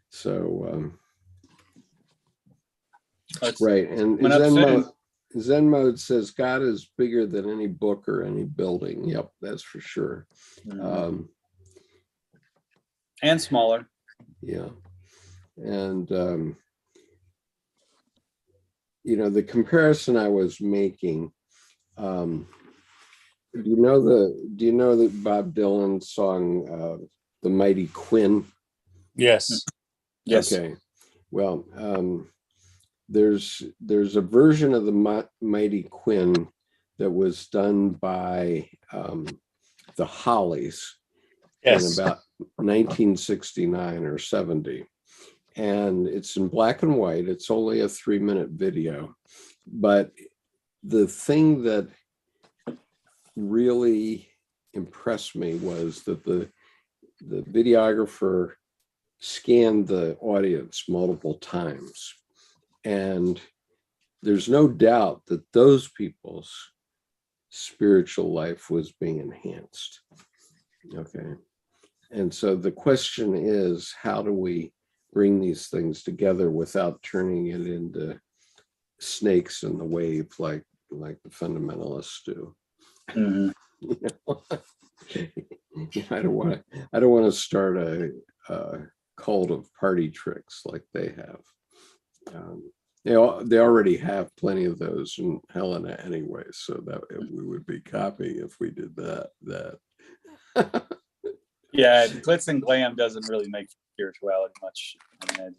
So, right. And Zen mode says God is bigger than any book or any building. Yep, that's for sure. Mm-hmm. And smaller. Yeah. And, the comparison I was making, do you know the Bob Dylan song, The Mighty Quinn? Yes. Yes. Okay. Well, there's a version of the Mighty Quinn that was done by the Hollies in about 1969 or 70. And it's in black and white. It's only a 3-minute video. But the thing that really impressed me was that the videographer scanned the audience multiple times. And there's no doubt that those people's spiritual life was being enhanced. Okay. And so the question is, how do we bring these things together without turning it into snakes in the wave like the fundamentalists do? Mm-hmm. I don't want to start a cult of party tricks like they have. They already have plenty of those in Helena anyway, so that we would be copying if we did that. Yeah, glitz and glam doesn't really make spirituality much. I mean,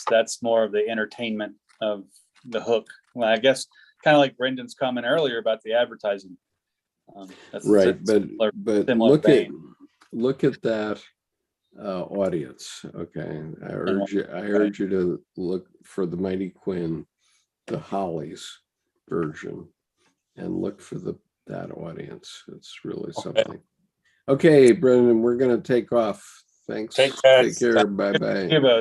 that's more of the entertainment of the hook. Well, I guess kind of like Brendan's comment earlier about the advertising. That's Right, similar but vein. look at that audience. Okay, I urge you to look for the Mighty Quinn, the Hollies version, and look for that audience. It's really something. Okay, Brendan, we're going to take off. Thanks. Take care. Take care. Bye bye. Give a